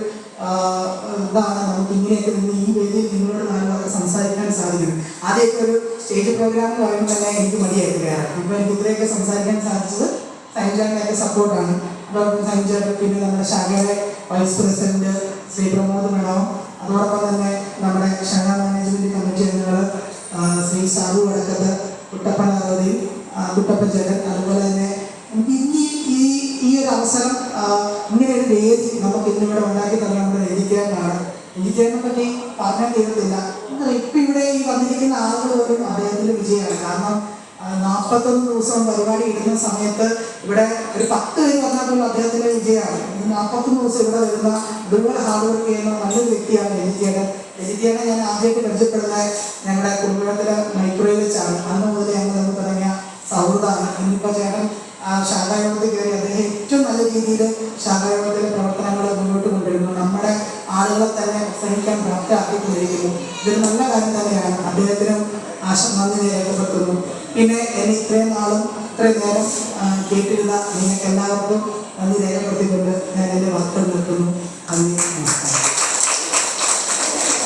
ഇതാണ് നമുക്ക് ഇങ്ങനെയൊക്കെ നിന്ന് ഈ വേദിയിൽ നിങ്ങളോട് നല്ലപോലെ സംസാരിക്കാൻ സാധിക്കും. ആദ്യമൊക്കെ ഒരു സ്റ്റേജ് പ്രോഗ്രാം എന്ന് പറയുമ്പോൾ തന്നെ എനിക്ക് മടിയായിട്ട് കയറാം. ഇപ്പോൾ എനിക്ക് ഇത്രയൊക്കെ സംസാരിക്കാൻ സാധിച്ചത് സൈൻചാറിൻ്റെയൊക്കെ സപ്പോർട്ടാണ്. അതോടൊപ്പം സൈൻചാർ, പിന്നെ നമ്മുടെ ശാഖയുടെ vice president Shri Pramod madam, അതോടൊപ്പം തന്നെ നമ്മുടെ ശാഖാ മാനേജ്മെൻറ്റ് കമ്മിറ്റി അംഗങ്ങൾ ശ്രീ സാബു വടക്കത്ത്, കുട്ടപ്പൻ അറുപതി, കുട്ടപ്പൻ ചേട്ടൻ, അതുപോലെ തന്നെ നമുക്ക് ഈ ഒരു അവസരം, ഇങ്ങനെ ഒരു വേദി നമുക്ക് ഇന്നിവിടെ ഉണ്ടാക്കി തന്നെ നമ്മുടെ രജിക്കേട്ടനാണ്. രജിക്കേട്ടനെ പറ്റി പറഞ്ഞാൽ തീരത്തില്ല. ഇപ്പം ഇവിടെ ഈ വന്നിരിക്കുന്ന ആളുകൾ പോലും അദ്ദേഹത്തിൻ്റെ വിജയമാണ്. കാരണം 41 ദിവസം പരിപാടി ഇടുന്ന സമയത്ത് ഇവിടെ ഒരു 10 പേര് വന്നാൽ പോലും അദ്ദേഹത്തിൻ്റെ വിജയമാണ്. 41 ദിവസം ഇവിടെ വരുന്ന ഇതുപോലെ ഹാർഡ് വർക്ക് ചെയ്യുന്ന നല്ലൊരു വ്യക്തിയാണ് രജിക്കേട്ടൻ. രജിക്കേട്ടനെ ഞാൻ ആദ്യമായിട്ട് പരിചയപ്പെടുന്നത് ഞങ്ങളുടെ കുടുംബത്തിലെ മൈക്രോയിൽ വെച്ചാണ്. അന്ന് മുതൽ ഞങ്ങൾ തമ്മിൽ തുടങ്ങിയ സൗഹൃദമാണ്. ഇന്നിപ്പോൾ ചേട്ടൻ ശാഖായോഗത്തിൽ കയറി അദ്ദേഹം ഏറ്റവും നല്ല രീതിയിൽ ശാഖായോഗത്തിലെ പ്രവർത്തനങ്ങൾ മുന്നോട്ട് കൊണ്ടുവരുന്നു. നമ്മുടെ ആളുകളെ തന്നെ പ്രസംഗിക്കാൻ പ്രാപ്തമാക്കിക്കൊണ്ടിരിക്കുന്നു. ഇതൊരു നല്ല കാര്യം തന്നെയാണ്. അദ്ദേഹത്തിനും നന്ദി രേഖപ്പെടുത്തുന്നു. പിന്നെ എന്നെ ഇത്രയും നാളും ഇത്രയും നേരം കേട്ടിരുന്ന നിങ്ങൾക്ക് എല്ലാവർക്കും നന്ദി രേഖപ്പെടുത്തിക്കൊണ്ട് ഞാൻ എൻ്റെ വാക്കുകൾ നിർത്തുന്നു. നന്ദി.